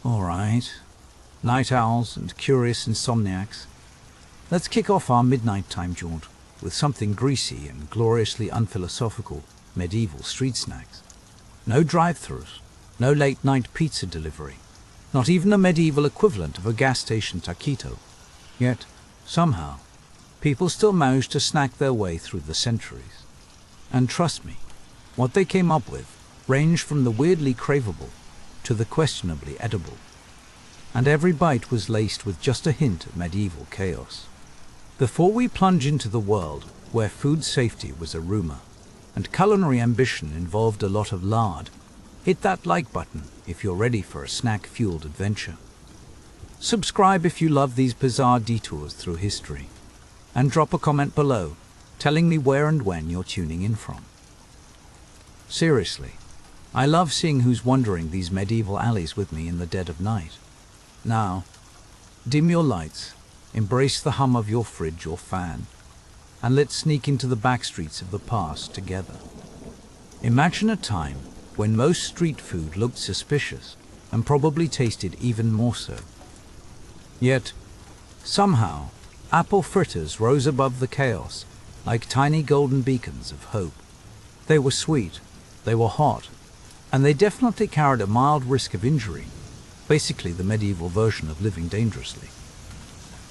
All right, night owls and curious insomniacs, let's kick off our midnight time jaunt with something greasy and gloriously unphilosophical medieval street snacks. No drive-thrus, no late-night pizza delivery, not even a medieval equivalent of a gas station taquito. Yet, somehow, people still manage to snack their way through the centuries. And trust me, what they came up with ranged from the weirdly craveable to the questionably edible. And every bite was laced with just a hint of medieval chaos. Before we plunge into the world where food safety was a rumor and culinary ambition involved a lot of lard, hit that like button if you're ready for a snack-fueled adventure. Subscribe if you love these bizarre detours through history, and drop a comment below telling me where and when you're tuning in from. Seriously, I love seeing who's wandering these medieval alleys with me in the dead of night. Now, dim your lights, embrace the hum of your fridge or fan, and let's sneak into the back streets of the past together. Imagine a time when most street food looked suspicious and probably tasted even more so. Yet, somehow, apple fritters rose above the chaos like tiny golden beacons of hope. They were sweet, they were hot, and they definitely carried a mild risk of injury, basically the medieval version of living dangerously.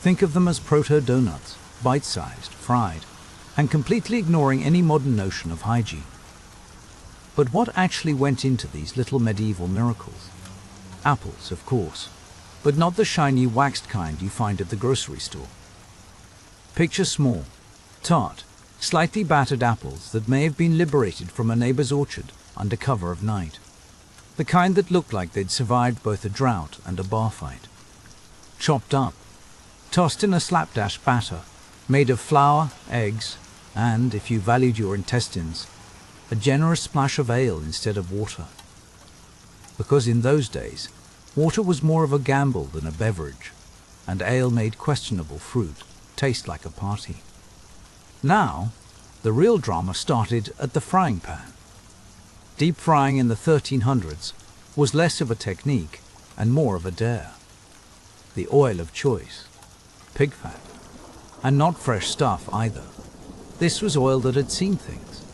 Think of them as proto-donuts, bite-sized, fried, and completely ignoring any modern notion of hygiene. But what actually went into these little medieval miracles? Apples, of course, but not the shiny, waxed kind you find at the grocery store. Picture small, tart, slightly battered apples that may have been liberated from a neighbor's orchard under cover of night. The kind that looked like they'd survived both a drought and a bar fight. Chopped up, tossed in a slapdash batter, made of flour, eggs, and, if you valued your intestines, a generous splash of ale instead of water. Because in those days, water was more of a gamble than a beverage, and ale made questionable fruit taste like a party. Now, the real drama started at the frying pan. Deep frying in the 1300s was less of a technique and more of a dare. The oil of choice, pig fat, and not fresh stuff either. This was oil that had seen things.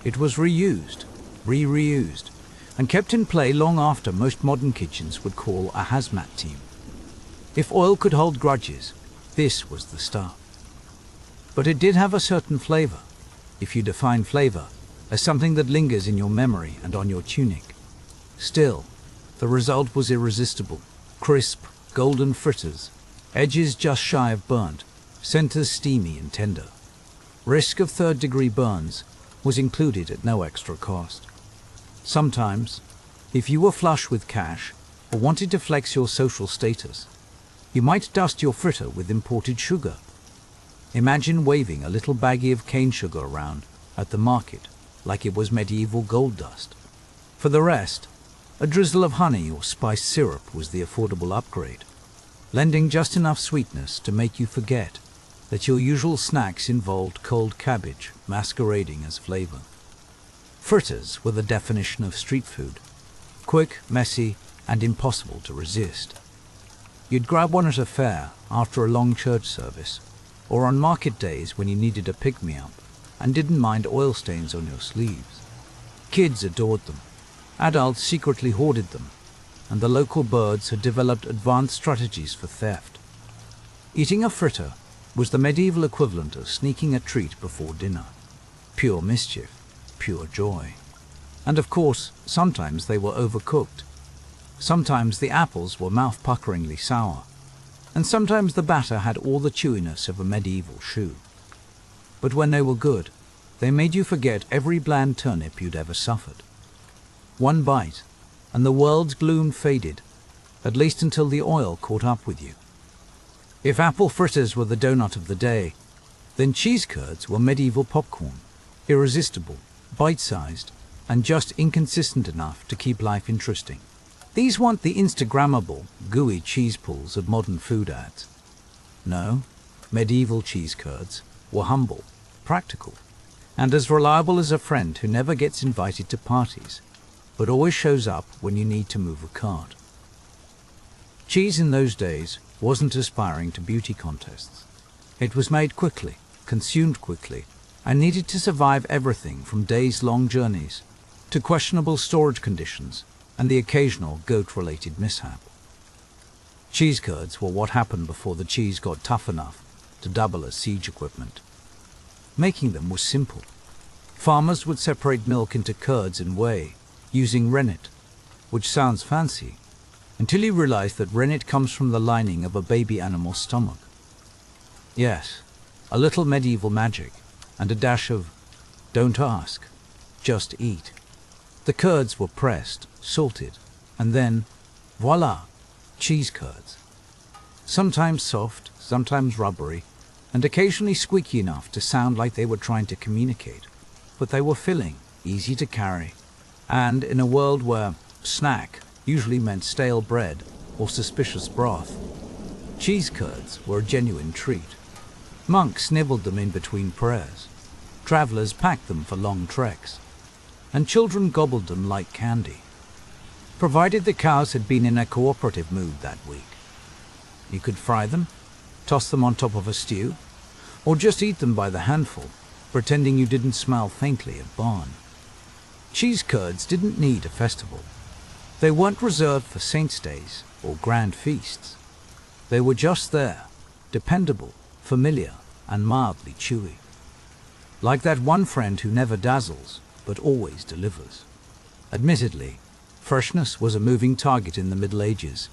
It was reused, reused, and kept in play long after most modern kitchens would call a hazmat team. If oil could hold grudges, this was the stuff. But it did have a certain flavor, if you define flavor as something that lingers in your memory and on your tunic. Still, the result was irresistible. Crisp, golden fritters, edges just shy of burnt, centers steamy and tender. Risk of third-degree burns was included at no extra cost. Sometimes, if you were flush with cash or wanted to flex your social status, you might dust your fritter with imported sugar. Imagine waving a little baggie of cane sugar around at the market like it was medieval gold dust. For the rest, a drizzle of honey or spiced syrup was the affordable upgrade, lending just enough sweetness to make you forget that your usual snacks involved cold cabbage masquerading as flavor. Fritters were the definition of street food, quick, messy, and impossible to resist. You'd grab one at a fair after a long church service, or on market days when you needed a pick-me-up and didn't mind oil stains on your sleeves. Kids adored them, adults secretly hoarded them, and the local birds had developed advanced strategies for theft. Eating a fritter was the medieval equivalent of sneaking a treat before dinner. Pure mischief, pure joy. And of course, sometimes they were overcooked. Sometimes the apples were mouth-puckeringly sour, and sometimes the batter had all the chewiness of a medieval shoe. But when they were good, they made you forget every bland turnip you'd ever suffered. One bite, and the world's gloom faded, at least until the oil caught up with you. If apple fritters were the donut of the day, then cheese curds were medieval popcorn, irresistible, bite-sized, and just inconsistent enough to keep life interesting. These weren't the Instagrammable, gooey cheese pulls of modern food ads. No, medieval cheese curds were humble, practical, and as reliable as a friend who never gets invited to parties, but always shows up when you need to move a cart. Cheese in those days wasn't aspiring to beauty contests. It was made quickly, consumed quickly, and needed to survive everything from days-long journeys to questionable storage conditions and the occasional goat-related mishap. Cheese curds were what happened before the cheese got tough enough to double as siege equipment. Making them was simple. Farmers would separate milk into curds and whey using rennet, which sounds fancy, until you realize that rennet comes from the lining of a baby animal's stomach. Yes, a little medieval magic and a dash of don't ask, just eat. The curds were pressed, salted, and then, voila, cheese curds. Sometimes soft, sometimes rubbery, and occasionally squeaky enough to sound like they were trying to communicate. But they were filling, easy to carry, and in a world where snack usually meant stale bread or suspicious broth, cheese curds were a genuine treat. Monks nibbled them in between prayers, travelers packed them for long treks, and children gobbled them like candy, provided the cows had been in a cooperative mood that week. You could fry them, toss them on top of a stew, or just eat them by the handful, pretending you didn't smell faintly of barn. Cheese curds didn't need a festival. They weren't reserved for saints' days or grand feasts. They were just there, dependable, familiar, and mildly chewy. Like that one friend who never dazzles, but always delivers. Admittedly, freshness was a moving target in the Middle Ages,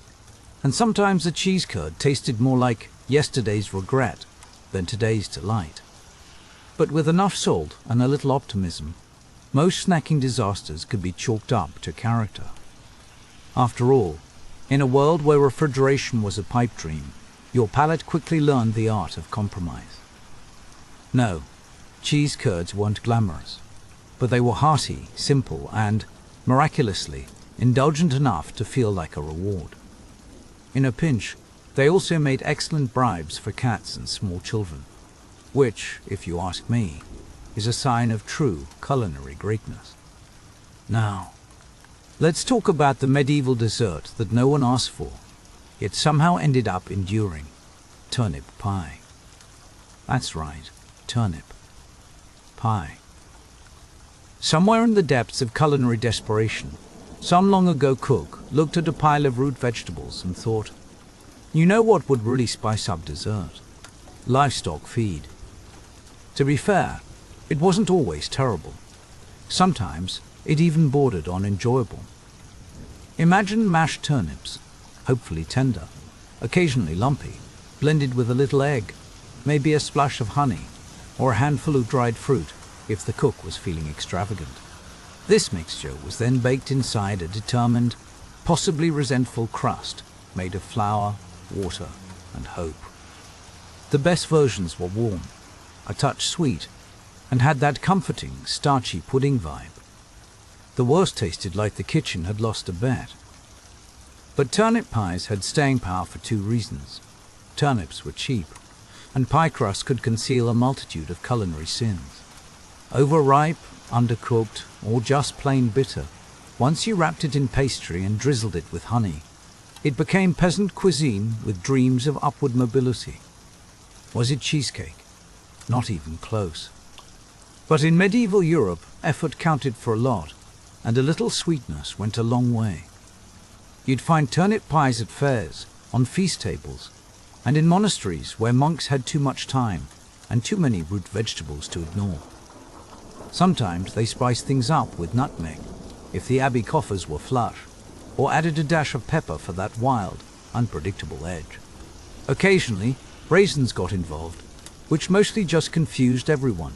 and sometimes a cheese curd tasted more like yesterday's regret than today's delight. But with enough salt and a little optimism, most snacking disasters could be chalked up to character. After all, in a world where refrigeration was a pipe dream, your palate quickly learned the art of compromise. No, cheese curds weren't glamorous, but they were hearty, simple, and, miraculously, indulgent enough to feel like a reward. In a pinch, they also made excellent bribes for cats and small children, which, if you ask me, is a sign of true culinary greatness. Now, let's talk about the medieval dessert that no one asked for, yet somehow ended up enduring: turnip pie. That's right, turnip pie. Somewhere in the depths of culinary desperation, some long ago cook looked at a pile of root vegetables and thought, you know what would really spice up dessert? Livestock feed. To be fair, it wasn't always terrible. Sometimes it even bordered on enjoyable. Imagine mashed turnips, hopefully tender, occasionally lumpy, blended with a little egg, maybe a splash of honey, or a handful of dried fruit if the cook was feeling extravagant. This mixture was then baked inside a determined, possibly resentful crust made of flour, water, and hope. The best versions were warm, a touch sweet, and had that comforting, starchy pudding vibe. The worst tasted like the kitchen had lost a bet. But turnip pies had staying power for two reasons. Turnips were cheap, and pie crust could conceal a multitude of culinary sins. Overripe, undercooked, or just plain bitter, once you wrapped it in pastry and drizzled it with honey, it became peasant cuisine with dreams of upward mobility. Was it cheesecake? Not even close. But in medieval Europe, effort counted for a lot, and a little sweetness went a long way. You'd find turnip pies at fairs, on feast tables, and in monasteries where monks had too much time and too many root vegetables to ignore. Sometimes they spiced things up with nutmeg, if the abbey coffers were flush, or added a dash of pepper for that wild, unpredictable edge. Occasionally, raisins got involved, which mostly just confused everyone.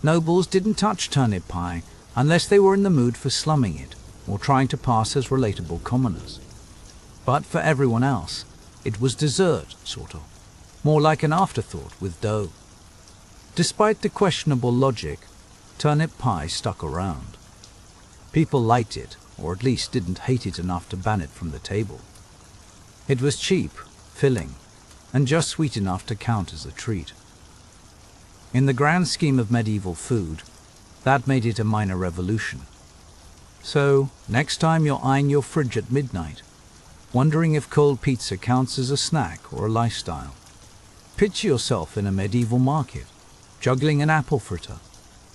Nobles didn't touch turnip pie unless they were in the mood for slumming it or trying to pass as relatable commoners. But for everyone else, it was dessert, sort of, more like an afterthought with dough. Despite the questionable logic, turnip pie stuck around. People liked it, or at least didn't hate it enough to ban it from the table. It was cheap, filling, and just sweet enough to count as a treat. In the grand scheme of medieval food, that made it a minor revolution. So, next time you're eyeing your fridge at midnight, wondering if cold pizza counts as a snack or a lifestyle. Picture yourself in a medieval market, juggling an apple fritter,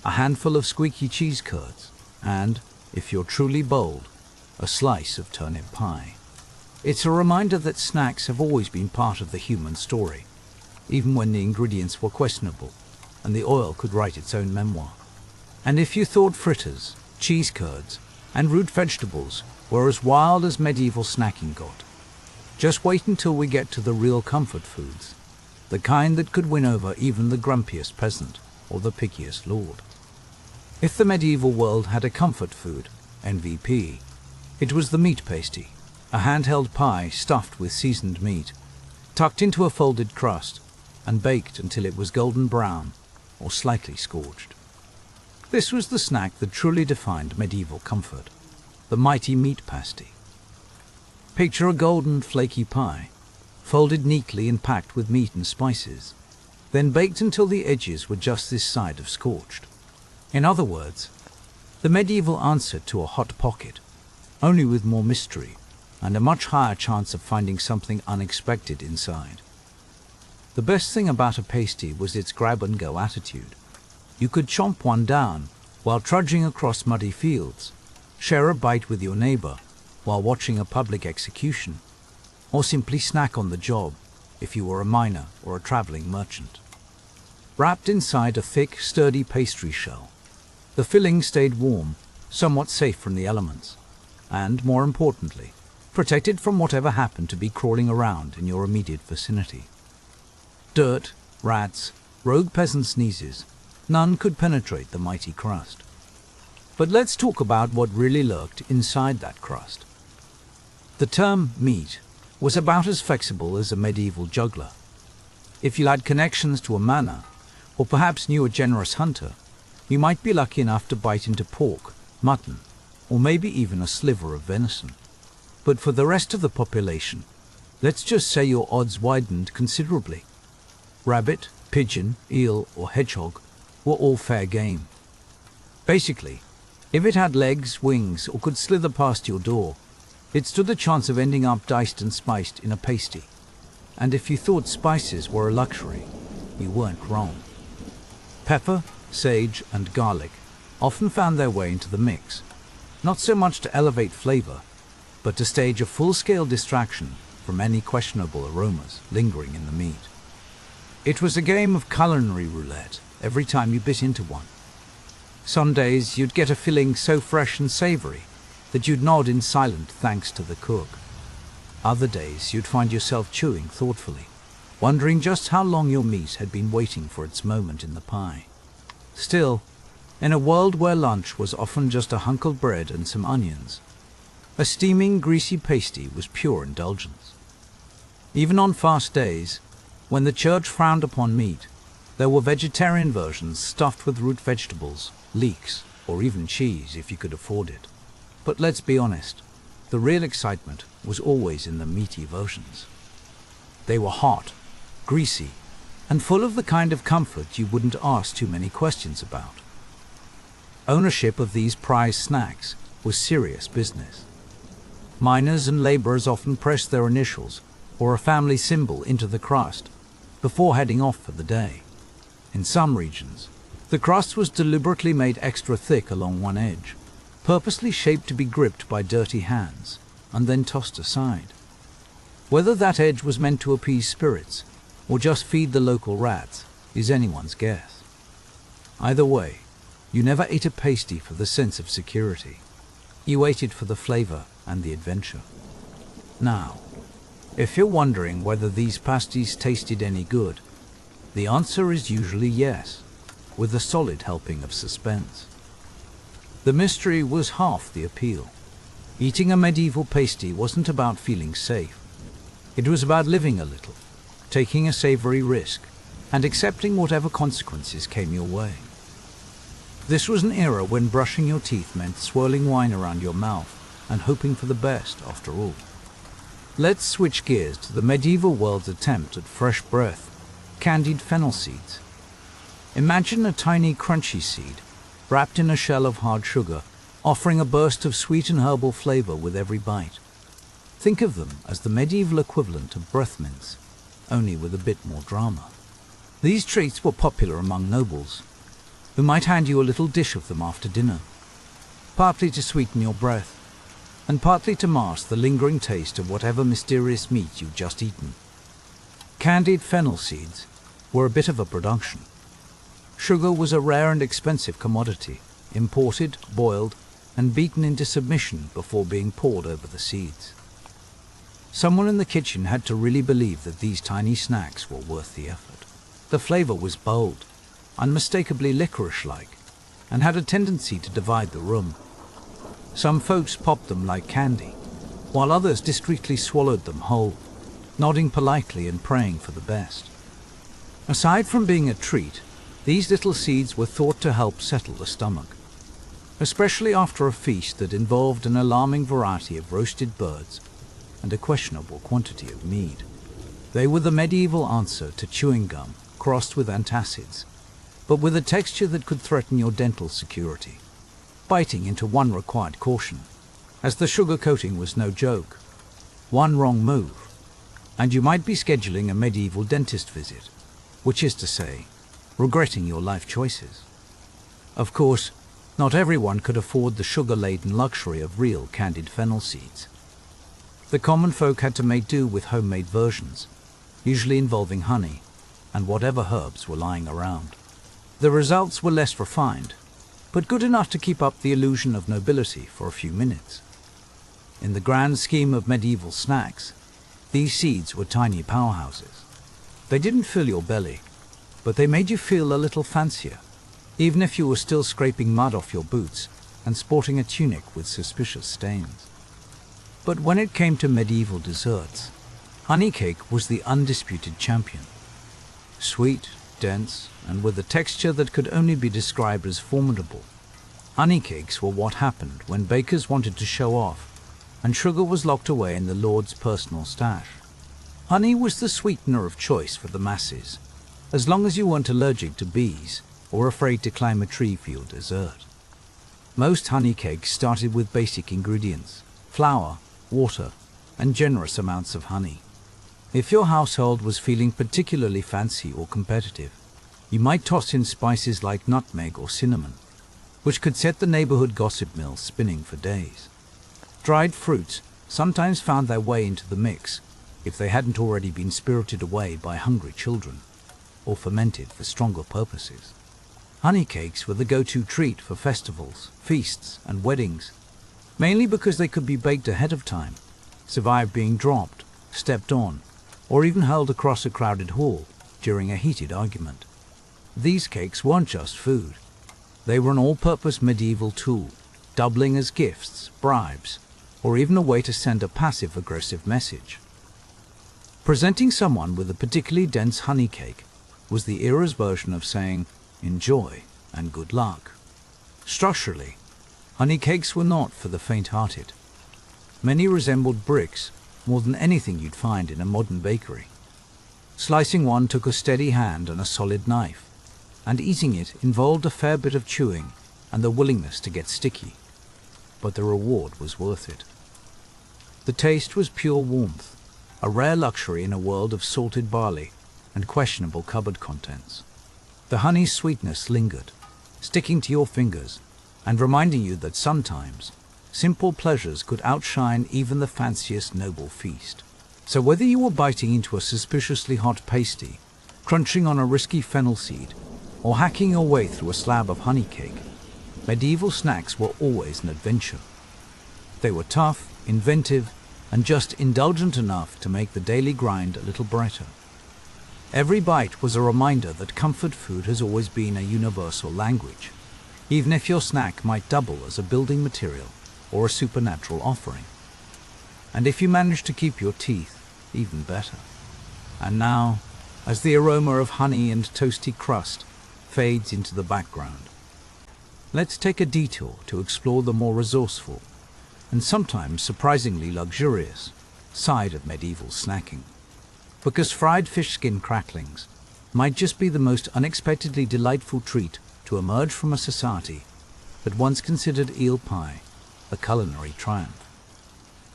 a handful of squeaky cheese curds, and, if you're truly bold, a slice of turnip pie. It's a reminder that snacks have always been part of the human story, even when the ingredients were questionable and the oil could write its own memoir. And if you thought fritters, cheese curds, and root vegetables were as wild as medieval snacking got, just wait until we get to the real comfort foods, the kind that could win over even the grumpiest peasant or the pickiest lord. If the medieval world had a comfort food, MVP, it was the meat pasty, a handheld pie stuffed with seasoned meat, tucked into a folded crust, and baked until it was golden brown or slightly scorched. This was the snack that truly defined medieval comfort, the mighty meat pasty. Picture a golden, flaky pie, folded neatly and packed with meat and spices, then baked until the edges were just this side of scorched. In other words, the medieval answer to a hot pocket, only with more mystery and a much higher chance of finding something unexpected inside. The best thing about a pasty was its grab-and-go attitude. You could chomp one down while trudging across muddy fields, share a bite with your neighbor while watching a public execution, or simply snack on the job if you were a miner or a traveling merchant. Wrapped inside a thick, sturdy pastry shell, the filling stayed warm, somewhat safe from the elements, and, more importantly, protected from whatever happened to be crawling around in your immediate vicinity. Dirt, rats, rogue peasant sneezes, none could penetrate the mighty crust. But let's talk about what really lurked inside that crust. The term meat was about as flexible as a medieval juggler. If you had connections to a manor, or perhaps knew a generous hunter, you might be lucky enough to bite into pork, mutton, or maybe even a sliver of venison. But for the rest of the population, let's just say your odds widened considerably. Rabbit, pigeon, eel, or hedgehog were all fair game. Basically, if it had legs, wings, or could slither past your door, it stood a chance of ending up diced and spiced in a pasty. And if you thought spices were a luxury, you weren't wrong. Pepper, sage, and garlic often found their way into the mix, not so much to elevate flavor, but to stage a full-scale distraction from any questionable aromas lingering in the meat. It was a game of culinary roulette every time you bit into one. Some days you'd get a filling so fresh and savory that you'd nod in silent thanks to the cook. Other days you'd find yourself chewing thoughtfully, wondering just how long your meat had been waiting for its moment in the pie. Still, in a world where lunch was often just a hunk of bread and some onions, a steaming, greasy pasty was pure indulgence. Even on fast days, when the church frowned upon meat, there were vegetarian versions stuffed with root vegetables, leeks, or even cheese if you could afford it. But let's be honest, the real excitement was always in the meaty versions. They were hot, greasy, and full of the kind of comfort you wouldn't ask too many questions about. Ownership of these prized snacks was serious business. Miners and laborers often pressed their initials or a family symbol into the crust before heading off for the day. In some regions, the crust was deliberately made extra thick along one edge, purposely shaped to be gripped by dirty hands and then tossed aside. Whether that edge was meant to appease spirits or just feed the local rats is anyone's guess. Either way, you never ate a pasty for the sense of security. You ate it for the flavor and the adventure. Now, if you're wondering whether these pasties tasted any good, the answer is usually yes, with a solid helping of suspense. The mystery was half the appeal. Eating a medieval pasty wasn't about feeling safe. It was about living a little, taking a savory risk, and accepting whatever consequences came your way. This was an era when brushing your teeth meant swirling wine around your mouth and hoping for the best after all. Let's switch gears to the medieval world's attempt at fresh breath, candied fennel seeds. Imagine a tiny crunchy seed, wrapped in a shell of hard sugar, offering a burst of sweet and herbal flavor with every bite. Think of them as the medieval equivalent of breath mints, only with a bit more drama. These treats were popular among nobles, who might hand you a little dish of them after dinner, partly to sweeten your breath, and partly to mask the lingering taste of whatever mysterious meat you'd just eaten. Candied fennel seeds were a bit of a production. Sugar was a rare and expensive commodity, imported, boiled, and beaten into submission before being poured over the seeds. Someone in the kitchen had to really believe that these tiny snacks were worth the effort. The flavor was bold, unmistakably licorice-like, and had a tendency to divide the room. Some folks popped them like candy, while others discreetly swallowed them whole, nodding politely and praying for the best. Aside from being a treat, these little seeds were thought to help settle the stomach, especially after a feast that involved an alarming variety of roasted birds and a questionable quantity of mead. They were the medieval answer to chewing gum crossed with antacids, but with a texture that could threaten your dental security. Biting into one required caution, as the sugar coating was no joke. One wrong move, and you might be scheduling a medieval dentist visit, which is to say, regretting your life choices. Of course, not everyone could afford the sugar-laden luxury of real candied fennel seeds. The common folk had to make do with homemade versions, usually involving honey and whatever herbs were lying around. The results were less refined, but good enough to keep up the illusion of nobility for a few minutes. In the grand scheme of medieval snacks, these seeds were tiny powerhouses. They didn't fill your belly, but they made you feel a little fancier, even if you were still scraping mud off your boots and sporting a tunic with suspicious stains. But when it came to medieval desserts, honey cake was the undisputed champion. Sweet, dense, and with a texture that could only be described as formidable, honey cakes were what happened when bakers wanted to show off and sugar was locked away in the lord's personal stash. Honey was the sweetener of choice for the masses, as long as you weren't allergic to bees or afraid to climb a tree for your dessert. Most honey cakes started with basic ingredients: flour, water, and generous amounts of honey. If your household was feeling particularly fancy or competitive, you might toss in spices like nutmeg or cinnamon, which could set the neighborhood gossip mill spinning for days. Dried fruits sometimes found their way into the mix if they hadn't already been spirited away by hungry children or fermented for stronger purposes. Honey cakes were the go-to treat for festivals, feasts, and weddings, mainly because they could be baked ahead of time, survive being dropped, stepped on, or even hurled across a crowded hall during a heated argument. These cakes weren't just food. They were an all-purpose medieval tool, doubling as gifts, bribes, or even a way to send a passive-aggressive message. Presenting someone with a particularly dense honey cake was the era's version of saying, "Enjoy and good luck." Structurally, honey cakes were not for the faint-hearted. Many resembled bricks more than anything you'd find in a modern bakery. Slicing one took a steady hand and a solid knife, and eating it involved a fair bit of chewing and the willingness to get sticky. But the reward was worth it. The taste was pure warmth, a rare luxury in a world of salted barley and questionable cupboard contents. The honey's sweetness lingered, sticking to your fingers and reminding you that sometimes simple pleasures could outshine even the fanciest noble feast. So whether you were biting into a suspiciously hot pasty, crunching on a risky fennel seed, or hacking your way through a slab of honey cake, medieval snacks were always an adventure. They were tough, inventive, and just indulgent enough to make the daily grind a little brighter. Every bite was a reminder that comfort food has always been a universal language, even if your snack might double as a building material or a supernatural offering. And if you managed to keep your teeth, even better. And now, as the aroma of honey and toasty crust fades into the background, let's take a detour to explore the more resourceful and sometimes surprisingly luxurious side of medieval snacking. Because fried fish skin cracklings might just be the most unexpectedly delightful treat to emerge from a society that once considered eel pie a culinary triumph.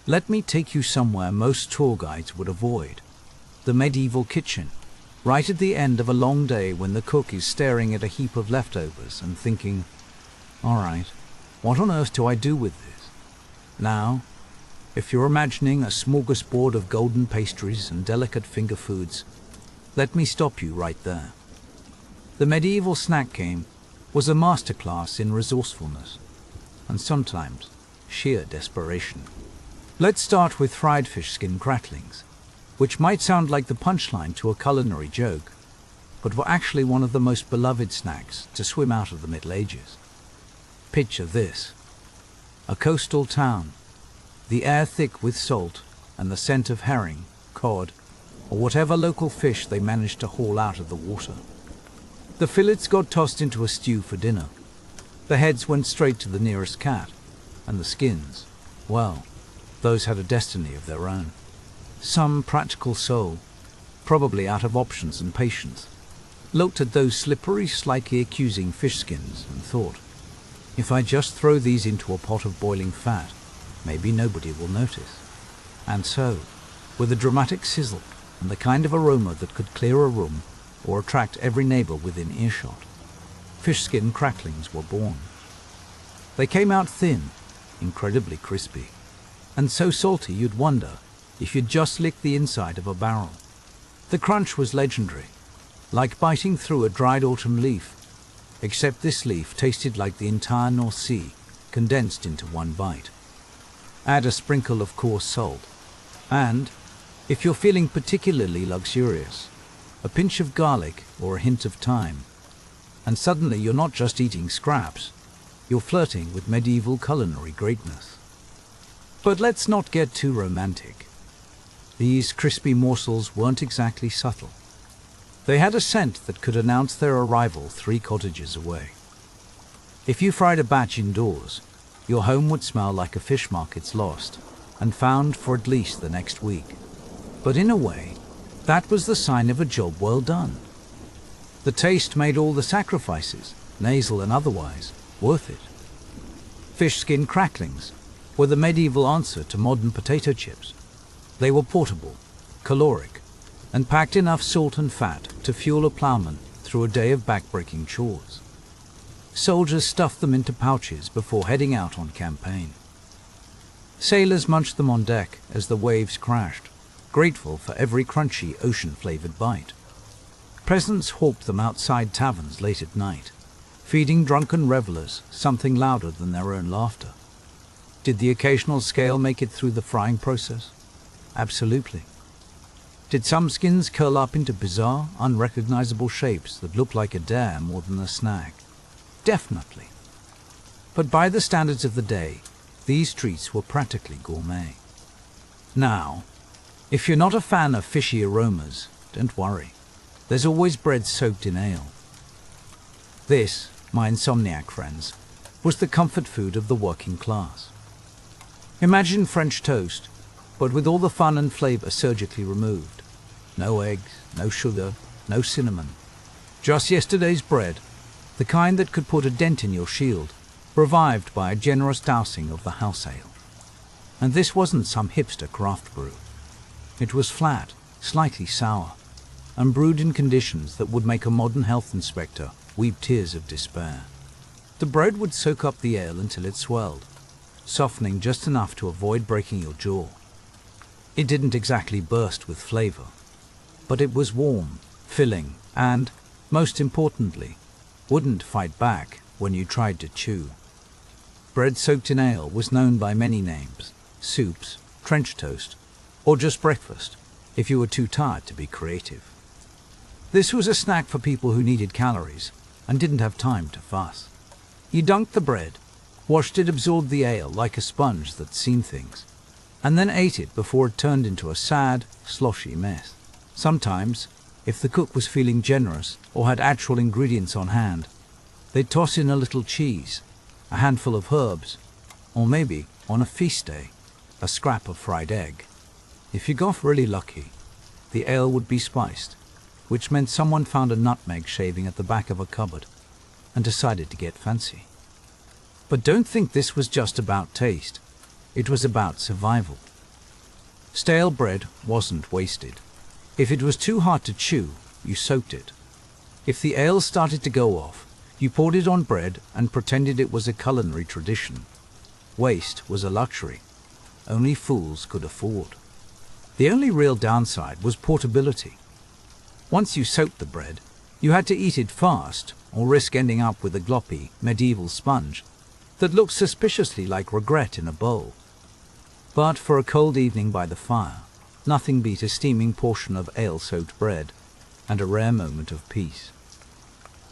Let me take you somewhere most tour guides would avoid. The medieval kitchen, right at the end of a long day when the cook is staring at a heap of leftovers and thinking, all right, what on earth do I do with this? Now, if you're imagining a smorgasbord of golden pastries and delicate finger foods, let me stop you right there. The medieval snack game was a masterclass in resourcefulness, and sometimes sheer desperation. Let's start with fried fish skin cracklings, which might sound like the punchline to a culinary joke, but were actually one of the most beloved snacks to swim out of the Middle Ages. Picture this: a coastal town, the air thick with salt and the scent of herring, cod, or whatever local fish they managed to haul out of the water. The fillets got tossed into a stew for dinner. The heads went straight to the nearest cat, and the skins, well, those had a destiny of their own. Some practical soul, probably out of options and patience, looked at those slippery, slightly accusing fish skins and thought, if I just throw these into a pot of boiling fat, maybe nobody will notice. And so, with a dramatic sizzle and the kind of aroma that could clear a room or attract every neighbor within earshot, fish skin cracklings were born. They came out thin, incredibly crispy, and so salty you'd wonder if you'd just licked the inside of a barrel. The crunch was legendary, like biting through a dried autumn leaf, except this leaf tasted like the entire North Sea condensed into one bite. Add a sprinkle of coarse salt, and, if you're feeling particularly luxurious, a pinch of garlic or a hint of thyme, and suddenly you're not just eating scraps, you're flirting with medieval culinary greatness. But let's not get too romantic. These crispy morsels weren't exactly subtle. They had a scent that could announce their arrival 3 cottages away. If you fried a batch indoors, your home would smell like a fish market's lost and found for at least the next week. But in a way, that was the sign of a job well done. The taste made all the sacrifices, nasal and otherwise, worth it. Fish skin cracklings were the medieval answer to modern potato chips. They were portable, caloric, and packed enough salt and fat to fuel a plowman through a day of back-breaking chores. Soldiers stuffed them into pouches before heading out on campaign. Sailors munched them on deck as the waves crashed, grateful for every crunchy ocean-flavored bite. Peasants hawked them outside taverns late at night, feeding drunken revelers something louder than their own laughter. Did the occasional scale make it through the frying process? Absolutely. Did some skins curl up into bizarre, unrecognizable shapes that looked like a dare more than a snack? Definitely. But by the standards of the day, these treats were practically gourmet. Now, if you're not a fan of fishy aromas, don't worry. There's always bread soaked in ale. This, my insomniac friends, was the comfort food of the working class. Imagine French toast, but with all the fun and flavor surgically removed. No eggs, no sugar, no cinnamon. Just yesterday's bread, the kind that could put a dent in your shield, revived by a generous dousing of the house ale. And this wasn't some hipster craft brew. It was flat, slightly sour, and brewed in conditions that would make a modern health inspector weep tears of despair. The bread would soak up the ale until it swelled, softening just enough to avoid breaking your jaw. It didn't exactly burst with flavor, but it was warm, filling, and, most importantly, wouldn't fight back when you tried to chew. Bread soaked in ale was known by many names: soups, trench toast, or just breakfast, if you were too tired to be creative. This was a snack for people who needed calories and didn't have time to fuss. You dunked the bread, watched it absorb the ale like a sponge that's seen things, and then ate it before it turned into a sad, sloshy mess. Sometimes, if the cook was feeling generous or had actual ingredients on hand, they'd toss in a little cheese, a handful of herbs, or maybe, on a feast day, a scrap of fried egg. If you got really lucky, the ale would be spiced, which meant someone found a nutmeg shaving at the back of a cupboard and decided to get fancy. But don't think this was just about taste. It was about survival. Stale bread wasn't wasted. If it was too hard to chew, you soaked it. If the ale started to go off, you poured it on bread and pretended it was a culinary tradition. Waste was a luxury only fools could afford. The only real downside was portability. Once you soaked the bread, you had to eat it fast or risk ending up with a gloppy, medieval sponge that looked suspiciously like regret in a bowl. But for a cold evening by the fire, nothing beat a steaming portion of ale-soaked bread and a rare moment of peace.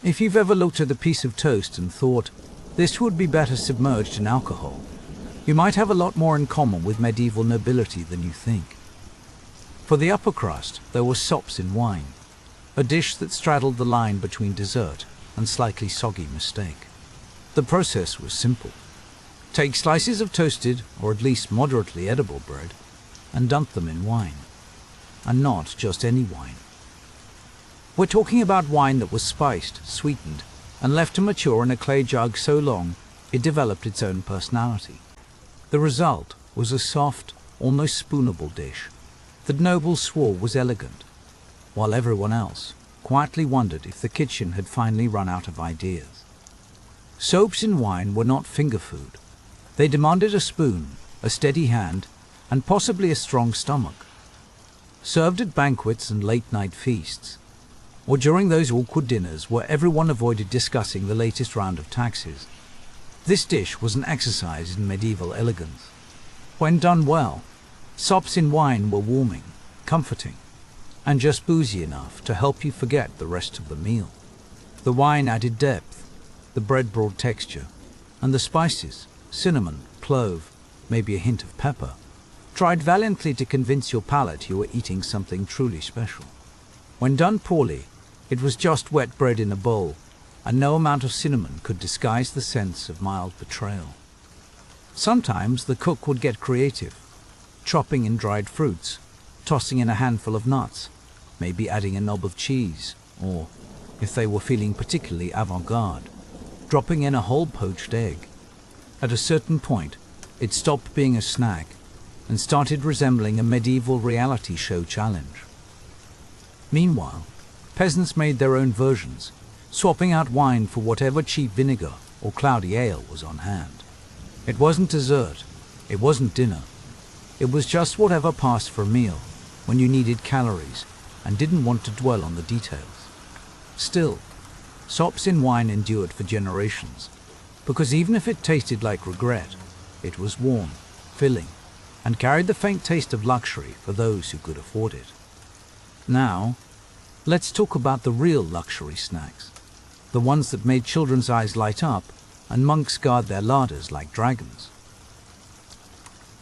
If you've ever looked at a piece of toast and thought, this would be better submerged in alcohol, you might have a lot more in common with medieval nobility than you think. For the upper crust, there was sops in wine, a dish that straddled the line between dessert and slightly soggy mistake. The process was simple. Take slices of toasted, or at least moderately edible bread, and dump them in wine. And not just any wine. We're talking about wine that was spiced, sweetened, and left to mature in a clay jug so long it developed its own personality. The result was a soft, almost spoonable dish that nobles swore was elegant, while everyone else quietly wondered if the kitchen had finally run out of ideas. Soaps in wine were not finger food. They demanded a spoon, a steady hand, and possibly a strong stomach. Served at banquets and late-night feasts, or during those awkward dinners where everyone avoided discussing the latest round of taxes, this dish was an exercise in medieval elegance. When done well, sops in wine were warming, comforting, and just boozy enough to help you forget the rest of the meal. The wine added depth, the bread brought texture, and the spices, cinnamon, clove, maybe a hint of pepper, tried valiantly to convince your palate you were eating something truly special. When done poorly, it was just wet bread in a bowl, and no amount of cinnamon could disguise the sense of mild betrayal. Sometimes the cook would get creative, chopping in dried fruits, tossing in a handful of nuts, maybe adding a knob of cheese, or, if they were feeling particularly avant-garde, dropping in a whole poached egg. At a certain point, it stopped being a snack and started resembling a medieval reality show challenge. Meanwhile, peasants made their own versions, swapping out wine for whatever cheap vinegar or cloudy ale was on hand. It wasn't dessert, it wasn't dinner. It was just whatever passed for a meal when you needed calories and didn't want to dwell on the details. Still, sops in wine endured for generations, because even if it tasted like regret, it was warm, filling, and carried the faint taste of luxury for those who could afford it. Now, let's talk about the real luxury snacks, the ones that made children's eyes light up and monks guard their larders like dragons.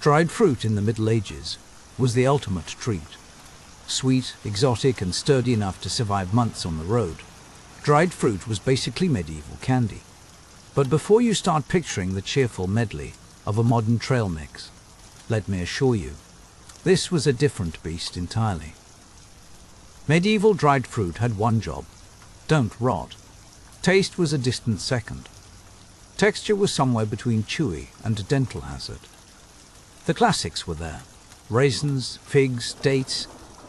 Dried fruit in the Middle Ages was the ultimate treat. Sweet, exotic, and sturdy enough to survive months on the road, dried fruit was basically medieval candy. But before you start picturing the cheerful medley of a modern trail mix, let me assure you, this was a different beast entirely. Medieval dried fruit had one job: don't rot. Taste was a distant second. Texture was somewhere between chewy and a dental hazard. The classics were there: raisins, figs, dates,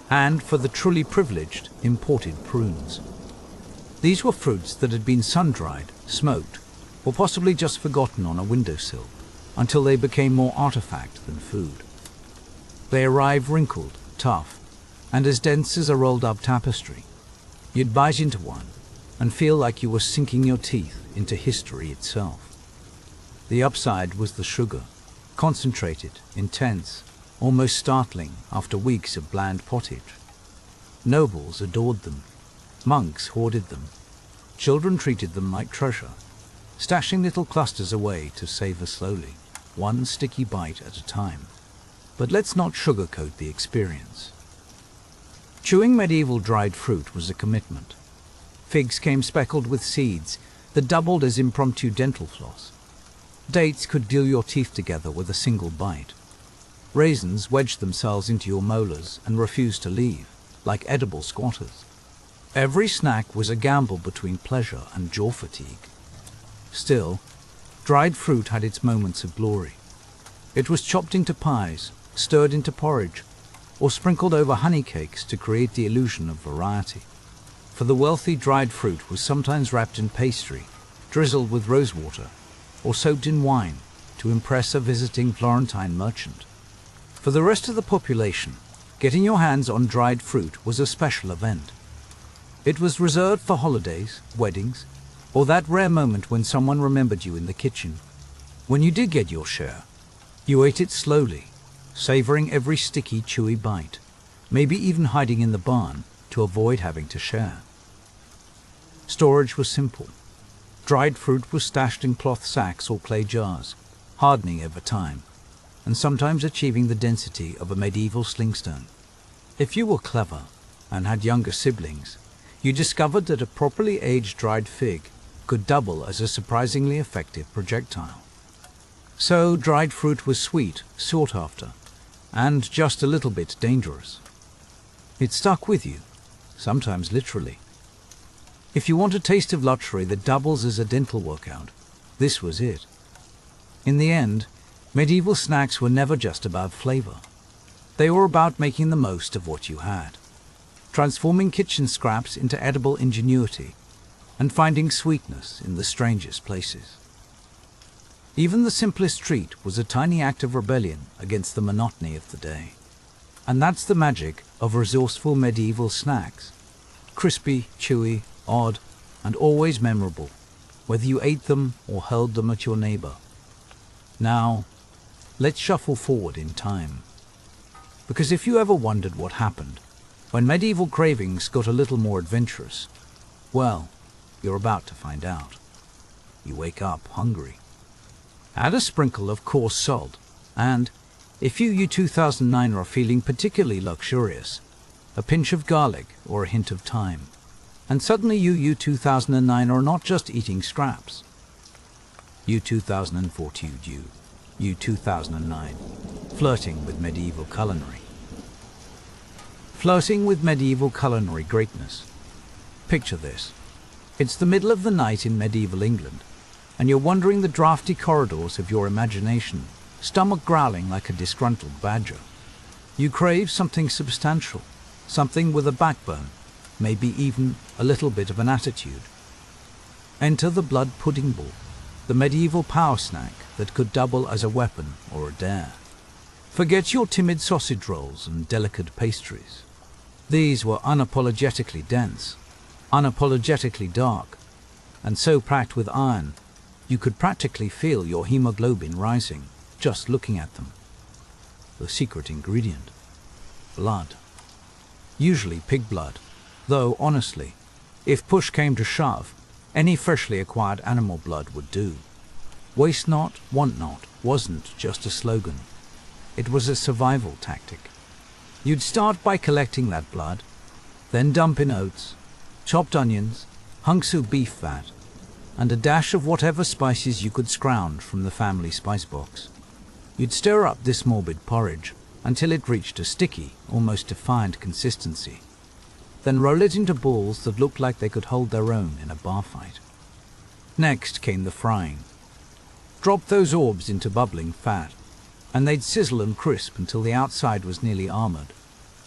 and, for the truly privileged, imported prunes. These were fruits that had been sun-dried, smoked, or possibly just forgotten on a windowsill until they became more artifact than food. They arrived wrinkled, tough, and as dense as a rolled-up tapestry. You'd bite into one and feel like you were sinking your teeth into history itself. The upside was the sugar, concentrated, intense, almost startling after weeks of bland pottage. Nobles adored them. Monks hoarded them. Children treated them like treasure, stashing little clusters away to savor slowly, one sticky bite at a time. But let's not sugarcoat the experience. Chewing medieval dried fruit was a commitment. Figs came speckled with seeds that doubled as impromptu dental floss. Dates could glue your teeth together with a single bite. Raisins wedged themselves into your molars and refused to leave, like edible squatters. Every snack was a gamble between pleasure and jaw fatigue. Still, dried fruit had its moments of glory. It was chopped into pies, stirred into porridge, or sprinkled over honey cakes to create the illusion of variety. For the wealthy, dried fruit was sometimes wrapped in pastry, drizzled with rosewater, or soaked in wine to impress a visiting Florentine merchant. For the rest of the population, getting your hands on dried fruit was a special event. It was reserved for holidays, weddings, or that rare moment when someone remembered you in the kitchen. When you did get your share, you ate it slowly, savoring every sticky, chewy bite, maybe even hiding in the barn to avoid having to share. Storage was simple. Dried fruit was stashed in cloth sacks or clay jars, hardening over time, and sometimes achieving the density of a medieval slingstone. If you were clever and had younger siblings, you discovered that a properly aged dried fig could double as a surprisingly effective projectile. So dried fruit was sweet, sought after, and just a little bit dangerous. It stuck with you, sometimes literally. If you want a taste of luxury that doubles as a dental workout, this was it. In the end, medieval snacks were never just about flavor. They were about making the most of what you had, transforming kitchen scraps into edible ingenuity, and finding sweetness in the strangest places. Even the simplest treat was a tiny act of rebellion against the monotony of the day. And that's the magic of resourceful medieval snacks. Crispy, chewy, odd, and always memorable, whether you ate them or hurled them at your neighbor. Now, let's shuffle forward in time. Because if you ever wondered what happened when medieval cravings got a little more adventurous, well, you're about to find out. You wake up hungry. Add a sprinkle of coarse salt, and, if you 2009 are feeling particularly luxurious, a pinch of garlic or a hint of thyme. And suddenly you 2009 are not just eating scraps. You 2014 you 2009, flirting with medieval culinary. Flirting with medieval culinary greatness. Picture this. It's the middle of the night in medieval England, and you're wandering the drafty corridors of your imagination, stomach growling like a disgruntled badger. You crave something substantial, something with a backbone, maybe even a little bit of an attitude. Enter the blood pudding ball, the medieval power snack that could double as a weapon or a dare. Forget your timid sausage rolls and delicate pastries. These were unapologetically dense, unapologetically dark, and so packed with iron, you could practically feel your hemoglobin rising just looking at them. The secret ingredient: blood. Usually pig blood, though honestly, if push came to shove, any freshly acquired animal blood would do. Waste not, want not wasn't just a slogan. It was a survival tactic. You'd start by collecting that blood, then dump in oats, chopped onions, hunks of beef fat, and a dash of whatever spices you could scrounge from the family spice box. You'd stir up this morbid porridge until it reached a sticky, almost defiant consistency. Then roll it into balls that looked like they could hold their own in a bar fight. Next came the frying. Drop those orbs into bubbling fat, and they'd sizzle and crisp until the outside was nearly armored,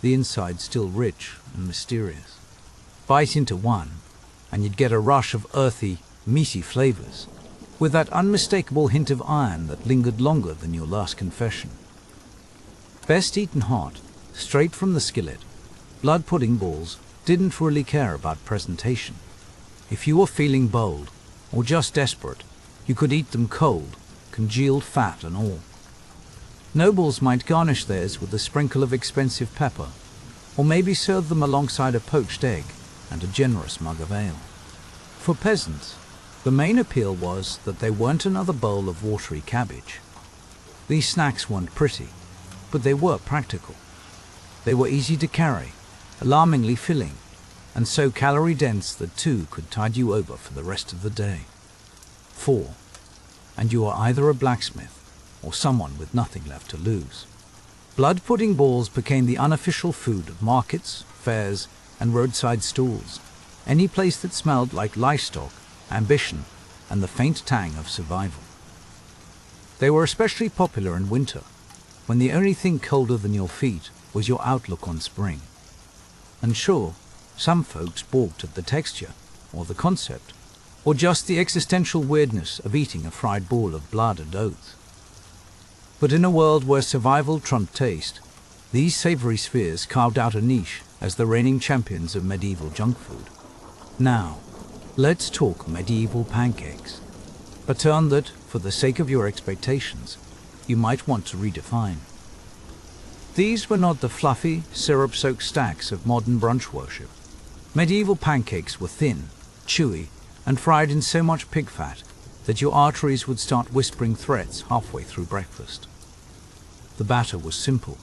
the inside still rich and mysterious. Bite into one, and you'd get a rush of earthy, meaty flavors, with that unmistakable hint of iron that lingered longer than your last confession. Best eaten hot, straight from the skillet, blood pudding balls didn't really care about presentation. If you were feeling bold, or just desperate, you could eat them cold, congealed fat and all. Nobles might garnish theirs with a sprinkle of expensive pepper, or maybe serve them alongside a poached egg and a generous mug of ale. For peasants, the main appeal was that they weren't another bowl of watery cabbage. These snacks weren't pretty, but they were practical. They were easy to carry, alarmingly filling, and so calorie-dense that two could tide you over for the rest of the day. 4. And you are either a blacksmith or someone with nothing left to lose. Blood pudding balls became the unofficial food of markets, fairs, and roadside stalls, any place that smelled like livestock, ambition, and the faint tang of survival. They were especially popular in winter, when the only thing colder than your feet was your outlook on spring. And sure, some folks balked at the texture, or the concept, or just the existential weirdness of eating a fried ball of blood and oath. But in a world where survival trumped taste, these savory spheres carved out a niche as the reigning champions of medieval junk food. Now, let's talk medieval pancakes, a term that, for the sake of your expectations, you might want to redefine. These were not the fluffy, syrup-soaked stacks of modern brunch worship. Medieval pancakes were thin, chewy, and fried in so much pig fat that your arteries would start whispering threats halfway through breakfast. The batter was simple: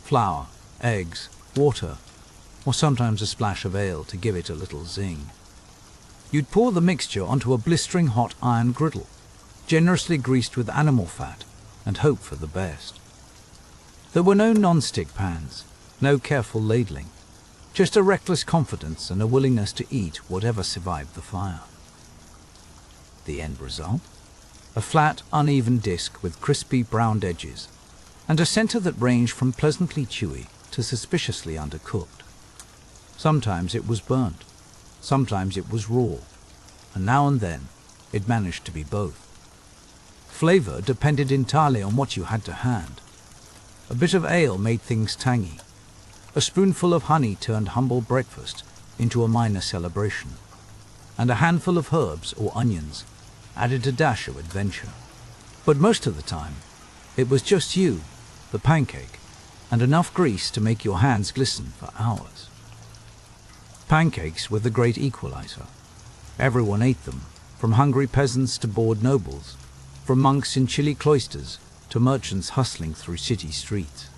flour, eggs, water, or sometimes a splash of ale to give it a little zing. You'd pour the mixture onto a blistering hot iron griddle, generously greased with animal fat, and hope for the best. There were no non-stick pans, no careful ladling, just a reckless confidence and a willingness to eat whatever survived the fire. The end result? A flat, uneven disc with crispy browned edges, and a center that ranged from pleasantly chewy to suspiciously undercooked. Sometimes it was burnt, sometimes it was raw, and now and then it managed to be both. Flavor depended entirely on what you had to hand. A bit of ale made things tangy. A spoonful of honey turned humble breakfast into a minor celebration, and a handful of herbs or onions added a dash of adventure. But most of the time, it was just you, the pancake, and enough grease to make your hands glisten for hours. Pancakes were the great equalizer. Everyone ate them, from hungry peasants to bored nobles, from monks in chilly cloisters to merchants hustling through city streets.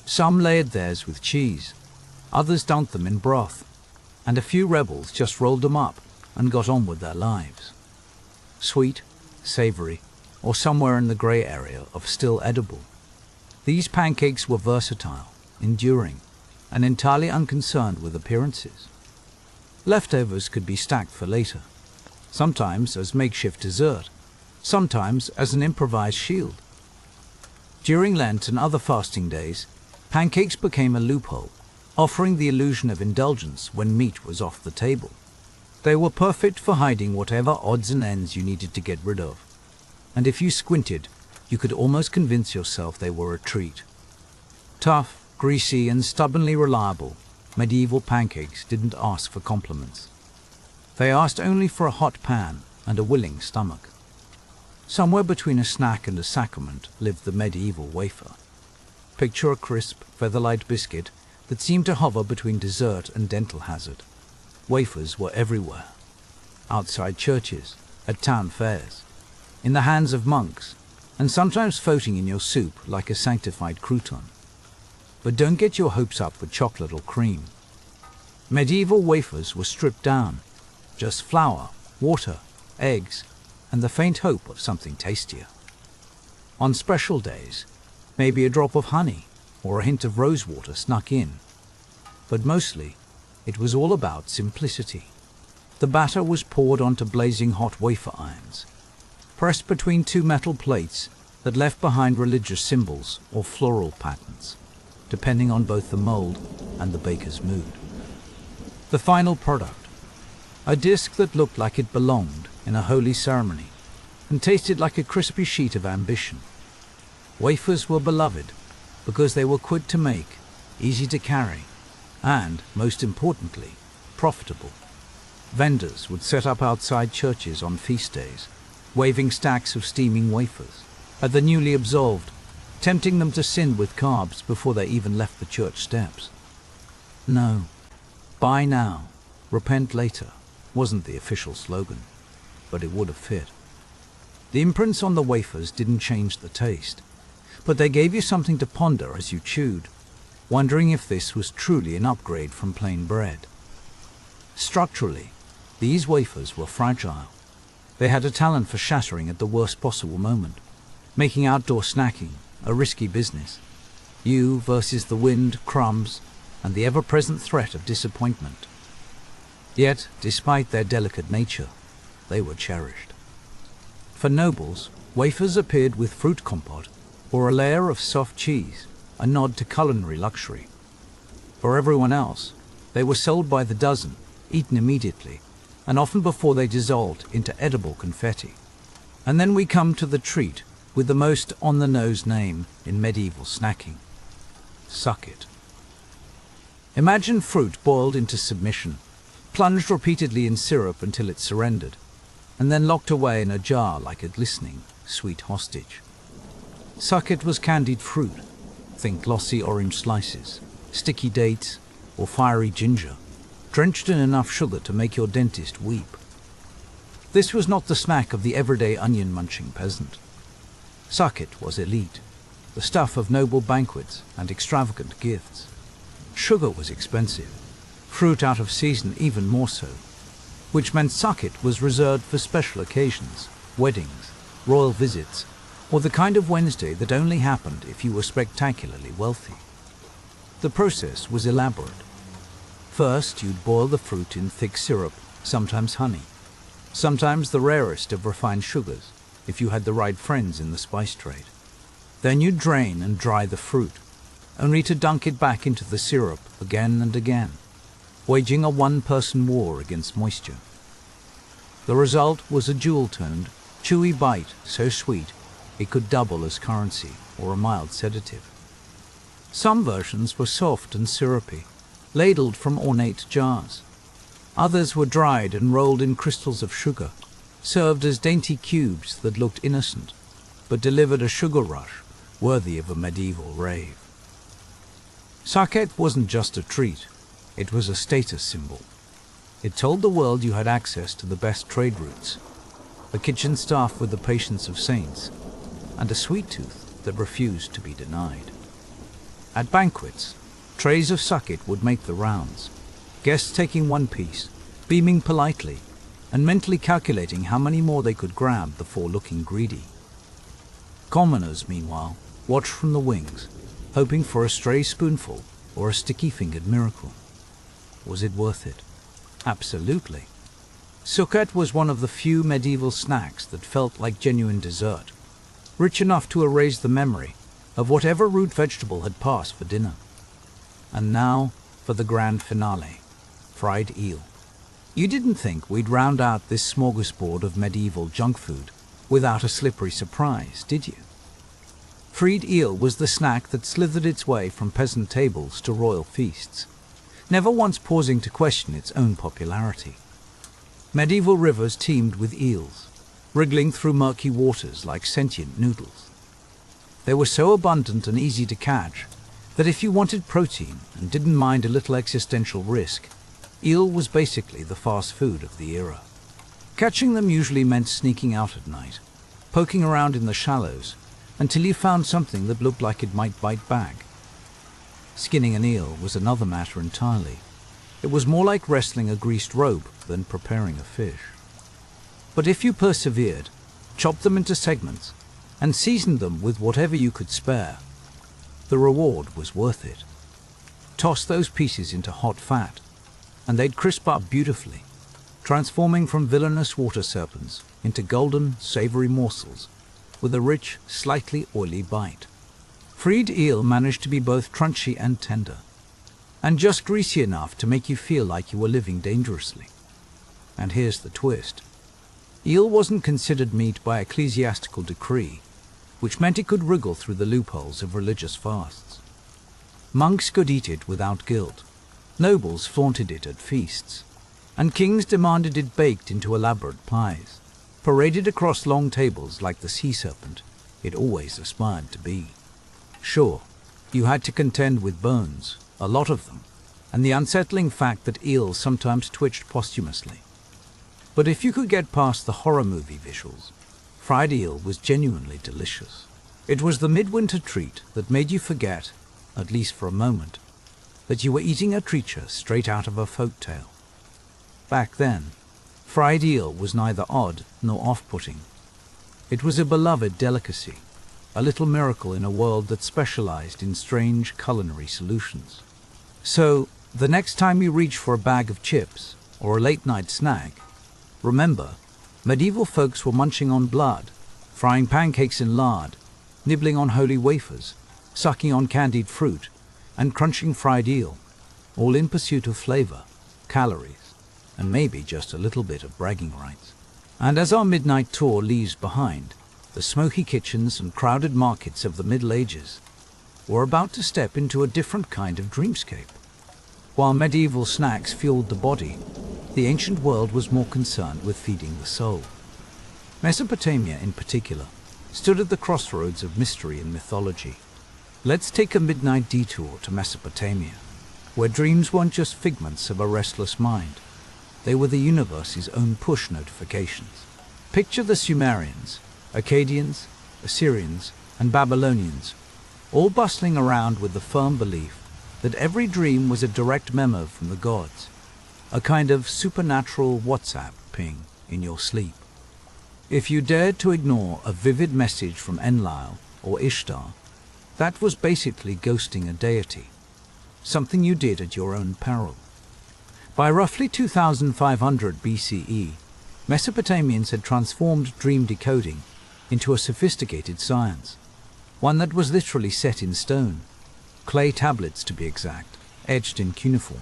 Some layered theirs with cheese, others dunked them in broth, and a few rebels just rolled them up and got on with their lives. Sweet, savory, or somewhere in the grey area of still edible, these pancakes were versatile, enduring, and entirely unconcerned with appearances. Leftovers could be stacked for later, sometimes as makeshift dessert, sometimes as an improvised shield. During Lent and other fasting days, pancakes became a loophole, offering the illusion of indulgence when meat was off the table. They were perfect for hiding whatever odds and ends you needed to get rid of, and if you squinted, you could almost convince yourself they were a treat. Tough, greasy, and stubbornly reliable, medieval pancakes didn't ask for compliments. They asked only for a hot pan and a willing stomach. Somewhere between a snack and a sacrament lived the medieval wafer. Picture a crisp, feather-light biscuit that seemed to hover between dessert and dental hazard. Wafers were everywhere. Outside churches, at town fairs, in the hands of monks, and sometimes floating in your soup like a sanctified crouton. But don't get your hopes up with chocolate or cream. Medieval wafers were stripped down, just flour, water, eggs, and the faint hope of something tastier. On special days, maybe a drop of honey or a hint of rosewater snuck in. But mostly, it was all about simplicity. The batter was poured onto blazing hot wafer irons, pressed between two metal plates that left behind religious symbols or floral patterns, depending on both the mold and the baker's mood. The final product, a disc that looked like it belonged in a holy ceremony and tasted like a crispy sheet of ambition. Wafers were beloved because they were quick to make, easy to carry, and, most importantly, profitable. Vendors would set up outside churches on feast days, waving stacks of steaming wafers at the newly absolved, tempting them to sin with carbs before they even left the church steps. No, buy now, repent later wasn't the official slogan, but it would have fit. The imprints on the wafers didn't change the taste, but they gave you something to ponder as you chewed, wondering if this was truly an upgrade from plain bread. Structurally, these wafers were fragile. They had a talent for shattering at the worst possible moment, making outdoor snacking a risky business. You versus the wind, crumbs, and the ever-present threat of disappointment. Yet, despite their delicate nature, they were cherished. For nobles, wafers appeared with fruit compote or a layer of soft cheese, a nod to culinary luxury. For everyone else, they were sold by the dozen, eaten immediately, and often before they dissolved into edible confetti. And then we come to the treat with the most on-the-nose name in medieval snacking: suck it. Imagine fruit boiled into submission, plunged repeatedly in syrup until it surrendered, and then locked away in a jar like a glistening, sweet hostage. Suck it was candied fruit. Think glossy orange slices, sticky dates, or fiery ginger, drenched in enough sugar to make your dentist weep. This was not the snack of the everyday onion-munching peasant. Suck it was elite, the stuff of noble banquets and extravagant gifts. Sugar was expensive, fruit out of season even more so, which meant suck it was reserved for special occasions, weddings, royal visits, or the kind of Wednesday that only happened if you were spectacularly wealthy. The process was elaborate. First, you'd boil the fruit in thick syrup, sometimes honey, sometimes the rarest of refined sugars, if you had the right friends in the spice trade. Then you'd drain and dry the fruit, only to dunk it back into the syrup again and again, waging a one-person war against moisture. The result was a jewel-toned, chewy bite so sweet it could double as currency or a mild sedative. Some versions were soft and syrupy, ladled from ornate jars. Others were dried and rolled in crystals of sugar, served as dainty cubes that looked innocent, but delivered a sugar rush worthy of a medieval rave. Sake wasn't just a treat, it was a status symbol. It told the world you had access to the best trade routes, a kitchen staff with the patience of saints, and a sweet tooth that refused to be denied. At banquets, trays of sake would make the rounds, guests taking one piece, beaming politely, and mentally calculating how many more they could grab before looking greedy. Commoners, meanwhile, watched from the wings, hoping for a stray spoonful or a sticky-fingered miracle. Was it worth it? Absolutely. Sucette was one of the few medieval snacks that felt like genuine dessert, rich enough to erase the memory of whatever root vegetable had passed for dinner. And now for the grand finale, fried eel. You didn't think we'd round out this smorgasbord of medieval junk food without a slippery surprise, did you? Fried eel was the snack that slithered its way from peasant tables to royal feasts, never once pausing to question its own popularity. Medieval rivers teemed with eels, wriggling through murky waters like sentient noodles. They were so abundant and easy to catch that if you wanted protein and didn't mind a little existential risk, eel was basically the fast food of the era. Catching them usually meant sneaking out at night, poking around in the shallows until you found something that looked like it might bite back. Skinning an eel was another matter entirely. It was more like wrestling a greased rope than preparing a fish. But if you persevered, chopped them into segments, and seasoned them with whatever you could spare, the reward was worth it. Toss those pieces into hot fat, and they'd crisp up beautifully, transforming from villainous water serpents into golden, savory morsels with a rich, slightly oily bite. Fried eel managed to be both crunchy and tender, and just greasy enough to make you feel like you were living dangerously. And here's the twist. Eel wasn't considered meat by ecclesiastical decree, which meant it could wriggle through the loopholes of religious fasts. Monks could eat it without guilt, nobles flaunted it at feasts, and kings demanded it baked into elaborate pies, paraded across long tables like the sea serpent it always aspired to be. Sure, you had to contend with bones, a lot of them, and the unsettling fact that eels sometimes twitched posthumously. But if you could get past the horror movie visuals, fried eel was genuinely delicious. It was the midwinter treat that made you forget, at least for a moment, that you were eating a creature straight out of a folk tale. Back then, fried eel was neither odd nor off-putting. It was a beloved delicacy, a little miracle in a world that specialized in strange culinary solutions. So, the next time you reach for a bag of chips or a late-night snack, remember, medieval folks were munching on blood, frying pancakes in lard, nibbling on holy wafers, sucking on candied fruit, and crunching fried eel, all in pursuit of flavor, calories, and maybe just a little bit of bragging rights. And as our midnight tour leaves behind the smoky kitchens and crowded markets of the Middle Ages, we're about to step into a different kind of dreamscape. While medieval snacks fueled the body, the ancient world was more concerned with feeding the soul. Mesopotamia, in particular, stood at the crossroads of mystery and mythology. Let's take a midnight detour to Mesopotamia, where dreams weren't just figments of a restless mind. They were the universe's own push notifications. Picture the Sumerians, Akkadians, Assyrians, and Babylonians, all bustling around with the firm belief that every dream was a direct memo from the gods, a kind of supernatural WhatsApp ping in your sleep. If you dared to ignore a vivid message from Enlil or Ishtar, that was basically ghosting a deity, something you did at your own peril. By roughly 2500 BCE, Mesopotamians had transformed dream decoding into a sophisticated science, one that was literally set in stone, clay tablets to be exact, etched in cuneiform.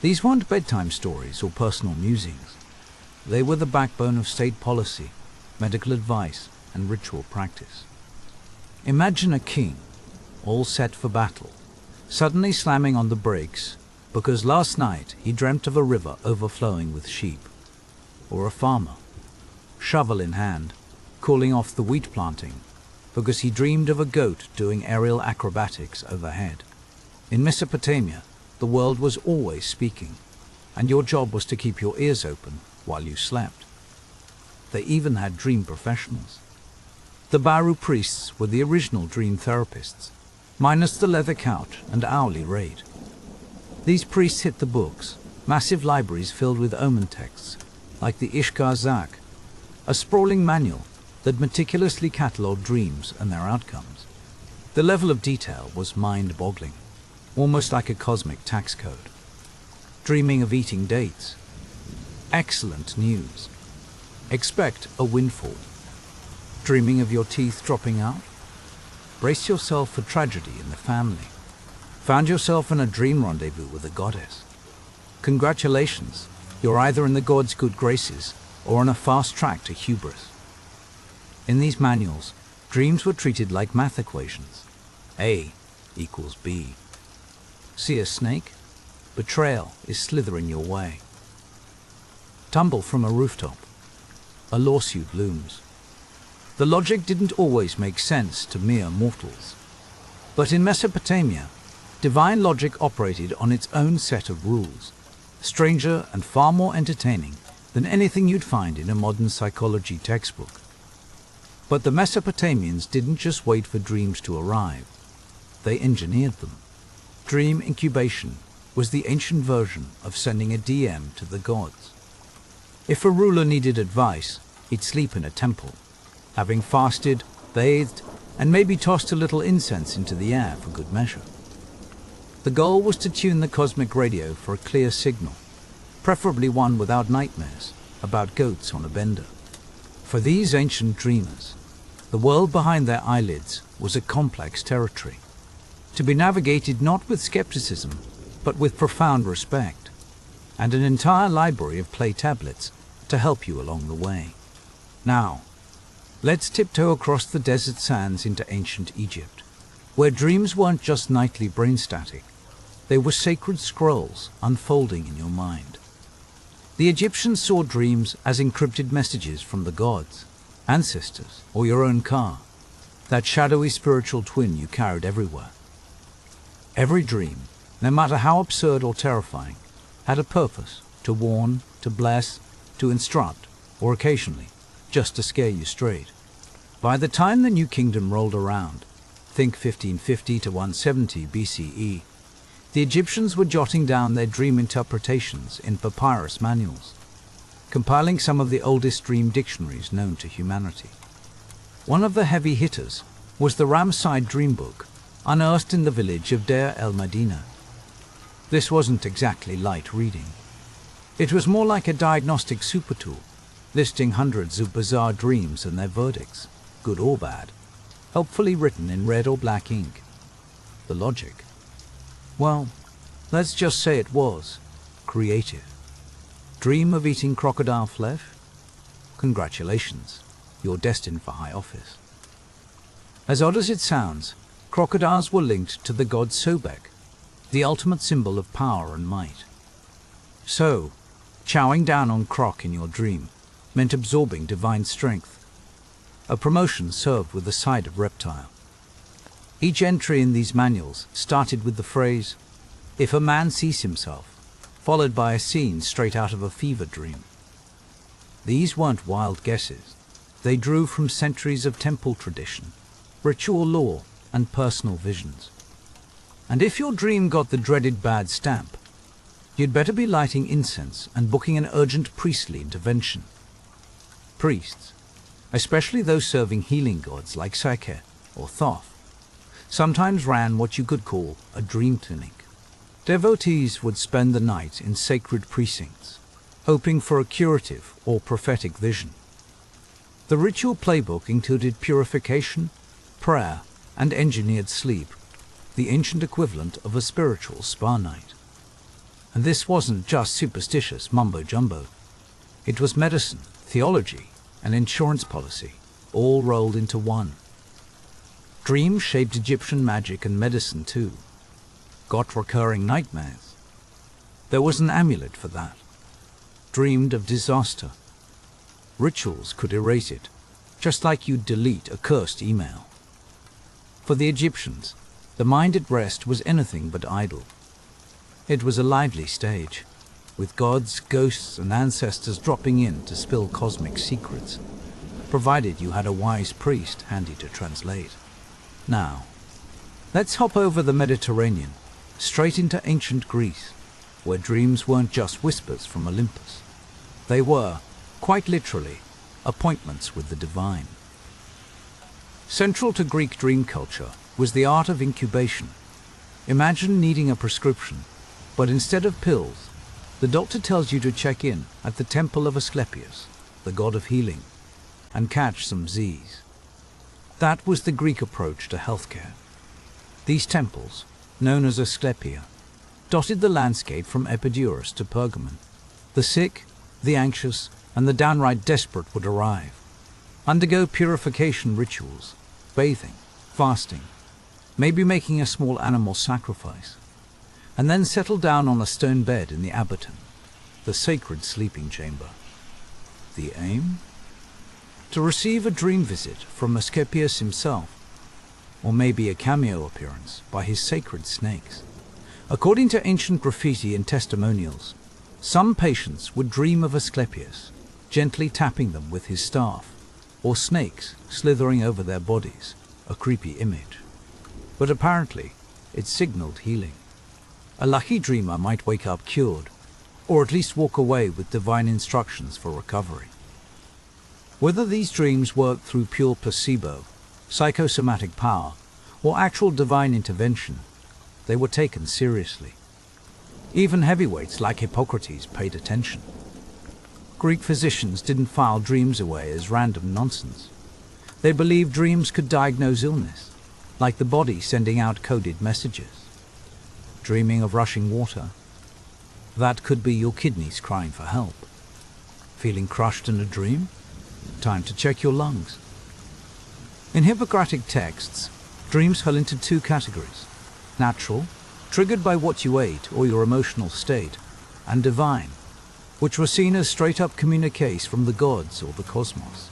These weren't bedtime stories or personal musings. They were the backbone of state policy, medical advice, and ritual practice. Imagine a king, all set for battle, suddenly slamming on the brakes because last night he dreamt of a river overflowing with sheep. Or a farmer, shovel in hand, cooling off the wheat planting because he dreamed of a goat doing aerial acrobatics overhead. In Mesopotamia, the world was always speaking, and your job was to keep your ears open while you slept. They even had dream professionals. The Baru priests were the original dream therapists, minus the leather couch and hourly rate. These priests hit the books, massive libraries filled with omen texts, like the Ishkar Zak, a sprawling manual that meticulously catalogued dreams and their outcomes. The level of detail was mind-boggling, almost like a cosmic tax code. Dreaming of eating dates? Excellent news. Expect a windfall. Dreaming of your teeth dropping out? Brace yourself for tragedy in the family. Found yourself in a dream rendezvous with a goddess? Congratulations, you're either in the god's good graces or on a fast track to hubris. In these manuals, dreams were treated like math equations. A equals B. See a snake? Betrayal is slithering your way. Tumble from a rooftop. A lawsuit looms. The logic didn't always make sense to mere mortals. But in Mesopotamia, divine logic operated on its own set of rules, stranger and far more entertaining than anything you'd find in a modern psychology textbook. But the Mesopotamians didn't just wait for dreams to arrive. They engineered them. Dream incubation was the ancient version of sending a DM to the gods. If a ruler needed advice, he'd sleep in a temple, having fasted, bathed, and maybe tossed a little incense into the air for good measure. The goal was to tune the cosmic radio for a clear signal, preferably one without nightmares about goats on a bender. For these ancient dreamers, the world behind their eyelids was a complex territory, to be navigated not with skepticism, but with profound respect, and an entire library of play tablets to help you along the way. Now, let's tiptoe across the desert sands into ancient Egypt, where dreams weren't just nightly brain static, they were sacred scrolls unfolding in your mind. The Egyptians saw dreams as encrypted messages from the gods, ancestors, or your own car, that shadowy spiritual twin you carried everywhere. Every dream, no matter how absurd or terrifying, had a purpose: to warn, to bless, to instruct, or occasionally, just to scare you straight. By the time the New Kingdom rolled around, think 1550 to 170 BCE, the Egyptians were jotting down their dream interpretations in papyrus manuals, compiling some of the oldest dream dictionaries known to humanity. One of the heavy hitters was the Ramside Dream Book, unearthed in the village of Deir el-Medina. This wasn't exactly light reading. It was more like a diagnostic super tool, listing hundreds of bizarre dreams and their verdicts, good or bad, helpfully written in red or black ink. The logic? Well, Let's just say it was creative. Dream of eating crocodile flesh? Congratulations, you're destined for high office. As odd as it sounds, crocodiles were linked to the god Sobek, the ultimate symbol of power and might. So, chowing down on croc in your dream meant absorbing divine strength, a promotion served with a side of reptile. Each entry in these manuals started with the phrase, "If a man sees himself," followed by a scene straight out of a fever dream. These weren't wild guesses. They drew from centuries of temple tradition, ritual lore, and personal visions. And if your dream got the dreaded bad stamp, you'd better be lighting incense and booking an urgent priestly intervention. Priests, especially those serving healing gods like Psyche or Thoth, sometimes ran what you could call a dream clinic. Devotees would spend the night in sacred precincts, hoping for a curative or prophetic vision. The ritual playbook included purification, prayer, and engineered sleep, the ancient equivalent of a spiritual spa night. And this wasn't just superstitious mumbo-jumbo. It was medicine, theology, and insurance policy, all rolled into one. Dreams shaped Egyptian magic and medicine too. Got recurring nightmares? There was an amulet for that. Dreamed of disaster? Rituals could erase it, just like you'd delete a cursed email. For the Egyptians, the mind at rest was anything but idle. It was a lively stage, with gods, ghosts, and ancestors dropping in to spill cosmic secrets, provided you had a wise priest handy to translate. Now, let's hop over the Mediterranean, straight into ancient Greece, where dreams weren't just whispers from Olympus. They were, quite literally, appointments with the divine. Central to Greek dream culture was the art of incubation. Imagine needing a prescription, but instead of pills, the doctor tells you to check in at the temple of Asclepius, the god of healing, and catch some Z's. That was the Greek approach to healthcare. These temples, known as Asclepia, dotted the landscape from Epidurus to Pergamon. The sick, the anxious, and the downright desperate would arrive, undergo purification rituals, bathing, fasting, maybe making a small animal sacrifice, and then settle down on a stone bed in the abaton, the sacred sleeping chamber. The aim? To receive a dream visit from Asclepius himself, or maybe a cameo appearance by his sacred snakes. According to ancient graffiti and testimonials, some patients would dream of Asclepius, gently tapping them with his staff, or snakes slithering over their bodies, a creepy image. But apparently, it signaled healing. A lucky dreamer might wake up cured, or at least walk away with divine instructions for recovery. Whether these dreams worked through pure placebo, psychosomatic power, or actual divine intervention, they were taken seriously. Even heavyweights like Hippocrates paid attention. Greek physicians didn't file dreams away as random nonsense. They believed dreams could diagnose illness, like the body sending out coded messages. Dreaming of rushing water? That could be your kidneys crying for help. Feeling crushed in a dream? Time to check your lungs. In Hippocratic texts, dreams fell into two categories: natural, triggered by what you ate or your emotional state, and divine, which were seen as straight-up communiques from the gods or the cosmos.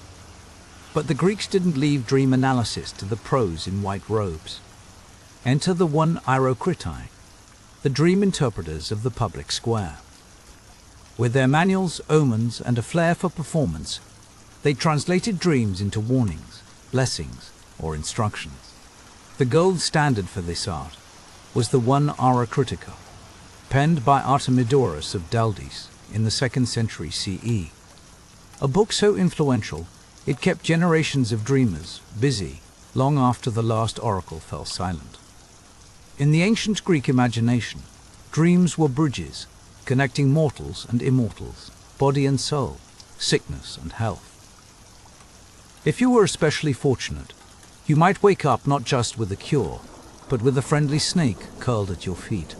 But the Greeks didn't leave dream analysis to the pros in white robes. Enter the one irreverent, the dream interpreters of the public square. With their manuals, omens, and a flair for performance, they translated dreams into warnings, blessings, or instructions. The gold standard for this art was the one Ara Critica, penned by Artemidorus of Daldis in the 2nd century CE. A book so influential, it kept generations of dreamers busy long after the last oracle fell silent. In the ancient Greek imagination, dreams were bridges connecting mortals and immortals, body and soul, sickness and health. If you were especially fortunate, you might wake up not just with a cure, but with a friendly snake curled at your feet.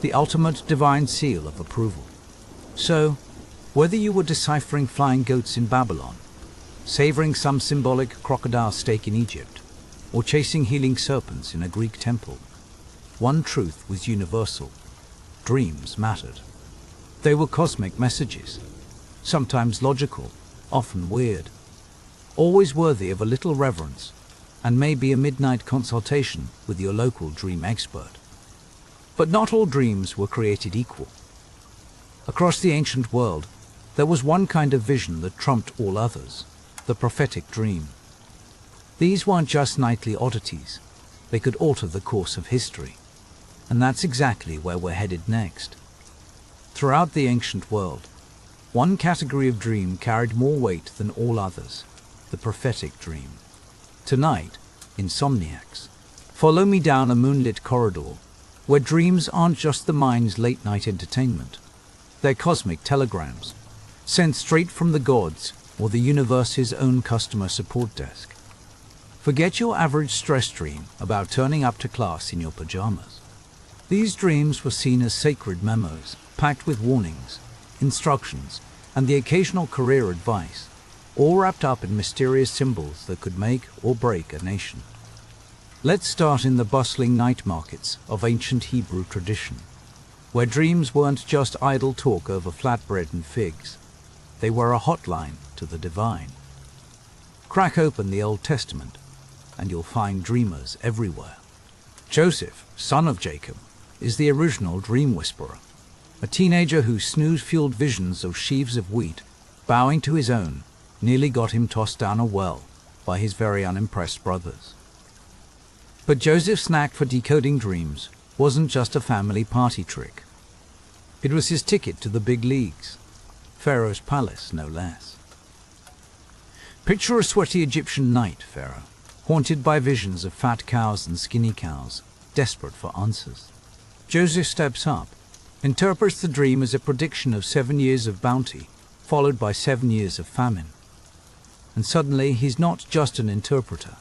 the ultimate divine seal of approval. So, whether you were deciphering flying goats in Babylon, savoring some symbolic crocodile steak in Egypt, or chasing healing serpents in a Greek temple, one truth was universal: dreams mattered. They were cosmic messages, sometimes logical, often weird, always worthy of a little reverence, and maybe a midnight consultation with your local dream expert. But not all dreams were created equal. Across the ancient world, there was one kind of vision that trumped all others: the prophetic dream. These weren't just nightly oddities, they could alter the course of history. And that's exactly where we're headed next. Throughout the ancient world, one category of dream carried more weight than all others: the prophetic dream. Tonight, insomniacs, follow me down a moonlit corridor where dreams aren't just the mind's late-night entertainment. They're cosmic telegrams, sent straight from the gods or the universe's own customer support desk. Forget your average stress dream about turning up to class in your pajamas. These dreams were seen as sacred memos, packed with warnings, instructions, and the occasional career advice, all wrapped up in mysterious symbols that could make or break a nation. Let's start in the bustling night markets of ancient Hebrew tradition, where dreams weren't just idle talk over flatbread and figs. They were a hotline to the divine. Crack open the Old Testament, and you'll find dreamers everywhere. Joseph, son of Jacob, is the original dream whisperer, a teenager whose snooze-fueled visions of sheaves of wheat bowing to his own nearly got him tossed down a well by his very unimpressed brothers. But Joseph's knack for decoding dreams wasn't just a family party trick. It was his ticket to the big leagues, Pharaoh's palace no less. Picture a sweaty Egyptian night, Pharaoh, haunted by visions of fat cows and skinny cows, desperate for answers. Joseph steps up, interprets the dream as a prediction of 7 years of bounty, followed by 7 years of famine. And suddenly he's not just an interpreter.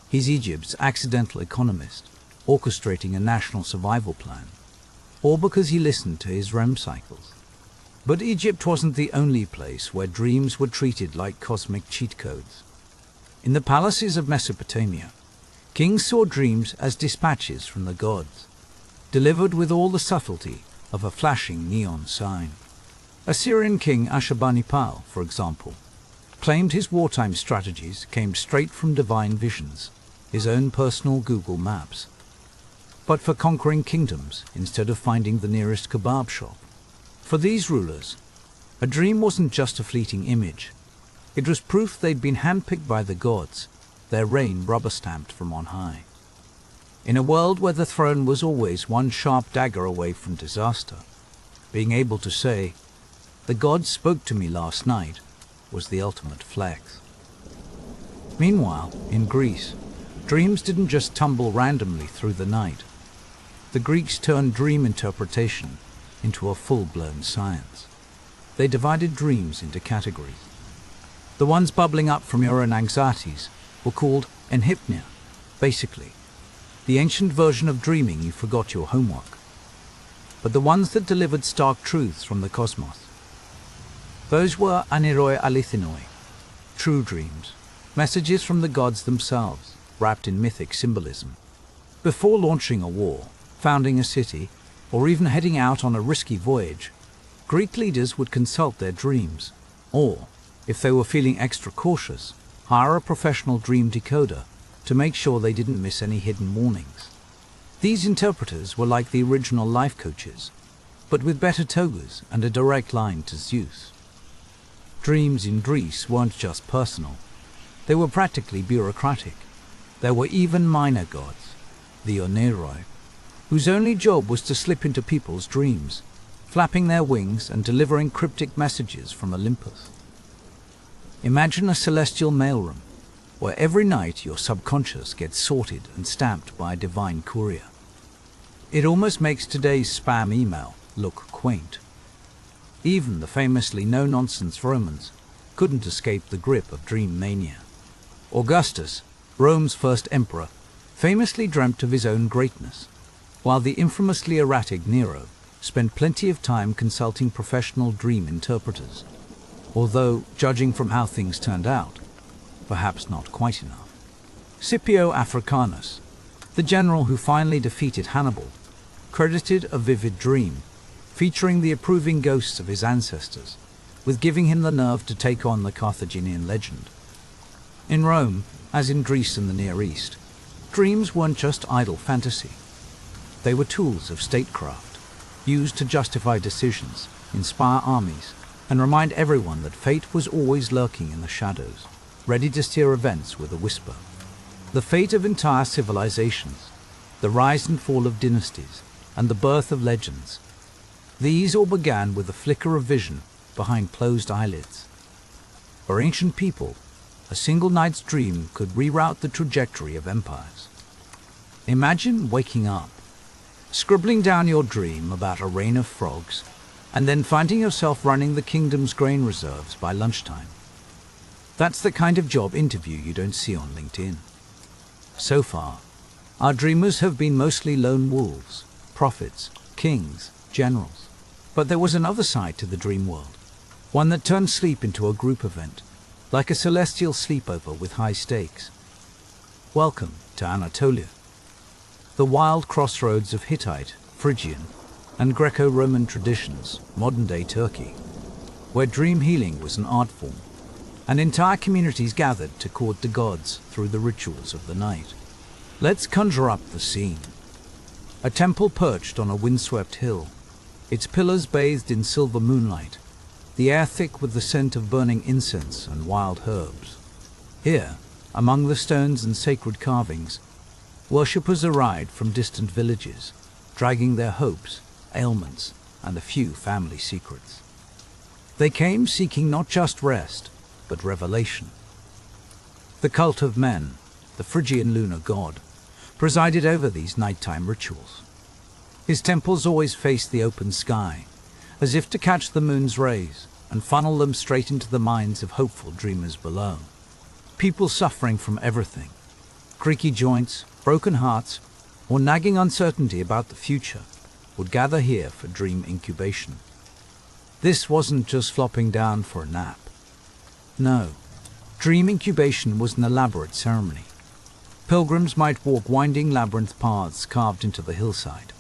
He's Egypt's accidental economist, orchestrating a national survival plan, all because he listened to his REM cycles. But Egypt wasn't the only place where dreams were treated like cosmic cheat codes. In the palaces of Mesopotamia, kings saw dreams as dispatches from the gods, delivered with all the subtlety of a flashing neon sign. Assyrian king Ashurbanipal, for example, claimed his wartime strategies came straight from divine visions, his own personal Google Maps. But for conquering kingdoms instead of finding the nearest kebab shop. For these rulers, a dream wasn't just a fleeting image. It was proof they'd been handpicked by the gods, their reign rubber-stamped from on high. In a world where the throne was always one sharp dagger away from disaster, being able to say, "The gods spoke to me last night," was the ultimate flex. Meanwhile, in Greece, dreams didn't just tumble randomly through the night. The Greeks turned dream interpretation into a full-blown science. They divided dreams into categories. The ones bubbling up from your own anxieties were called enhypnia, basically, the ancient version of dreaming you forgot your homework. But the ones that delivered stark truths from the cosmos, those were aniroi alithinoi, true dreams, messages from the gods themselves, wrapped in mythic symbolism. Before launching a war, founding a city, or even heading out on a risky voyage, Greek leaders would consult their dreams, or, if they were feeling extra cautious, hire a professional dream decoder to make sure they didn't miss any hidden warnings. These interpreters were like the original life coaches, but with better togas and a direct line to Zeus. Dreams in Greece weren't just personal. They were practically bureaucratic. There were even minor gods, the oneiroi, whose only job was to slip into people's dreams, flapping their wings and delivering cryptic messages from Olympus. Imagine a celestial mailroom, where every night your subconscious gets sorted and stamped by a divine courier. It almost makes today's spam email look quaint. Even the famously no-nonsense Romans couldn't escape the grip of dream mania. Augustus, Rome's first emperor, famously dreamt of his own greatness. while the infamously erratic Nero spent plenty of time consulting professional dream interpreters, although, judging from how things turned out, perhaps not quite enough. Scipio Africanus, the general who finally defeated Hannibal, credited a vivid dream featuring the approving ghosts of his ancestors with giving him the nerve to take on the Carthaginian legend. In Rome, as in Greece and the Near East, dreams weren't just idle fantasy. They were tools of statecraft, used to justify decisions, inspire armies, and remind everyone that fate was always lurking in the shadows, ready to steer events with a whisper. The fate of entire civilizations, the rise and fall of dynasties, and the birth of legends. These all began with a flicker of vision behind closed eyelids. For ancient people, a single night's dream could reroute the trajectory of empires. Imagine waking up, scribbling down your dream about a rain of frogs, and then finding yourself running the kingdom's grain reserves by lunchtime. That's the kind of job interview you don't see on LinkedIn. So far, our dreamers have been mostly lone wolves, prophets, kings, generals. But there was another side to the dream world, one that turned sleep into a group event, like a celestial sleepover with high stakes. Welcome to Anatolia, the wild crossroads of Hittite, Phrygian, and Greco-Roman traditions, modern-day Turkey, where dream healing was an art form, and entire communities gathered to court the gods through the rituals of the night. Let's conjure up the scene. A temple perched on a windswept hill, its pillars bathed in silver moonlight, the air thick with the scent of burning incense and wild herbs. Here, among the stones and sacred carvings, worshippers arrived from distant villages, dragging their hopes, ailments, and a few family secrets. They came seeking not just rest, but revelation. The cult of Men, the Phrygian lunar god, presided over these nighttime rituals. His temples always faced the open sky, as if to catch the moon's rays and funnel them straight into the minds of hopeful dreamers below. People suffering from everything, creaky joints, broken hearts, or nagging uncertainty about the future, would gather here for dream incubation. This wasn't just flopping down for a nap. No, dream incubation was an elaborate ceremony. Pilgrims might walk winding labyrinth paths carved into the hillside,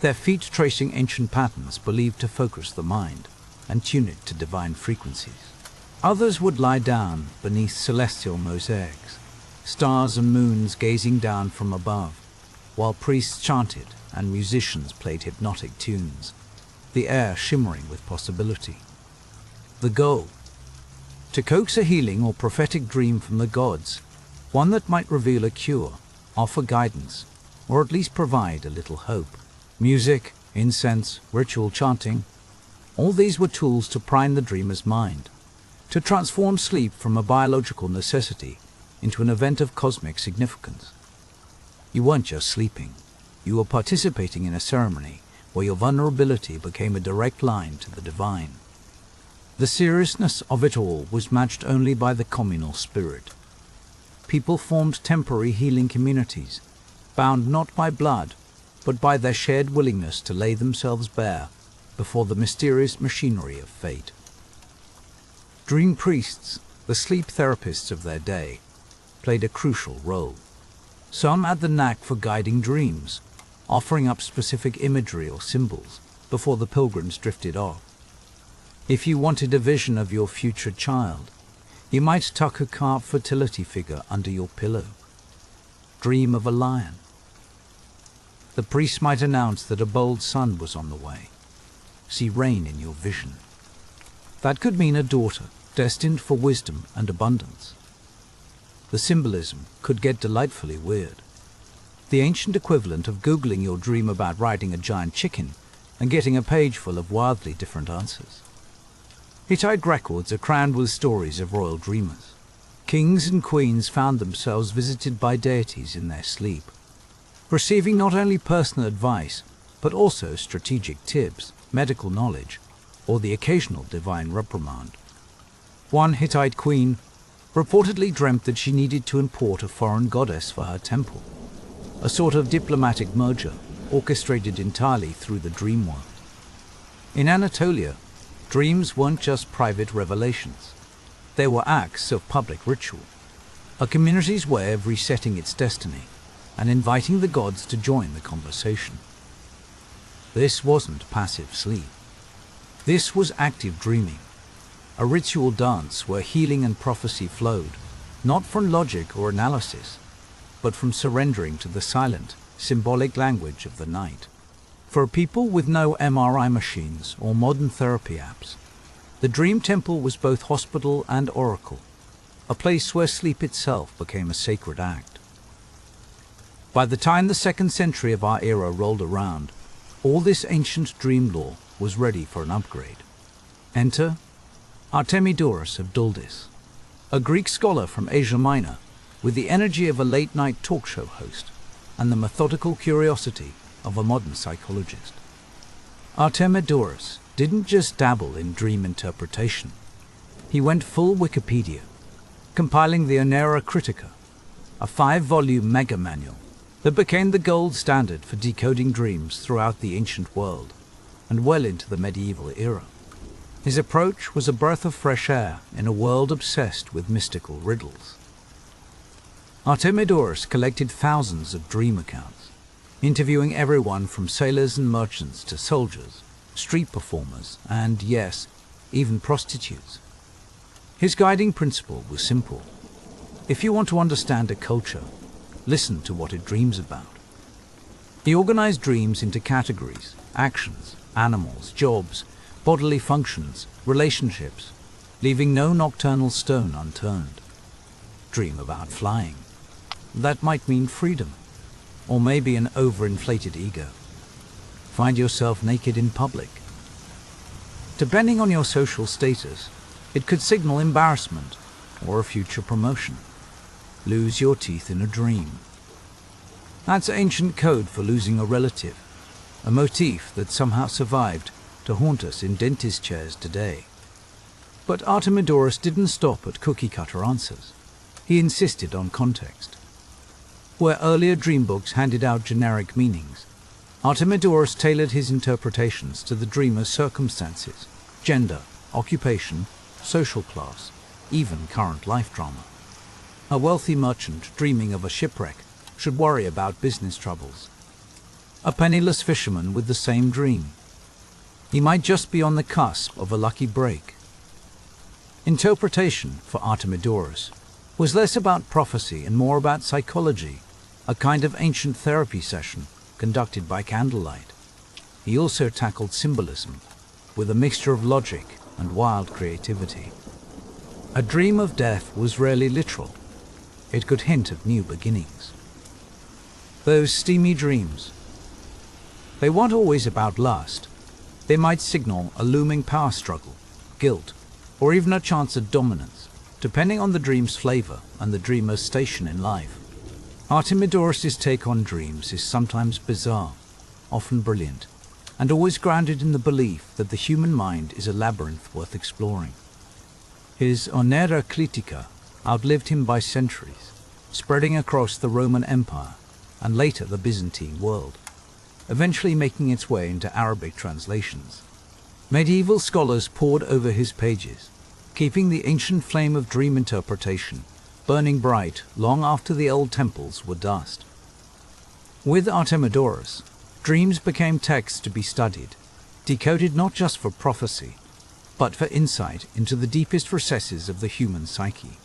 their feet tracing ancient patterns believed to focus the mind and tune it to divine frequencies. Others would lie down beneath celestial mosaics, stars and moons gazing down from above, while priests chanted and musicians played hypnotic tunes, the air shimmering with possibility. The goal: to coax a healing or prophetic dream from the gods, one that might reveal a cure, offer guidance, or at least provide a little hope. Music, incense, ritual chanting, all these were tools to prime the dreamer's mind, to transform sleep from a biological necessity into an event of cosmic significance. You weren't just sleeping, you were participating in a ceremony where your vulnerability became a direct line to the divine. The seriousness of it all was matched only by the communal spirit. People formed temporary healing communities, bound not by blood, but by their shared willingness to lay themselves bare before the mysterious machinery of fate. Dream priests, the sleep therapists of their day, played a crucial role. Some had the knack for guiding dreams, offering up specific imagery or symbols before the pilgrims drifted off. If you wanted a vision of your future child, you might tuck a carved fertility figure under your pillow. Dream of a lion. The priest might announce that a bold son was on the way. See rain in your vision. That could mean a daughter destined for wisdom and abundance. The symbolism could get delightfully weird. The ancient equivalent of Googling your dream about riding a giant chicken and getting a page full of wildly different answers. Hittite records are crammed with stories of royal dreamers. Kings and queens found themselves visited by deities in their sleep, receiving not only personal advice, but also strategic tips, medical knowledge, or the occasional divine reprimand. One Hittite queen reportedly dreamt that she needed to import a foreign goddess for her temple, a sort of diplomatic merger orchestrated entirely through the dream world. In Anatolia, dreams weren't just private revelations. They were acts of public ritual, a community's way of resetting its destiny and inviting the gods to join the conversation. This wasn't passive sleep. This was active dreaming, a ritual dance where healing and prophecy flowed, not from logic or analysis, but from surrendering to the silent, symbolic language of the night. For people with no MRI machines or modern therapy apps, the dream temple was both hospital and oracle, a place where sleep itself became a sacred act. By the time the 2nd century of our era rolled around, all this ancient dream lore was ready for an upgrade. Enter Artemidorus of Duldis, a Greek scholar from Asia Minor with the energy of a late-night talk show host and the methodical curiosity of a modern psychologist. Artemidorus didn't just dabble in dream interpretation. He went full Wikipedia, compiling the Onera Critica, a 5-volume mega manual that became the gold standard for decoding dreams throughout the ancient world and well into the medieval era. His approach was a breath of fresh air in a world obsessed with mystical riddles. Artemidorus collected thousands of dream accounts, interviewing everyone from sailors and merchants to soldiers, street performers, and, yes, even prostitutes. His guiding principle was simple. If you want to understand a culture, listen to what it dreams about. He organized dreams into categories: actions, animals, jobs, bodily functions, relationships, leaving no nocturnal stone unturned. Dream about flying. That might mean freedom, or maybe an overinflated ego. Find yourself naked in public. Depending on your social status, it could signal embarrassment or a future promotion. Lose your teeth in a dream. That's ancient code for losing a relative, a motif that somehow survived to haunt us in dentist chairs today. But Artemidorus didn't stop at cookie-cutter answers. He insisted on context. Where earlier dream books handed out generic meanings, Artemidorus tailored his interpretations to the dreamer's circumstances, gender, occupation, social class, even current life drama. A wealthy merchant dreaming of a shipwreck should worry about business troubles. A penniless fisherman with the same dream. He might just be on the cusp of a lucky break. Interpretation, for Artemidorus, was less about prophecy and more about psychology, a kind of ancient therapy session conducted by candlelight. He also tackled symbolism with a mixture of logic and wild creativity. A dream of death was rarely literal. It could hint of new beginnings. Those steamy dreams, they weren't always about lust. They might signal a looming power struggle, guilt, or even a chance at dominance, depending on the dream's flavor and the dreamer's station in life. Artemidorus' take on dreams is sometimes bizarre, often brilliant, and always grounded in the belief that the human mind is a labyrinth worth exploring. His Onera Critica outlived him by centuries, spreading across the Roman Empire and later the Byzantine world, eventually making its way into Arabic translations. Medieval scholars pored over his pages, keeping the ancient flame of dream interpretation burning bright long after the old temples were dust. With Artemidorus, dreams became texts to be studied, decoded not just for prophecy, but for insight into the deepest recesses of the human psyche.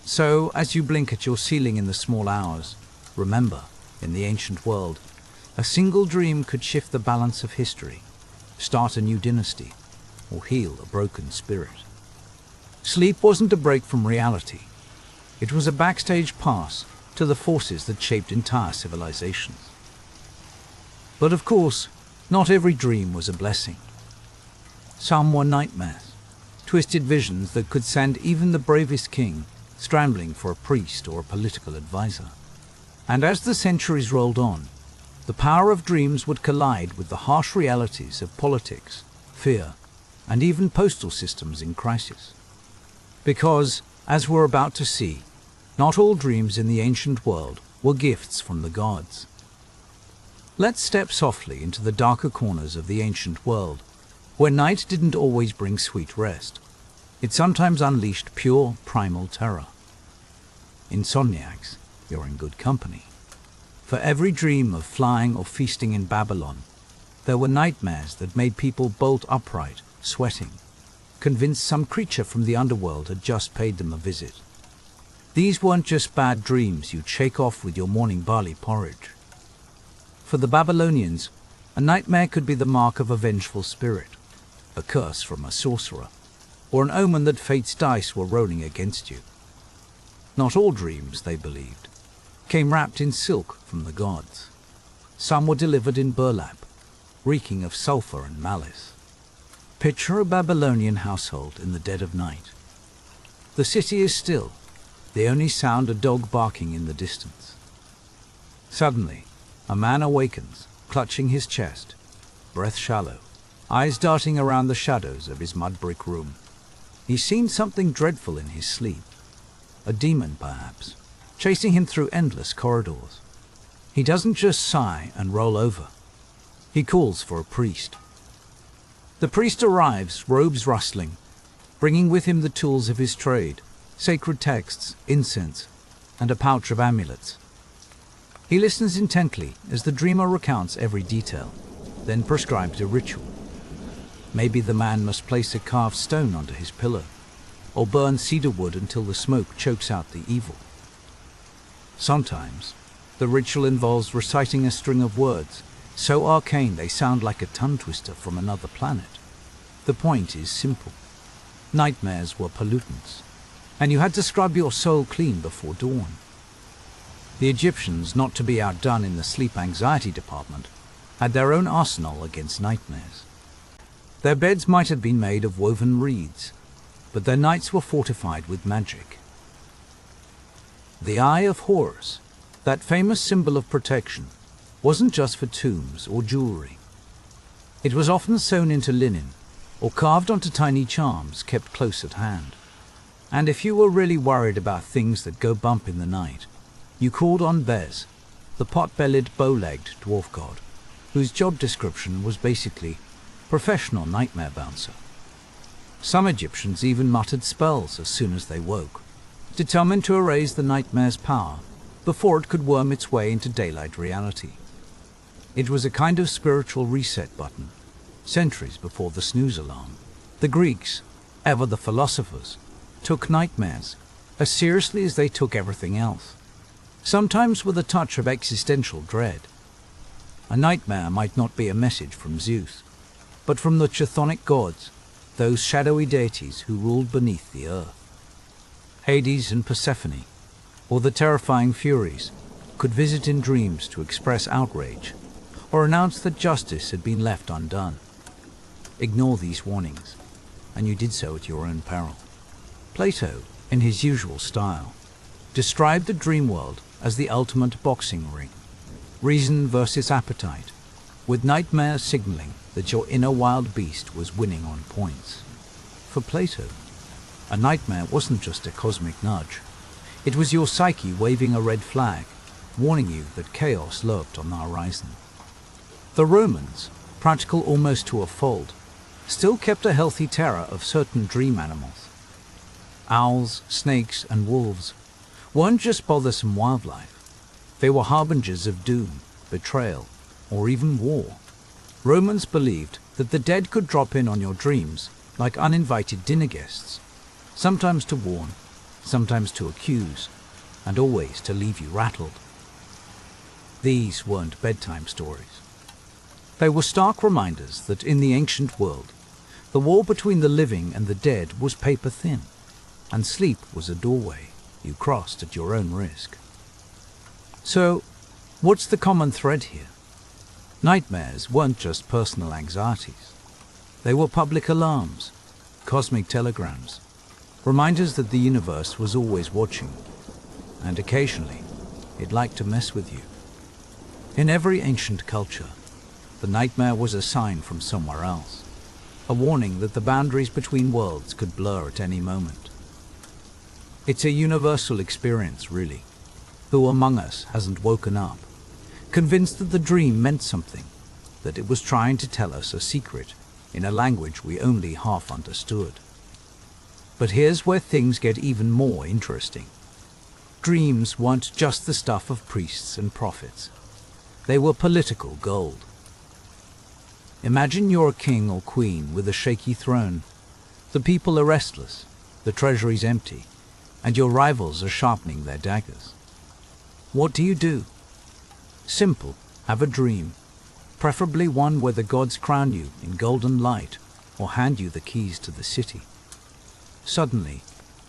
So, as you blink at your ceiling in the small hours, remember, in the ancient world, a single dream could shift the balance of history, start a new dynasty, or heal a broken spirit. Sleep wasn't a break from reality. It was a backstage pass to the forces that shaped entire civilizations. But of course, not every dream was a blessing. Some were nightmares, twisted visions that could send even the bravest king scrambling for a priest or a political advisor. And as the centuries rolled on, the power of dreams would collide with the harsh realities of politics, fear, and even postal systems in crisis. Because, as we're about to see, not all dreams in the ancient world were gifts from the gods. Let's step softly into the darker corners of the ancient world, where night didn't always bring sweet rest. It sometimes unleashed pure, primal terror. Insomniacs, you're in good company. For every dream of flying or feasting in Babylon, there were nightmares that made people bolt upright, sweating, convinced some creature from the underworld had just paid them a visit. These weren't just bad dreams you'd shake off with your morning barley porridge. For the Babylonians, a nightmare could be the mark of a vengeful spirit, a curse from a sorcerer, or an omen that fate's dice were rolling against you. Not all dreams, they believed, came wrapped in silk from the gods. Some were delivered in burlap, reeking of sulfur and malice. Picture a Babylonian household in the dead of night. The city is still, the only sound a dog barking in the distance. Suddenly, a man awakens, clutching his chest, breath shallow, eyes darting around the shadows of his mud-brick room. He's seen something dreadful in his sleep. A demon, perhaps, chasing him through endless corridors. He doesn't just sigh and roll over. He calls for a priest. The priest arrives, robes rustling, bringing with him the tools of his trade, sacred texts, incense, and a pouch of amulets. He listens intently as the dreamer recounts every detail, then prescribes a ritual. Maybe the man must place a carved stone under his pillow, or burn cedar wood until the smoke chokes out the evil. Sometimes, the ritual involves reciting a string of words, so arcane they sound like a tongue twister from another planet. The point is simple. Nightmares were pollutants, and you had to scrub your soul clean before dawn. The Egyptians, not to be outdone in the sleep anxiety department, had their own arsenal against nightmares. Their beds might have been made of woven reeds, but their nights were fortified with magic. The Eye of Horus, that famous symbol of protection, wasn't just for tombs or jewelry. It was often sewn into linen or carved onto tiny charms kept close at hand. And if you were really worried about things that go bump in the night, you called on Bez, the pot-bellied, bow-legged dwarf god, whose job description was basically professional nightmare bouncer. Some Egyptians even muttered spells as soon as they woke, determined to erase the nightmare's power before it could worm its way into daylight reality. It was a kind of spiritual reset button, centuries before the snooze alarm. The Greeks, ever the philosophers, took nightmares as seriously as they took everything else, sometimes with a touch of existential dread. A nightmare might not be a message from Zeus, but from the chthonic gods, those shadowy deities who ruled beneath the earth. Hades and Persephone, or the terrifying Furies, could visit in dreams to express outrage or announce that justice had been left undone. Ignore these warnings, and you did so at your own peril. Plato, in his usual style, described the dream world as the ultimate boxing ring, reason versus appetite, with nightmares signaling that your inner wild beast was winning on points. For Plato, a nightmare wasn't just a cosmic nudge. It was your psyche waving a red flag, warning you that chaos lurked on the horizon. The Romans, practical almost to a fault, still kept a healthy terror of certain dream animals. Owls, snakes, and wolves weren't just bothersome wildlife. They were harbingers of doom, betrayal, or even war. Romans believed that the dead could drop in on your dreams like uninvited dinner guests, sometimes to warn, sometimes to accuse, and always to leave you rattled. These weren't bedtime stories. They were stark reminders that in the ancient world, the wall between the living and the dead was paper thin, and sleep was a doorway you crossed at your own risk. So, what's the common thread here? Nightmares weren't just personal anxieties. They were public alarms, cosmic telegrams, reminders that the universe was always watching, and occasionally it liked to mess with you. In every ancient culture, the nightmare was a sign from somewhere else, a warning that the boundaries between worlds could blur at any moment. It's a universal experience, really. Who among us hasn't woken up, convinced that the dream meant something, that it was trying to tell us a secret in a language we only half understood. But here's where things get even more interesting. Dreams weren't just the stuff of priests and prophets. They were political gold. Imagine you're a king or queen with a shaky throne. The people are restless, the treasury's empty, and your rivals are sharpening their daggers. What do? Simple, have a dream, preferably one where the gods crown you in golden light or hand you the keys to the city. Suddenly,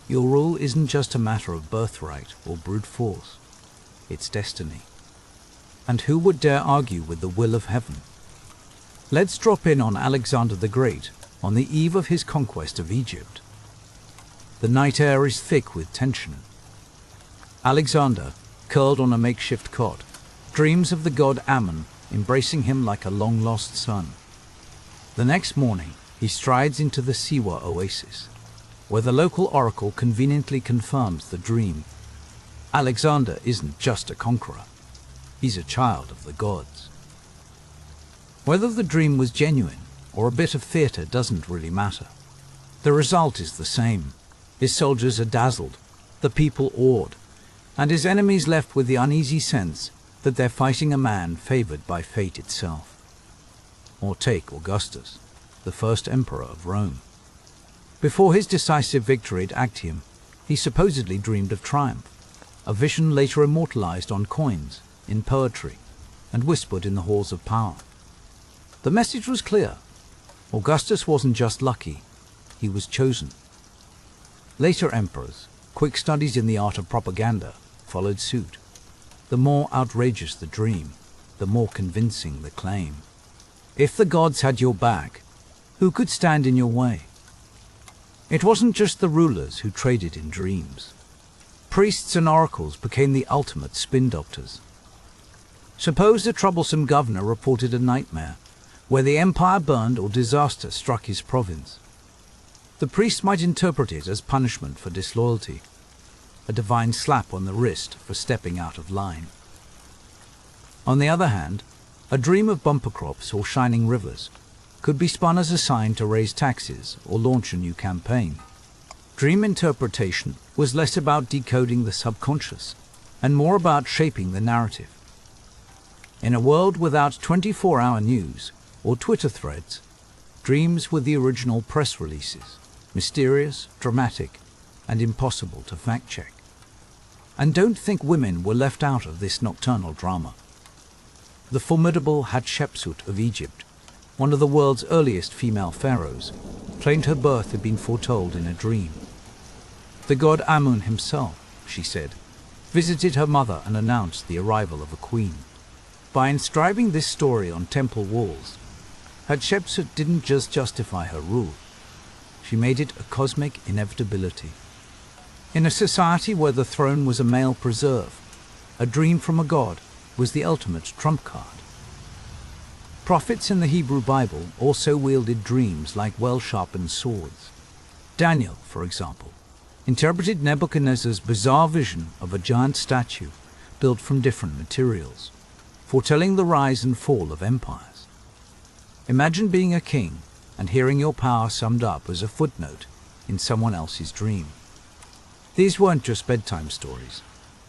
your rule isn't just a matter of birthright or brute force, it's destiny. And who would dare argue with the will of heaven? Let's drop in on Alexander the Great on the eve of his conquest of Egypt. The night air is thick with tension. Alexander, curled on a makeshift cot, dreams of the god Ammon embracing him like a long-lost son. The next morning, he strides into the Siwa oasis, where the local oracle conveniently confirms the dream. Alexander isn't just a conqueror. He's a child of the gods. Whether the dream was genuine or a bit of theatre doesn't really matter. The result is the same. His soldiers are dazzled, the people awed, and his enemies left with the uneasy sense that they're fighting a man favored by fate itself. Or take Augustus, the first emperor of Rome. Before his decisive victory at Actium, he supposedly dreamed of triumph, a vision later immortalized on coins, in poetry, and whispered in the halls of power. The message was clear. Augustus wasn't just lucky, he was chosen. Later emperors, quick studies in the art of propaganda, followed suit. The more outrageous the dream, the more convincing the claim. If the gods had your back, who could stand in your way? It wasn't just the rulers who traded in dreams. Priests and oracles became the ultimate spin doctors. Suppose a troublesome governor reported a nightmare, where the empire burned or disaster struck his province. The priest might interpret it as punishment for disloyalty, a divine slap on the wrist for stepping out of line. On the other hand, a dream of bumper crops or shining rivers could be spun as a sign to raise taxes or launch a new campaign. Dream interpretation was less about decoding the subconscious and more about shaping the narrative. In a world without 24-hour news or Twitter threads, dreams were the original press releases, mysterious, dramatic, and impossible to fact-check. And don't think women were left out of this nocturnal drama. The formidable Hatshepsut of Egypt, one of the world's earliest female pharaohs, claimed her birth had been foretold in a dream. The god Amun himself, she said, visited her mother and announced the arrival of a queen. By inscribing this story on temple walls, Hatshepsut didn't just justify her rule, she made it a cosmic inevitability. In a society where the throne was a male preserve, a dream from a god was the ultimate trump card. Prophets in the Hebrew Bible also wielded dreams like well-sharpened swords. Daniel, for example, interpreted Nebuchadnezzar's bizarre vision of a giant statue built from different materials, foretelling the rise and fall of empires. Imagine being a king and hearing your power summed up as a footnote in someone else's dream. These weren't just bedtime stories.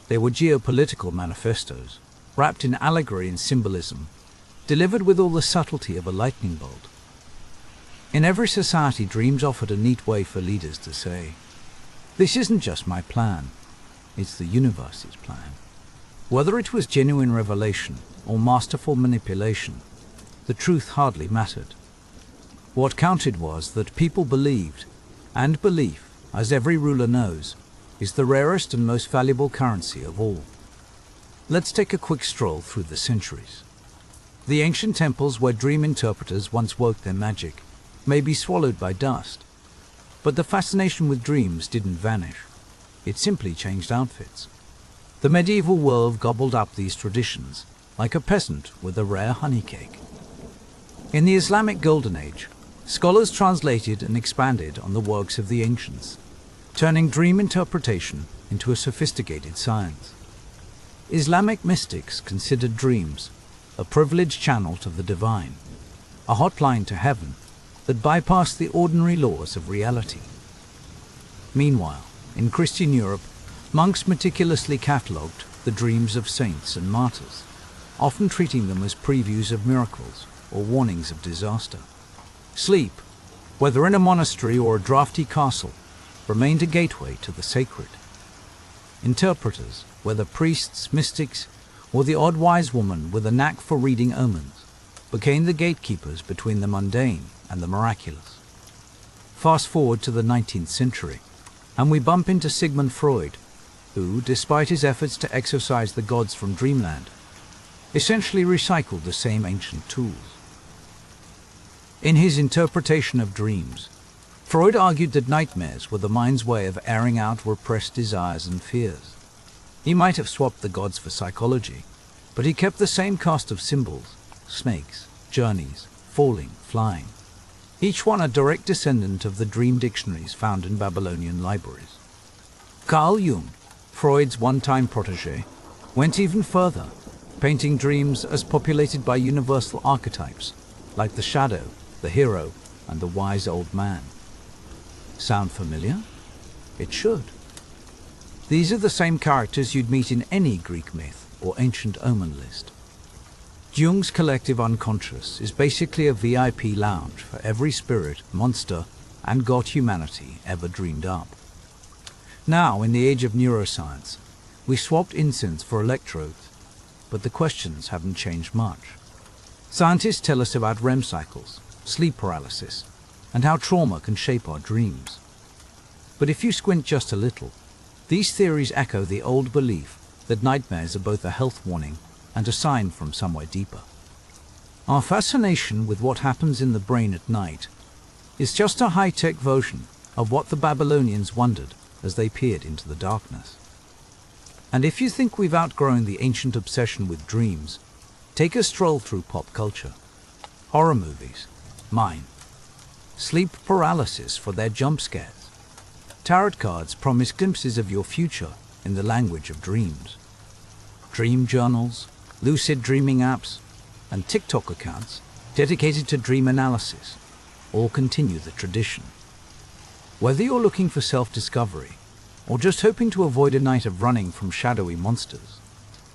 They were geopolitical manifestos, wrapped in allegory and symbolism, delivered with all the subtlety of a lightning bolt. In every society, dreams offered a neat way for leaders to say, "This isn't just my plan, it's the universe's plan." Whether it was genuine revelation or masterful manipulation, the truth hardly mattered. What counted was that people believed, and belief, as every ruler knows, is the rarest and most valuable currency of all. Let's take a quick stroll through the centuries. The ancient temples where dream interpreters once woke their magic may be swallowed by dust, but the fascination with dreams didn't vanish. It simply changed outfits. The medieval world gobbled up these traditions like a peasant with a rare honey cake. In the Islamic Golden Age, scholars translated and expanded on the works of the ancients, turning dream interpretation into a sophisticated science. Islamic mystics considered dreams a privileged channel to the divine, a hotline to heaven that bypassed the ordinary laws of reality. Meanwhile, in Christian Europe, monks meticulously catalogued the dreams of saints and martyrs, often treating them as previews of miracles or warnings of disaster. Sleep, whether in a monastery or a drafty castle, remained a gateway to the sacred. Interpreters, whether priests, mystics, or the odd wise woman with a knack for reading omens, became the gatekeepers between the mundane and the miraculous. Fast forward to the 19th century, and we bump into Sigmund Freud, who, despite his efforts to exorcise the gods from dreamland, essentially recycled the same ancient tools. In his interpretation of dreams, Freud argued that nightmares were the mind's way of airing out repressed desires and fears. He might have swapped the gods for psychology, but he kept the same cast of symbols: snakes, journeys, falling, flying, each one a direct descendant of the dream dictionaries found in Babylonian libraries. Carl Jung, Freud's one-time protege, went even further, painting dreams as populated by universal archetypes like the shadow, the hero, and the wise old man. Sound familiar? It should. These are the same characters you'd meet in any Greek myth or ancient omen list. Jung's collective unconscious is basically a VIP lounge for every spirit, monster, and god humanity ever dreamed up. Now, in the age of neuroscience, we swapped incense for electrodes, but the questions haven't changed much. Scientists tell us about REM cycles, sleep paralysis, and how trauma can shape our dreams. But if you squint just a little, these theories echo the old belief that nightmares are both a health warning and a sign from somewhere deeper. Our fascination with what happens in the brain at night is just a high-tech version of what the Babylonians wondered as they peered into the darkness. And if you think we've outgrown the ancient obsession with dreams, take a stroll through pop culture. Horror movies, mine. Sleep paralysis for their jump scares. Tarot cards promise glimpses of your future in the language of dreams. Dream journals, lucid dreaming apps, and TikTok accounts dedicated to dream analysis all continue the tradition. Whether you're looking for self-discovery or just hoping to avoid a night of running from shadowy monsters,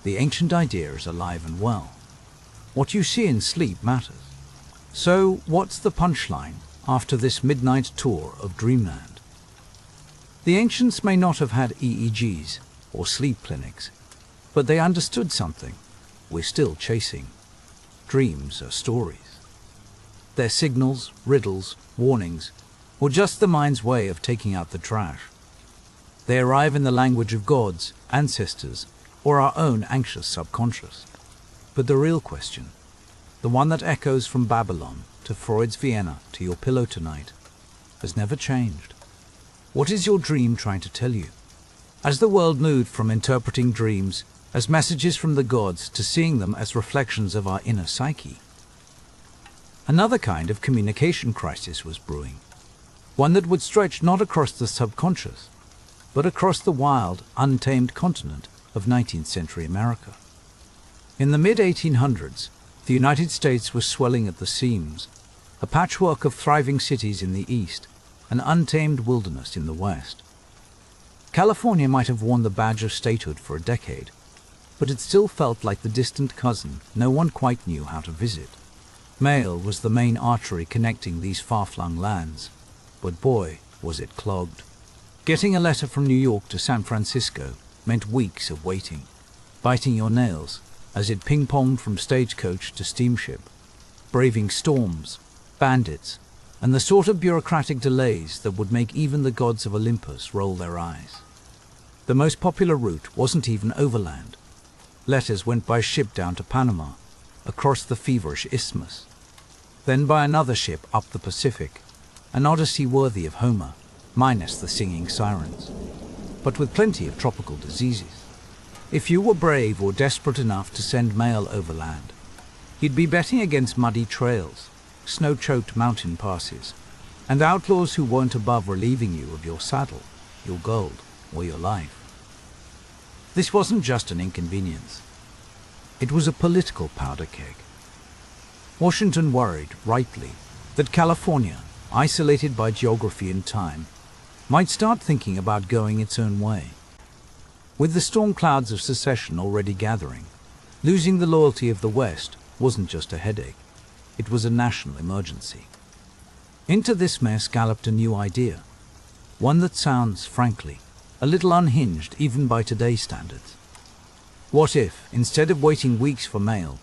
the ancient idea is alive and well. What you see in sleep matters. So, what's the punchline after this midnight tour of dreamland? The ancients may not have had EEGs or sleep clinics, but they understood something we're still chasing. Dreams are stories. They're signals, riddles, warnings, or just the mind's way of taking out the trash. They arrive in the language of gods, ancestors, or our own anxious subconscious. But the real question, the one that echoes from Babylon to Freud's Vienna to your pillow tonight, has never changed. What is your dream trying to tell you? As the world moved from interpreting dreams as messages from the gods to seeing them as reflections of our inner psyche, another kind of communication crisis was brewing, one that would stretch not across the subconscious, but across the wild, untamed continent of 19th century America. In the mid-1800s, the United States was swelling at the seams, a patchwork of thriving cities in the east, an untamed wilderness in the west. California might have worn the badge of statehood for a decade, but it still felt like the distant cousin no one quite knew how to visit. Mail was the main artery connecting these far-flung lands, but boy, was it clogged. Getting a letter from New York to San Francisco meant weeks of waiting, biting your nails as it ping-ponged from stagecoach to steamship, braving storms, bandits, and the sort of bureaucratic delays that would make even the gods of Olympus roll their eyes. The most popular route wasn't even overland. Letters went by ship down to Panama, across the feverish isthmus, then by another ship up the Pacific, an odyssey worthy of Homer, minus the singing sirens, but with plenty of tropical diseases. If you were brave or desperate enough to send mail overland, you'd be betting against muddy trails, snow-choked mountain passes, and outlaws who weren't above relieving you of your saddle, your gold, or your life. This wasn't just an inconvenience. It was a political powder keg. Washington worried, rightly, that California, isolated by geography and time, might start thinking about going its own way. With the storm clouds of secession already gathering, losing the loyalty of the West wasn't just a headache, it was a national emergency. Into this mess galloped a new idea, one that sounds, frankly, a little unhinged even by today's standards. What if, instead of waiting weeks for mail,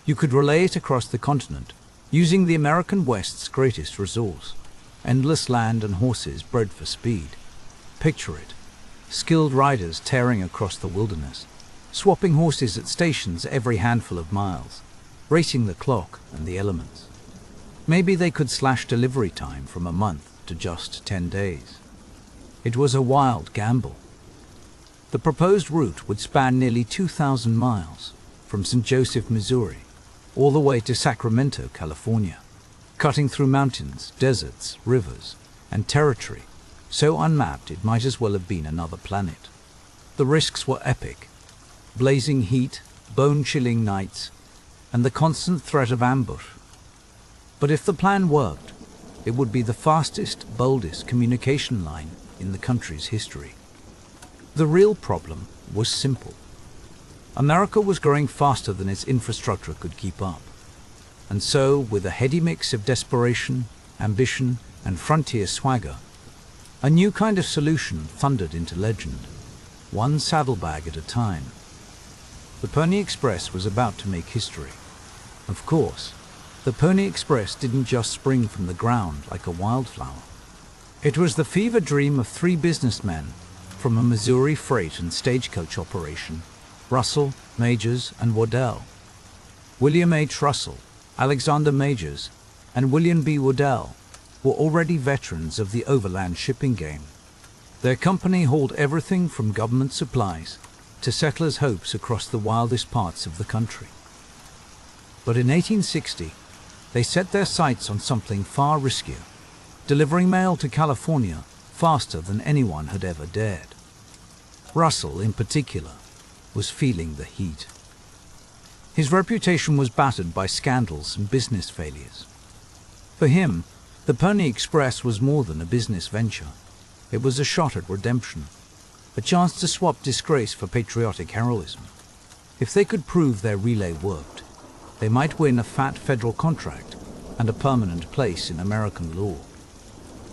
you could relay it across the continent using the American West's greatest resource, endless land and horses bred for speed? Picture it, skilled riders tearing across the wilderness, swapping horses at stations every handful of miles, racing the clock and the elements. Maybe they could slash delivery time from a month to just 10 days. It was a wild gamble. The proposed route would span nearly 2,000 miles, from St. Joseph, Missouri, all the way to Sacramento, California, cutting through mountains, deserts, rivers, and territory so unmapped it might as well have been another planet. The risks were epic: blazing heat, bone-chilling nights, and the constant threat of ambush. But if the plan worked, it would be the fastest, boldest communication line in the country's history. The real problem was simple. America was growing faster than its infrastructure could keep up. And so, with a heady mix of desperation, ambition, and frontier swagger, a new kind of solution thundered into legend, one saddlebag at a time. The Pony Express was about to make history. Of course, the Pony Express didn't just spring from the ground like a wildflower. It was the fever dream of three businessmen from a Missouri freight and stagecoach operation: Russell, Majors, and Waddell. William H. Russell, Alexander Majors, and William B. Waddell were already veterans of the overland shipping game. Their company hauled everything from government supplies to settlers' hopes across the wildest parts of the country. But in 1860, they set their sights on something far riskier: delivering mail to California faster than anyone had ever dared. Russell, in particular, was feeling the heat. His reputation was battered by scandals and business failures. For him, the Pony Express was more than a business venture. It was a shot at redemption, a chance to swap disgrace for patriotic heroism. If they could prove their relay worked, they might win a fat federal contract and a permanent place in American law.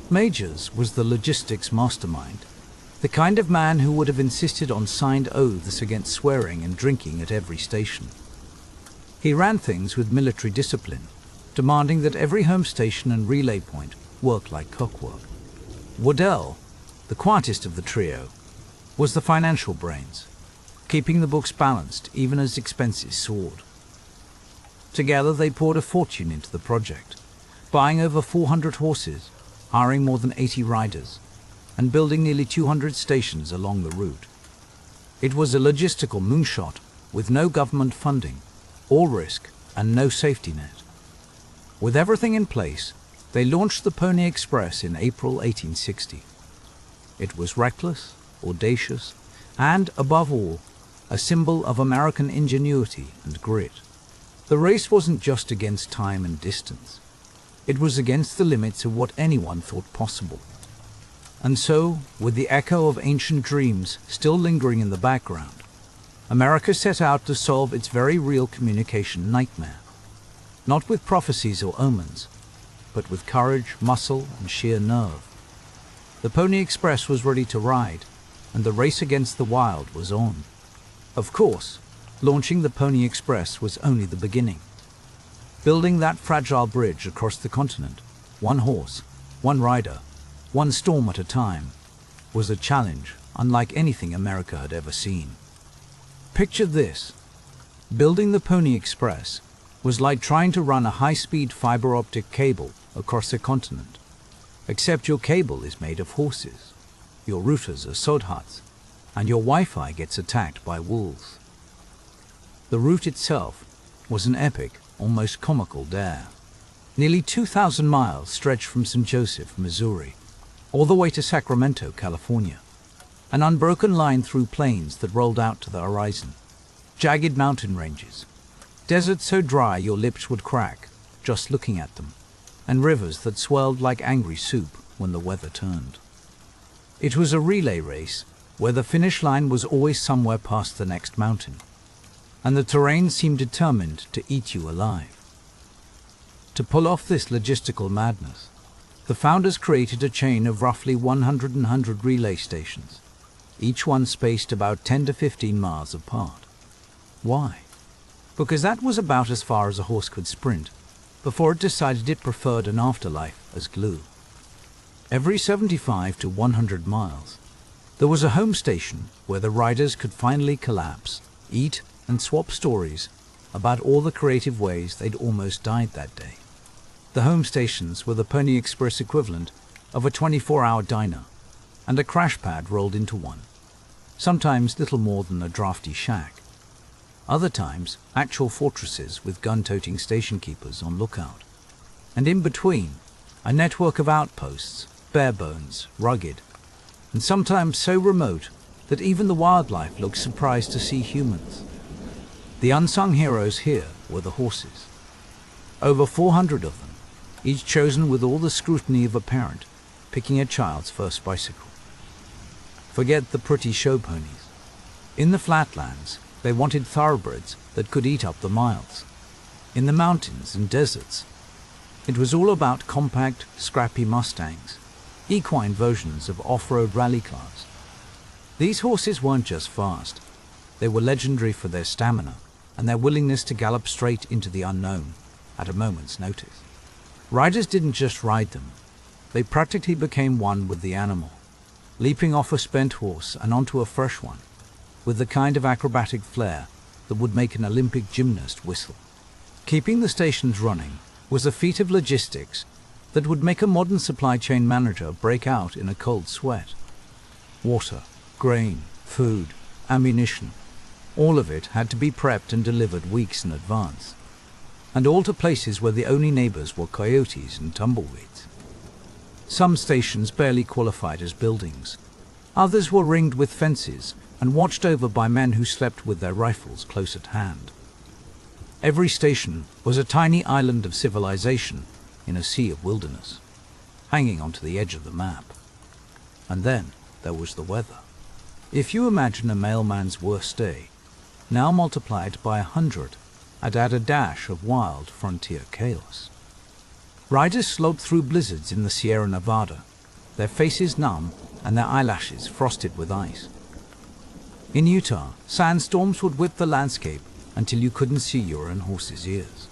Majors was the logistics mastermind, the kind of man who would have insisted on signed oaths against swearing and drinking at every station. He ran things with military discipline, demanding that every home station and relay point work like clockwork. Waddell, the quietest of the trio, was the financial brains, keeping the books balanced even as expenses soared. Together they poured a fortune into the project, buying over 400 horses, hiring more than 80 riders, and building nearly 200 stations along the route. It was a logistical moonshot with no government funding, all risk, and no safety net. With everything in place, they launched the Pony Express in April 1860. It was reckless, audacious, and, above all, a symbol of American ingenuity and grit. The race wasn't just against time and distance. It was against the limits of what anyone thought possible. And so, with the echo of ancient dreams still lingering in the background, America set out to solve its very real communication nightmare. Not with prophecies or omens, but with courage, muscle, and sheer nerve. The Pony Express was ready to ride, and the race against the wild was on. Of course, launching the Pony Express was only the beginning. Building that fragile bridge across the continent, one horse, one rider, one storm at a time, was a challenge unlike anything America had ever seen. Picture this: building the Pony Express was like trying to run a high-speed fiber optic cable across a continent, except your cable is made of horses, your routers are sod huts, and your Wi-Fi gets attacked by wolves. The route itself was an epic, almost comical dare. Nearly 2,000 miles stretched from St. Joseph, Missouri, all the way to Sacramento, California. an unbroken line through plains that rolled out to the horizon, jagged mountain ranges, deserts so dry your lips would crack just looking at them, and rivers that swirled like angry soup when the weather turned. It was a relay race where the finish line was always somewhere past the next mountain, and the terrain seemed determined to eat you alive. To pull off this logistical madness, the founders created a chain of roughly 100 relay stations, each one spaced about 10 to 15 miles apart. Why? Because that was about as far as a horse could sprint before it decided it preferred an afterlife as glue. Every 75 to 100 miles, there was a home station where the riders could finally collapse, eat, and swap stories about all the creative ways they'd almost died that day. The home stations were the Pony Express equivalent of a 24-hour diner, and a crash pad rolled into one, sometimes little more than a drafty shack. Other times, actual fortresses with gun-toting station keepers on lookout. And in between, a network of outposts, bare bones, rugged, and sometimes so remote that even the wildlife looked surprised to see humans. The unsung heroes here were the horses. Over 400 of them, each chosen with all the scrutiny of a parent picking a child's first bicycle. Forget the pretty show ponies. In the flatlands, they wanted thoroughbreds that could eat up the miles. In the mountains and deserts, it was all about compact, scrappy Mustangs, equine versions of off-road rally cars. These horses weren't just fast. They were legendary for their stamina and their willingness to gallop straight into the unknown at a moment's notice. Riders didn't just ride them. They practically became one with the animal, leaping off a spent horse and onto a fresh one, with the kind of acrobatic flair that would make an Olympic gymnast whistle. Keeping the stations running was a feat of logistics that would make a modern supply chain manager break out in a cold sweat. Water, grain, food, ammunition, all of it had to be prepped and delivered weeks in advance, and all to places where the only neighbors were coyotes and tumbleweeds. Some stations barely qualified as buildings. Others were ringed with fences and watched over by men who slept with their rifles close at hand. Every station was a tiny island of civilization in a sea of wilderness, hanging onto the edge of the map. And then there was the weather. If you imagine a mailman's worst day, now multiplied by 100, and add a dash of wild frontier chaos. Riders sloped through blizzards in the Sierra Nevada, their faces numb and their eyelashes frosted with ice. In Utah, sandstorms would whip the landscape until you couldn't see your own horse's ears.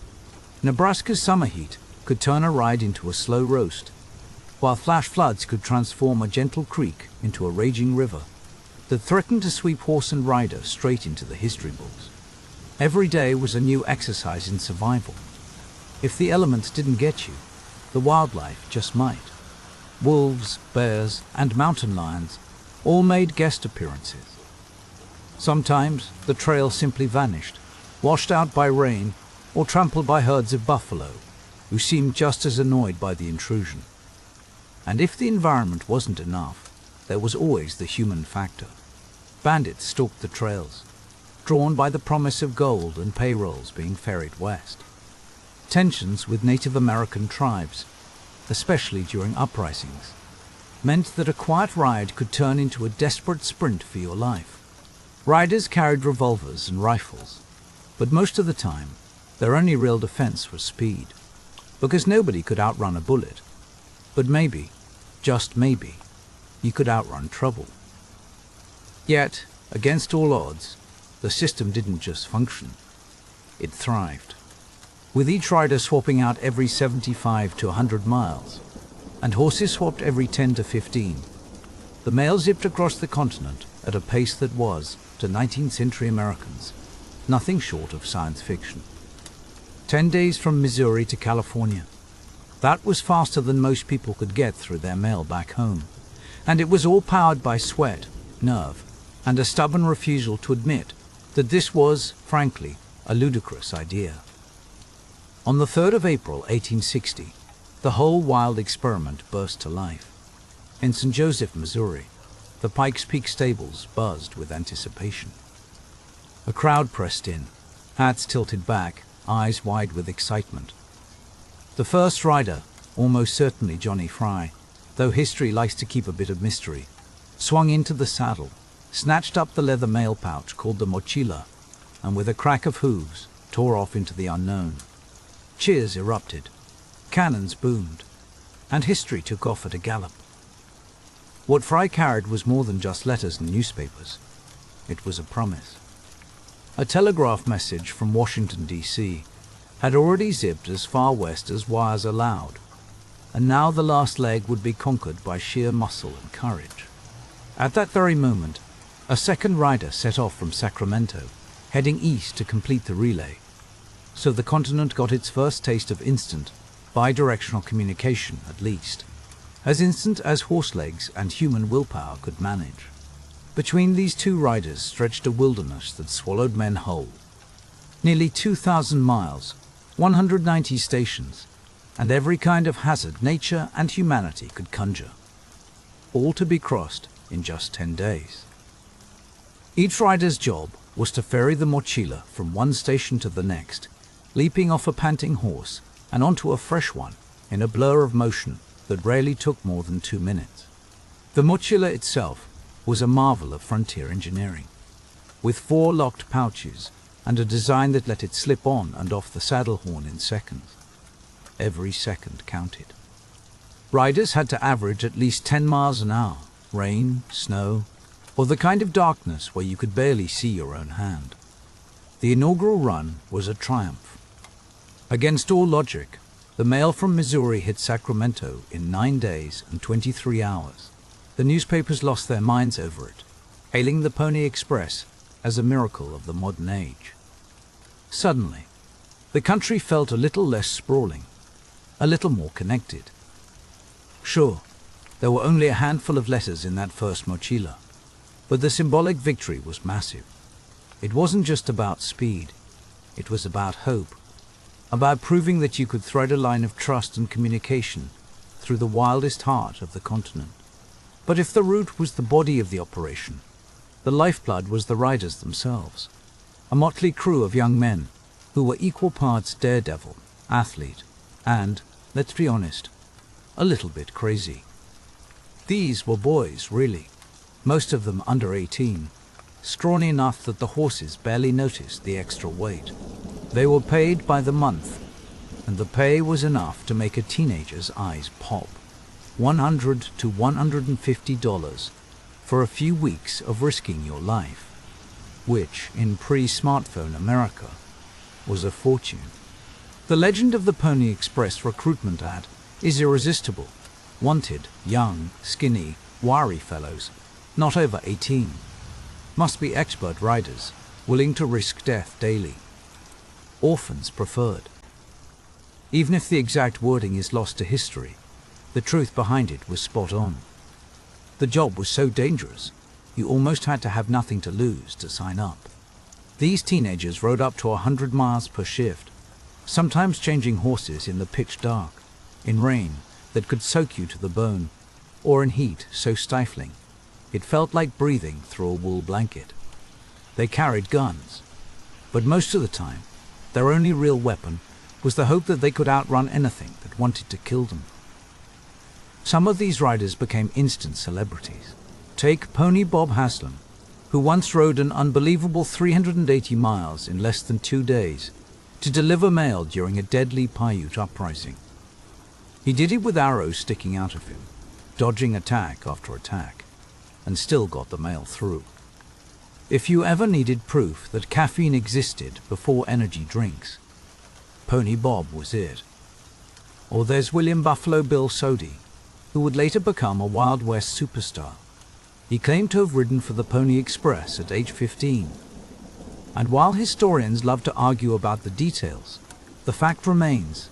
Nebraska's summer heat could turn a ride into a slow roast, while flash floods could transform a gentle creek into a raging river that threatened to sweep horse and rider straight into the history books. Every day was a new exercise in survival. If the elements didn't get you, the wildlife just might. Wolves, bears, and mountain lions all made guest appearances. Sometimes the trail simply vanished, washed out by rain or trampled by herds of buffalo, who seemed just as annoyed by the intrusion. And if the environment wasn't enough, there was always the human factor. Bandits stalked the trails, drawn by the promise of gold and payrolls being ferried west. Tensions with Native American tribes, especially during uprisings, meant that a quiet ride could turn into a desperate sprint for your life. Riders carried revolvers and rifles, but most of the time, their only real defense was speed, because nobody could outrun a bullet. But maybe, just maybe, you could outrun trouble. Yet, against all odds, the system didn't just function, it thrived. With each rider swapping out every 75 to 100 miles, and horses swapped every 10 to 15, the mail zipped across the continent at a pace that was, to 19th century Americans, nothing short of science fiction. 10 days from Missouri to California. That was faster than most people could get through their mail back home, and it was all powered by sweat, nerve, and a stubborn refusal to admit that this was, frankly, a ludicrous idea. On the 3rd of April 1860, the whole wild experiment burst to life. In St. Joseph, Missouri, the Pikes Peak stables buzzed with anticipation. A crowd pressed in, hats tilted back, eyes wide with excitement. The first rider, almost certainly Johnny Fry, though history likes to keep a bit of mystery, swung into the saddle, snatched up the leather mail pouch called the mochila, and with a crack of hooves, tore off into the unknown. Cheers erupted, cannons boomed, and history took off at a gallop. What Fry carried was more than just letters and newspapers. It was a promise. A telegraph message from Washington, D.C. had already zipped as far west as wires allowed, and now the last leg would be conquered by sheer muscle and courage. At that very moment, a second rider set off from Sacramento, heading east to complete the relay. So the continent got its first taste of instant, bi-directional communication at least, as instant as horse legs and human willpower could manage. Between these two riders stretched a wilderness that swallowed men whole. Nearly 2,000 miles, 190 stations, and every kind of hazard nature and humanity could conjure. All to be crossed in just 10 days. Each rider's job was to ferry the mochila from one station to the next, leaping off a panting horse and onto a fresh one in a blur of motion that rarely took more than 2 minutes. The mochila itself was a marvel of frontier engineering, with 4 locked pouches and a design that let it slip on and off the saddle horn in seconds. Every second counted. Riders had to average at least 10 miles an hour, rain, snow, or the kind of darkness where you could barely see your own hand. The inaugural run was a triumph. Against all logic, the mail from Missouri hit Sacramento in 9 days and 23 hours. The newspapers lost their minds over it, hailing the Pony Express as a miracle of the modern age. Suddenly, the country felt a little less sprawling, a little more connected. Sure, there were only a handful of letters in that first mochila, but the symbolic victory was massive. It wasn't just about speed, it was about hope, about proving that you could thread a line of trust and communication through the wildest heart of the continent. But if the route was the body of the operation, the lifeblood was the riders themselves, a motley crew of young men who were equal parts daredevil, athlete, and, let's be honest, a little bit crazy. These were boys, really, most of them under 18, scrawny enough that the horses barely noticed the extra weight. They were paid by the month, and the pay was enough to make a teenager's eyes pop. $100 to $150 for a few weeks of risking your life, which, in pre-smartphone America, was a fortune. The legend of the Pony Express recruitment ad is irresistible. Wanted, young, skinny, wiry fellows, not over 18. Must be expert riders, willing to risk death daily. Orphans preferred. Even if the exact wording is lost to history, the truth behind it was spot on. The job was so dangerous, you almost had to have nothing to lose to sign up. These teenagers rode up to 100 miles per shift, sometimes changing horses in the pitch dark, in rain that could soak you to the bone, or in heat so stifling it felt like breathing through a wool blanket. They carried guns, but most of the time, their only real weapon was the hope that they could outrun anything that wanted to kill them. Some of these riders became instant celebrities. Take Pony Bob Haslam, who once rode an unbelievable 380 miles in less than 2 days to deliver mail during a deadly Paiute uprising. He did it with arrows sticking out of him, dodging attack after attack, and still got the mail through. If you ever needed proof that caffeine existed before energy drinks, Pony Bob was it. Or there's William Buffalo Bill Soddy, who would later become a Wild West superstar. He claimed to have ridden for the Pony Express at age 15. And while historians love to argue about the details, the fact remains,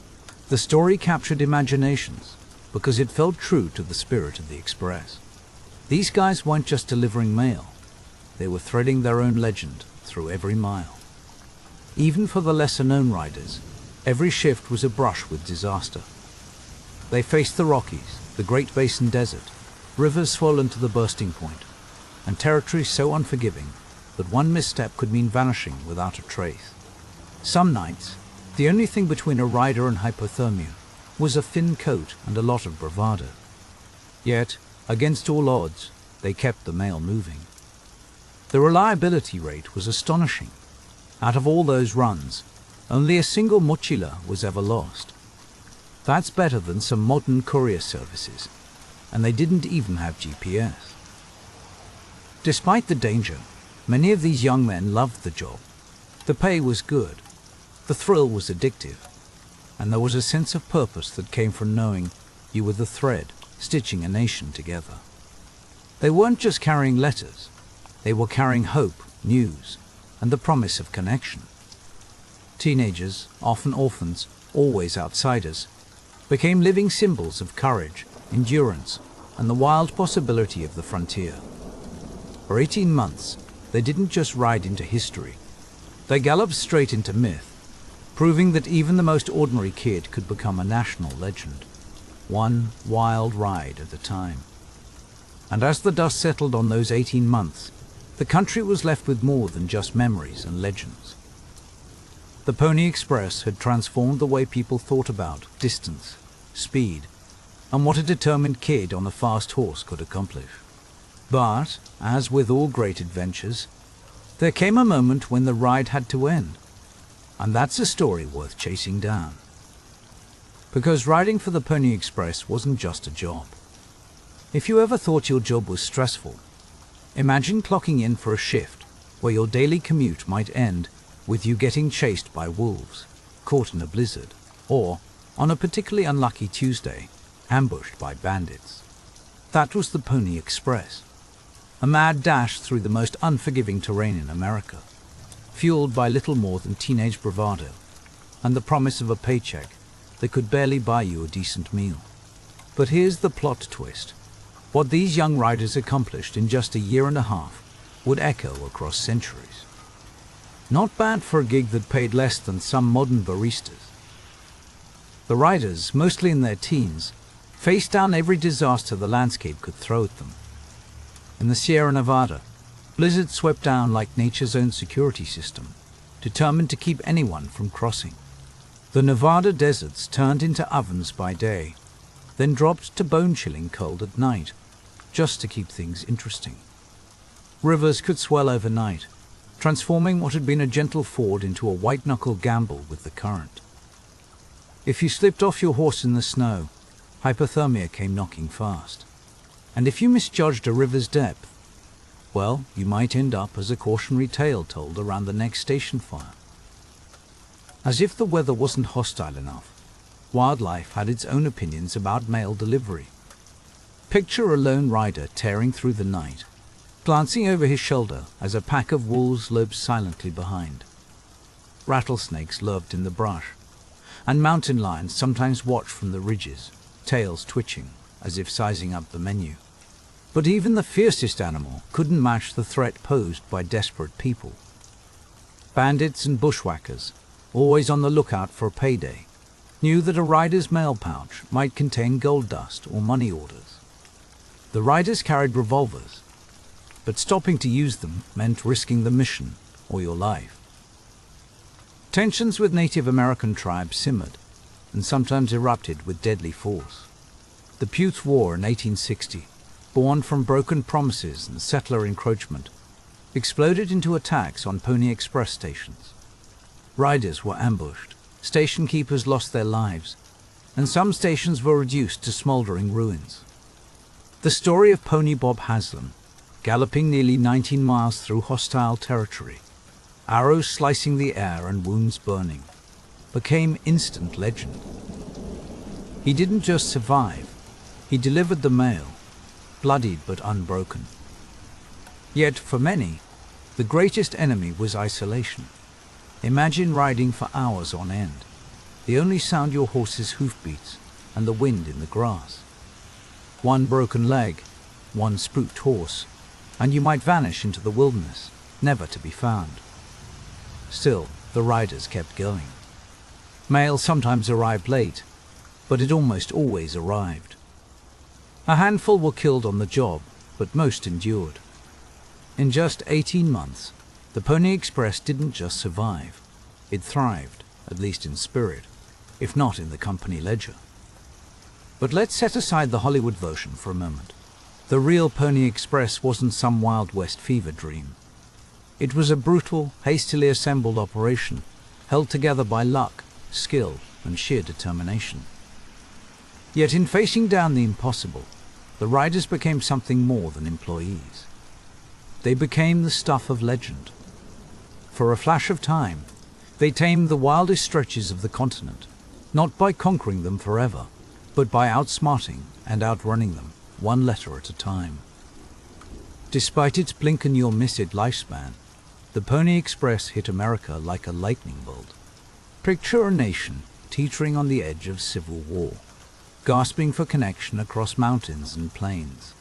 the story captured imaginations because it felt true to the spirit of the Express. These guys weren't just delivering mail, they were threading their own legend through every mile. Even for the lesser-known riders, every shift was a brush with disaster. They faced the Rockies, the Great Basin Desert, rivers swollen to the bursting point, and territory so unforgiving that one misstep could mean vanishing without a trace. Some nights, the only thing between a rider and hypothermia was a thin coat and a lot of bravado. Yet, against all odds, they kept the mail moving. The reliability rate was astonishing. Out of all those runs, only a single mochila was ever lost. That's better than some modern courier services, and they didn't even have GPS. Despite the danger, many of these young men loved the job. The pay was good, the thrill was addictive, and there was a sense of purpose that came from knowing you were the thread stitching a nation together. They weren't just carrying letters, they were carrying hope, news, and the promise of connection. Teenagers, often orphans, always outsiders, became living symbols of courage, endurance, and the wild possibility of the frontier. For 18 months, they didn't just ride into history. They galloped straight into myth, proving that even the most ordinary kid could become a national legend, one wild ride at a time. And as the dust settled on those 18 months, the country was left with more than just memories and legends. The Pony Express had transformed the way people thought about distance, speed, and what a determined kid on a fast horse could accomplish. But, as with all great adventures, there came a moment when the ride had to end. And that's a story worth chasing down. Because riding for the Pony Express wasn't just a job. If you ever thought your job was stressful, imagine clocking in for a shift where your daily commute might end with you getting chased by wolves, caught in a blizzard, or, on a particularly unlucky Tuesday, ambushed by bandits. That was the Pony Express, a mad dash through the most unforgiving terrain in America, fueled by little more than teenage bravado and the promise of a paycheck that could barely buy you a decent meal. But here's the plot twist. What these young riders accomplished in just a year and a half would echo across centuries. Not bad for a gig that paid less than some modern baristas. The riders, mostly in their teens, faced down every disaster the landscape could throw at them. In the Sierra Nevada, blizzards swept down like nature's own security system, determined to keep anyone from crossing. The Nevada deserts turned into ovens by day, then dropped to bone-chilling cold at night, just to keep things interesting. Rivers could swell overnight, transforming what had been a gentle ford into a white-knuckle gamble with the current. If you slipped off your horse in the snow, hypothermia came knocking fast. And if you misjudged a river's depth, well, you might end up as a cautionary tale told around the next station fire. As if the weather wasn't hostile enough, wildlife had its own opinions about mail delivery. Picture a lone rider tearing through the night, glancing over his shoulder as a pack of wolves loped silently behind. Rattlesnakes lurked in the brush, and mountain lions sometimes watched from the ridges, tails twitching as if sizing up the menu. But even the fiercest animal couldn't match the threat posed by desperate people. Bandits and bushwhackers, always on the lookout for a payday, knew that a rider's mail pouch might contain gold dust or money orders. The riders carried revolvers, but stopping to use them meant risking the mission or your life. Tensions with Native American tribes simmered and sometimes erupted with deadly force. The Putes War in 1860, born from broken promises and settler encroachment, exploded into attacks on Pony Express stations. Riders were ambushed, station keepers lost their lives, and some stations were reduced to smoldering ruins. The story of Pony Bob Haslam, galloping nearly 19 miles through hostile territory, arrows slicing the air and wounds burning, became instant legend. He didn't just survive, he delivered the mail, bloodied but unbroken. Yet for many, the greatest enemy was isolation. Imagine riding for hours on end, the only sound your horse's hoofbeats and the wind in the grass. One broken leg, one spooked horse, and you might vanish into the wilderness, never to be found. Still, the riders kept going. Mail sometimes arrived late, but it almost always arrived. A handful were killed on the job, but most endured. In just 18 months, the Pony Express didn't just survive. It thrived, at least in spirit, if not in the company ledger. But let's set aside the Hollywood version for a moment. The real Pony Express wasn't some Wild West fever dream. It was a brutal, hastily assembled operation, held together by luck, skill, and sheer determination. Yet in facing down the impossible, the riders became something more than employees. They became the stuff of legend. For a flash of time, they tamed the wildest stretches of the continent, not by conquering them forever, but by outsmarting and outrunning them, one letter at a time. Despite its blink-and-you'll-miss-it lifespan, the Pony Express hit America like a lightning bolt. Picture a nation teetering on the edge of civil war, gasping for connection across mountains and plains.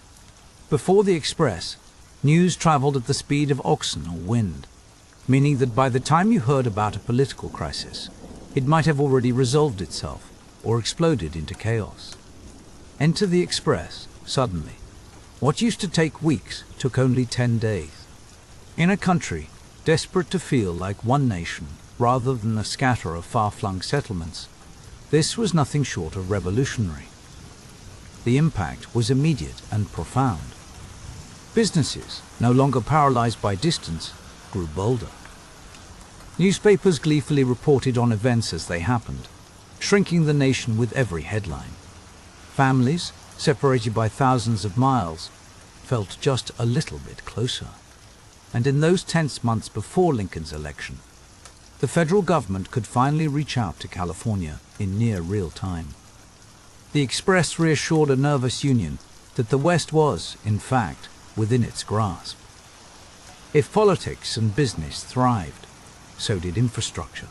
Before the Express, news traveled at the speed of oxen or wind, meaning that by the time you heard about a political crisis, it might have already resolved itself or exploded into chaos. Enter the Express, suddenly. What used to take weeks took only 10 days. In a country desperate to feel like one nation rather than a scatter of far-flung settlements, this was nothing short of revolutionary. The impact was immediate and profound. Businesses, no longer paralyzed by distance, grew bolder. Newspapers gleefully reported on events as they happened, shrinking the nation with every headline. Families, separated by thousands of miles, felt just a little bit closer. And in those tense months before Lincoln's election, the federal government could finally reach out to California in near real time. The Express reassured a nervous Union that the West was, in fact, within its grasp. If politics and business thrived, so did infrastructure.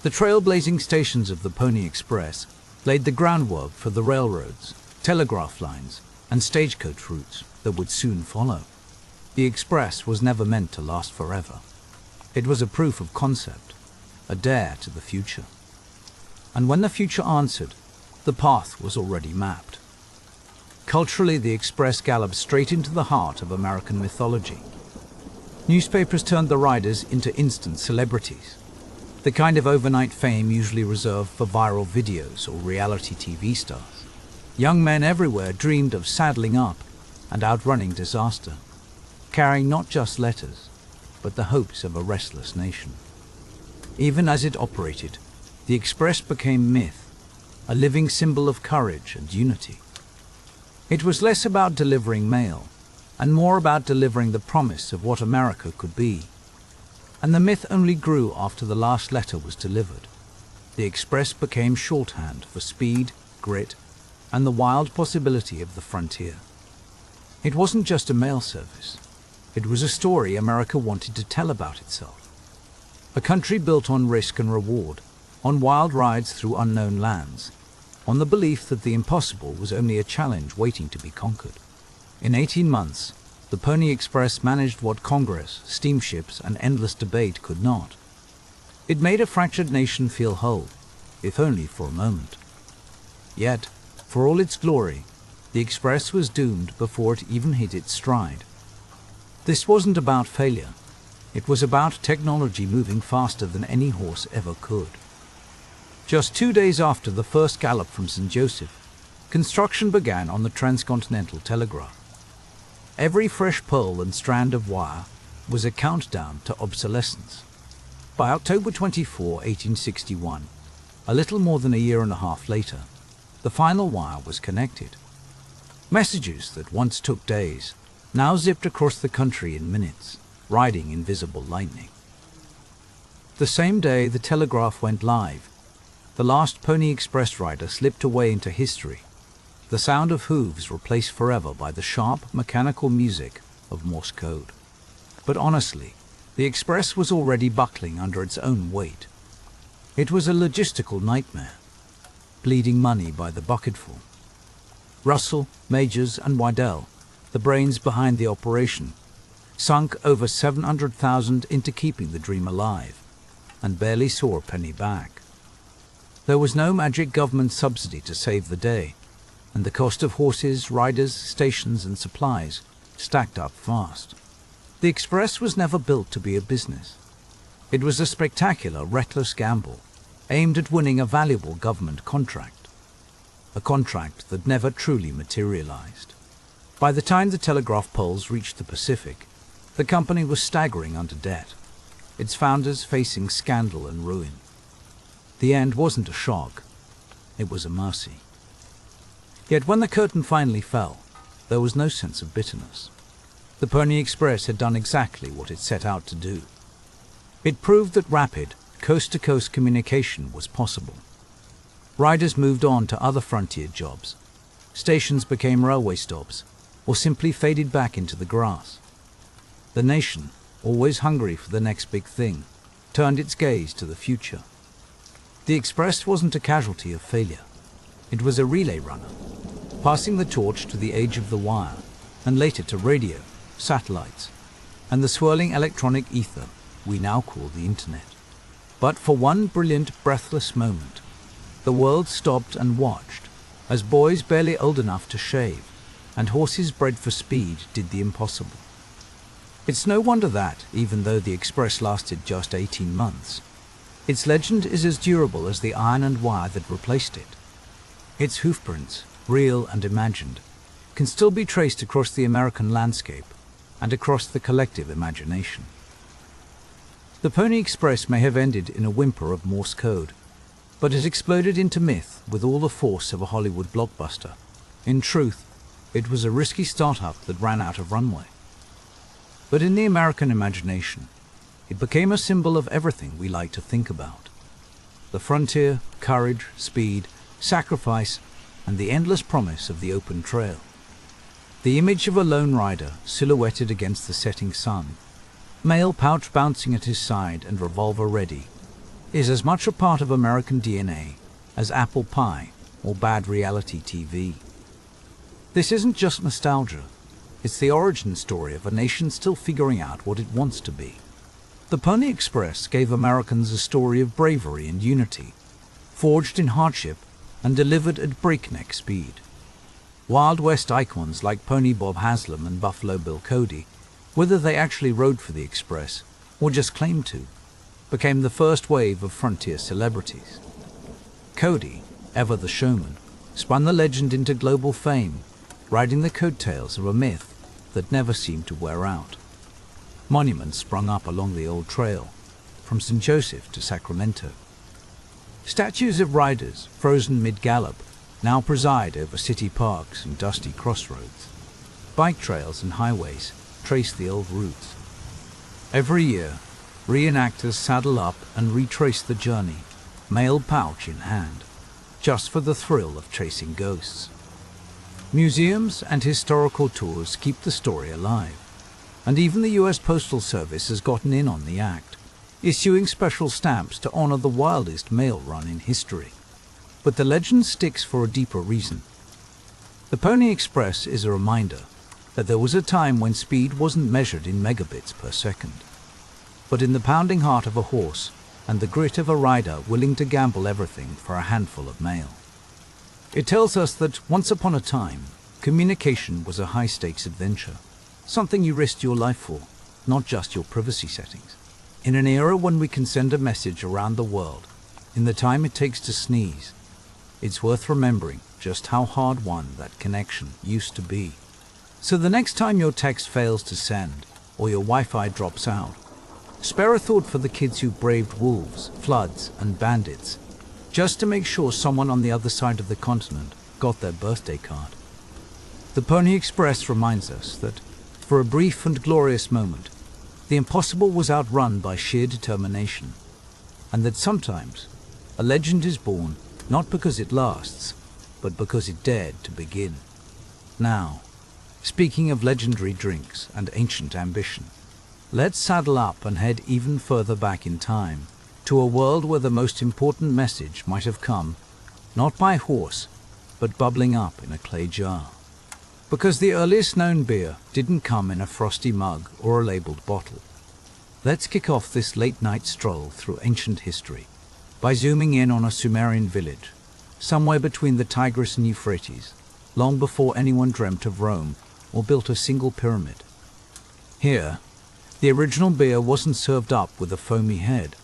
The trailblazing stations of the Pony Express laid the groundwork for the railroads, telegraph lines, and stagecoach routes that would soon follow. The Express was never meant to last forever. It was a proof of concept, a dare to the future. And when the future answered, the path was already mapped. Culturally, the Express galloped straight into the heart of American mythology. Newspapers turned the riders into instant celebrities, the kind of overnight fame usually reserved for viral videos or reality TV stars. Young men everywhere dreamed of saddling up and outrunning disaster, carrying not just letters, but the hopes of a restless nation. Even as it operated, the Express became myth, a living symbol of courage and unity. It was less about delivering mail, and more about delivering the promise of what America could be. And the myth only grew after the last letter was delivered. The Express became shorthand for speed, grit, and the wild possibility of the frontier. It wasn't just a mail service. It was a story America wanted to tell about itself. A country built on risk and reward, on wild rides through unknown lands, on the belief that the impossible was only a challenge waiting to be conquered. In 18 months, the Pony Express managed what Congress, steamships, and endless debate could not. It made a fractured nation feel whole, if only for a moment. Yet, for all its glory, the Express was doomed before it even hit its stride. This wasn't about failure. It was about technology moving faster than any horse ever could. Just 2 days after the first gallop from St. Joseph, construction began on the transcontinental telegraph. Every fresh pole and strand of wire was a countdown to obsolescence. By October 24, 1861, a little more than a year and a half later, the final wire was connected. Messages that once took days now zipped across the country in minutes, riding invisible lightning. The same day the telegraph went live, the last Pony Express rider slipped away into history, the sound of hooves replaced forever by the sharp, mechanical music of Morse code. But honestly, the Express was already buckling under its own weight. It was a logistical nightmare, bleeding money by the bucketful. Russell, Majors, and Waddell, the brains behind the operation, sunk over $700,000 into keeping the dream alive, and barely saw a penny back. There was no magic government subsidy to save the day, and the cost of horses, riders, stations, and supplies stacked up fast. The Express was never built to be a business. It was a spectacular, reckless gamble aimed at winning a valuable government contract, a contract that never truly materialized. By the time the telegraph poles reached the Pacific, the company was staggering under debt, its founders facing scandal and ruin. The end wasn't a shock, it was a mercy. Yet when the curtain finally fell, there was no sense of bitterness. The Pony Express had done exactly what it set out to do. It proved that rapid, coast-to-coast communication was possible. Riders moved on to other frontier jobs. Stations became railway stops, or simply faded back into the grass. The nation, always hungry for the next big thing, turned its gaze to the future. The Express wasn't a casualty of failure. It was a relay runner, passing the torch to the age of the wire, and later to radio, satellites, and the swirling electronic ether we now call the internet. But for one brilliant, breathless moment, the world stopped and watched as boys barely old enough to shave and horses bred for speed did the impossible. It's no wonder that, even though the Express lasted just 18 months, its legend is as durable as the iron and wire that replaced it. Its hoofprints, real and imagined, can still be traced across the American landscape and across the collective imagination. The Pony Express may have ended in a whimper of Morse code, but it exploded into myth with all the force of a Hollywood blockbuster. In truth, it was a risky startup that ran out of runway. But in the American imagination, it became a symbol of everything we like to think about. The frontier, courage, speed, sacrifice, and the endless promise of the open trail. The image of a lone rider silhouetted against the setting sun, mail pouch bouncing at his side and revolver ready, is as much a part of American DNA as apple pie or bad reality TV. This isn't just nostalgia, it's the origin story of a nation still figuring out what it wants to be. The Pony Express gave Americans a story of bravery and unity, forged in hardship and delivered at breakneck speed. Wild West icons like Pony Bob Haslam and Buffalo Bill Cody, whether they actually rode for the Express or just claimed to, became the first wave of frontier celebrities. Cody, ever the showman, spun the legend into global fame, riding the coattails of a myth that never seemed to wear out. Monuments sprung up along the old trail, from St. Joseph to Sacramento. Statues of riders, frozen mid-gallop, now preside over city parks and dusty crossroads. Bike trails and highways trace the old routes. Every year, reenactors saddle up and retrace the journey, mail pouch in hand, just for the thrill of chasing ghosts. Museums and historical tours keep the story alive, and even the US Postal Service has gotten in on the act, issuing special stamps to honor the wildest mail run in history. But the legend sticks for a deeper reason. The Pony Express is a reminder that there was a time when speed wasn't measured in megabits per second, but in the pounding heart of a horse and the grit of a rider willing to gamble everything for a handful of mail. It tells us that once upon a time, communication was a high-stakes adventure, something you risked your life for, not just your privacy settings. In an era when we can send a message around the world in the time it takes to sneeze, it's worth remembering just how hard-won that connection used to be. So the next time your text fails to send or your Wi-Fi drops out, spare a thought for the kids who braved wolves, floods, and bandits, just to make sure someone on the other side of the continent got their birthday card. The Pony Express reminds us that, for a brief and glorious moment, the impossible was outrun by sheer determination, and that sometimes a legend is born not because it lasts, but because it dared to begin. Now, speaking of legendary drinks and ancient ambition, let's saddle up and head even further back in time, to a world where the most important message might have come, not by horse, but bubbling up in a clay jar. Because the earliest known beer didn't come in a frosty mug or a labeled bottle. Let's kick off this late-night stroll through ancient history by zooming in on a Sumerian village, somewhere between the Tigris and Euphrates, long before anyone dreamt of Rome or built a single pyramid. Here, The original beer wasn't served up with a foamy head,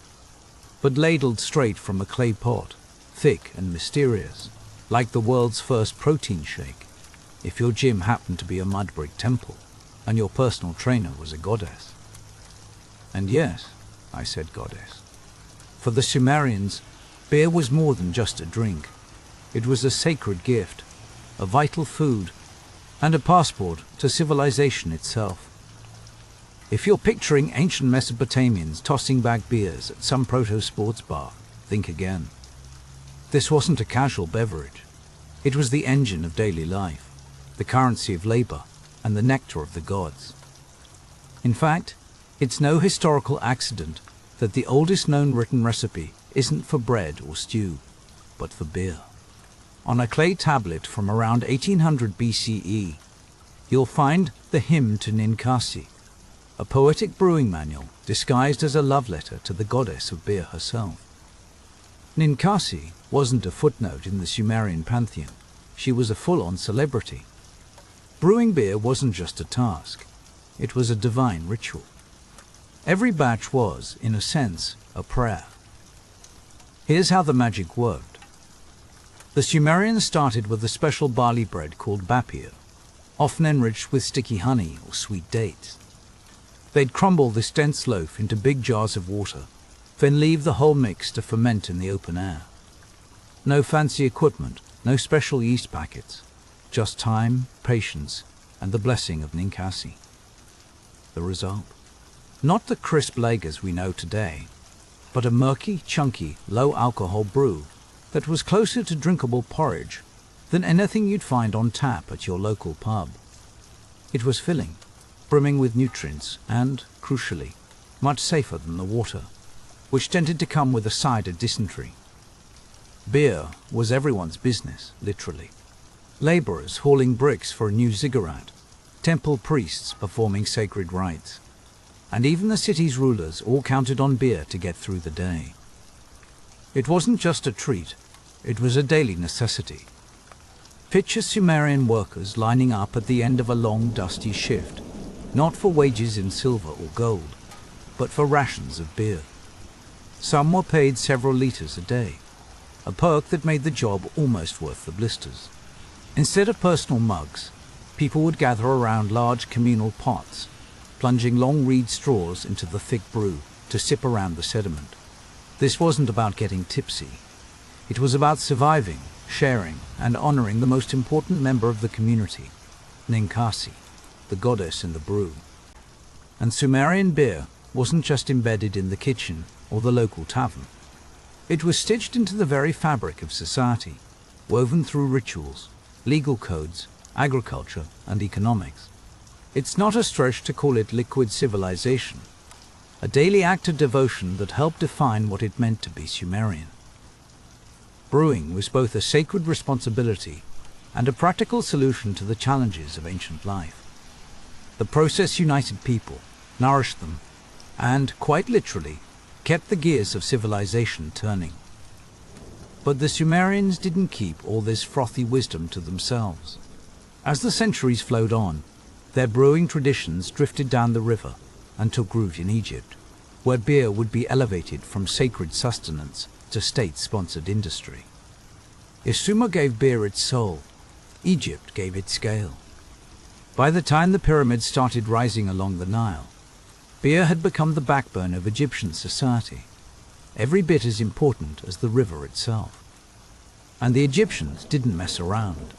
but ladled straight from a clay pot, thick and mysterious, like the world's first protein shake, if your gym happened to be a mud brick temple and your personal trainer was a goddess. And yes, I said goddess. For the Sumerians, beer was more than just a drink. It was a sacred gift, a vital food, and a passport to civilization itself. If you're picturing ancient Mesopotamians tossing back beers at some proto-sports bar, think again. This wasn't a casual beverage. It was the engine of daily life, the currency of labor, and the nectar of the gods. In fact, it's no historical accident that the oldest known written recipe isn't for bread or stew, but for beer. On a clay tablet from around 1800 BCE, you'll find the Hymn to Ninkasi, a poetic brewing manual disguised as a love letter to the goddess of beer herself. Ninkasi wasn't a footnote in the Sumerian pantheon. She was a full-on celebrity. Brewing beer wasn't just a task. It was a divine ritual. Every batch was, in a sense, a prayer. Here's how the magic worked. The Sumerians started with a special barley bread called bapir, often enriched with sticky honey or sweet dates. They'd crumble this dense loaf into big jars of water, then leave the whole mix to ferment in the open air. No fancy equipment, no special yeast packets, just time, patience, and the blessing of Ninkasi. The result? Not the crisp lagers we know today, but a murky, chunky, low-alcohol brew that was closer to drinkable porridge than anything you'd find on tap at your local pub. It was filling, brimming with nutrients and, crucially, much safer than the water, which tended to come with a side of dysentery. Beer was everyone's business, literally. Laborers hauling bricks for a new ziggurat, temple priests performing sacred rites, and even the city's rulers all counted on beer to get through the day. It wasn't just a treat, it was a daily necessity. Picture Sumerian workers lining up at the end of a long, dusty shift, not for wages in silver or gold, but for rations of beer. Some were paid several liters a day, a perk that made the job almost worth the blisters. Instead of personal mugs, people would gather around large communal pots, plunging long reed straws into the thick brew to sip around the sediment. This wasn't about getting tipsy. It was about surviving, sharing, and honoring the most important member of the community, Ninkasi, the goddess in the brew. And Sumerian beer wasn't just embedded in the kitchen or the local tavern. It was stitched into the very fabric of society, woven through rituals, legal codes, agriculture, and economics. It's not a stretch to call it liquid civilization, a daily act of devotion that helped define what it meant to be Sumerian. Brewing was both a sacred responsibility and a practical solution to the challenges of ancient life. The process united people, nourished them, and, quite literally, kept the gears of civilization turning. But the Sumerians didn't keep all this frothy wisdom to themselves. As the centuries flowed on, their brewing traditions drifted down the river and took root in Egypt, where beer would be elevated from sacred sustenance to state-sponsored industry. If Sumer gave beer its soul, Egypt gave it scale. By the time the pyramids started rising along the Nile, beer had become the backbone of Egyptian society, every bit as important as the river itself. And the Egyptians didn't mess around.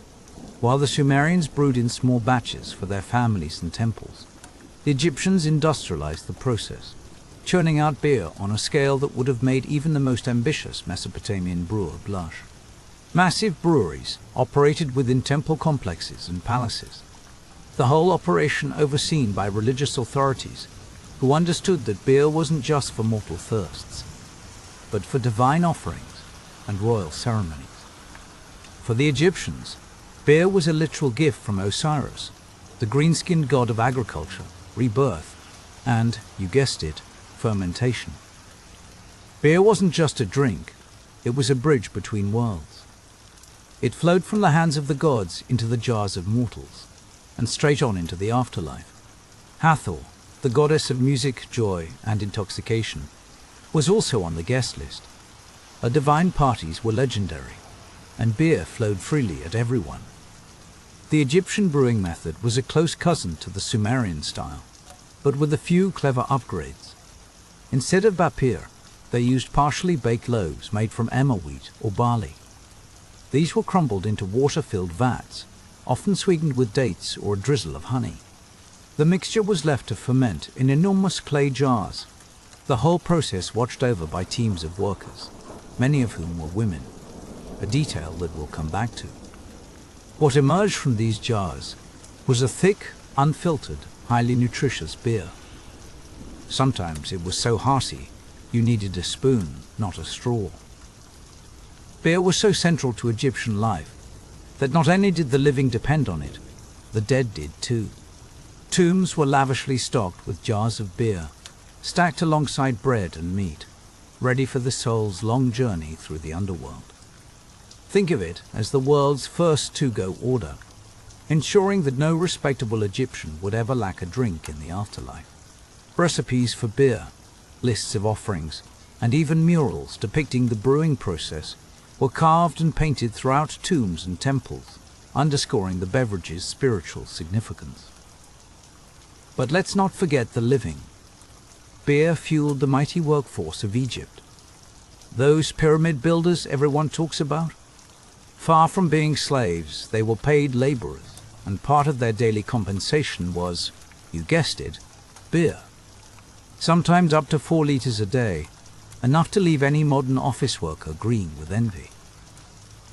While the Sumerians brewed in small batches for their families and temples, the Egyptians industrialized the process, churning out beer on a scale that would have made even the most ambitious Mesopotamian brewer blush. Massive breweries operated within temple complexes and palaces, the whole operation overseen by religious authorities who understood that beer wasn't just for mortal thirsts, but for divine offerings and royal ceremonies. For the Egyptians, beer was a literal gift from Osiris, the green-skinned god of agriculture, rebirth, and, you guessed it, fermentation. Beer wasn't just a drink, it was a bridge between worlds. It flowed from the hands of the gods into the jars of mortals, and straight on into the afterlife. Hathor, the goddess of music, joy, and intoxication, was also on the guest list. Her divine parties were legendary, and beer flowed freely at everyone. The Egyptian brewing method was a close cousin to the Sumerian style, but with a few clever upgrades. Instead of bapir, they used partially baked loaves made from emmer wheat or barley. These were crumbled into water-filled vats, often sweetened with dates or a drizzle of honey. The mixture was left to ferment in enormous clay jars, the whole process watched over by teams of workers, many of whom were women, a detail that we'll come back to. What emerged from these jars was a thick, unfiltered, highly nutritious beer. Sometimes it was so hearty you needed a spoon, not a straw. Beer was so central to Egyptian life that not only did the living depend on it, the dead did too. Tombs were lavishly stocked with jars of beer, stacked alongside bread and meat, ready for the soul's long journey through the underworld. Think of it as the world's first to-go order, ensuring that no respectable Egyptian would ever lack a drink in the afterlife. Recipes for beer, lists of offerings, and even murals depicting the brewing process were carved and painted throughout tombs and temples, underscoring the beverage's spiritual significance. But let's not forget the living. Beer fueled the mighty workforce of Egypt. Those pyramid builders everyone talks about? Far from being slaves, they were paid laborers, and part of their daily compensation was, you guessed it, beer. Sometimes up to 4 liters a day, enough to leave any modern office worker green with envy.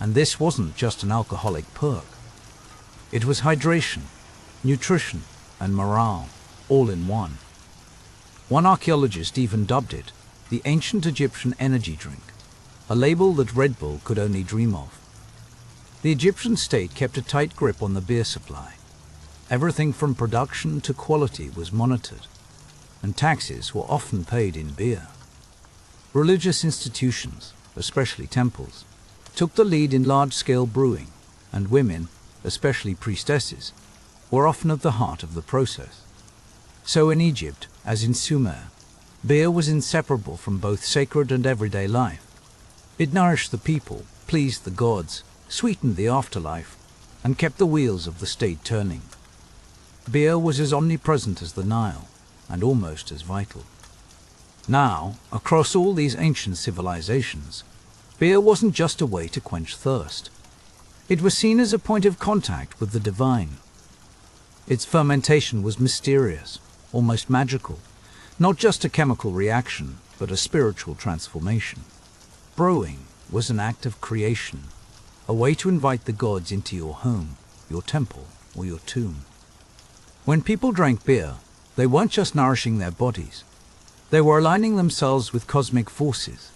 And this wasn't just an alcoholic perk. It was hydration, nutrition, and morale, all in one. One archaeologist even dubbed it the ancient Egyptian energy drink, a label that Red Bull could only dream of. The Egyptian state kept a tight grip on the beer supply. Everything from production to quality was monitored, and taxes were often paid in beer. Religious institutions, especially temples, took the lead in large-scale brewing, and women, especially priestesses, were often at the heart of the process. So in Egypt, as in Sumer, beer was inseparable from both sacred and everyday life. It nourished the people, pleased the gods, sweetened the afterlife, and kept the wheels of the state turning. Beer was as omnipresent as the Nile, and almost as vital. Now, across all these ancient civilizations, beer wasn't just a way to quench thirst. It was seen as a point of contact with the divine. Its fermentation was mysterious, almost magical, not just a chemical reaction, but a spiritual transformation. Brewing was an act of creation, a way to invite the gods into your home, your temple, or your tomb. When people drank beer, they weren't just nourishing their bodies. They were aligning themselves with cosmic forces,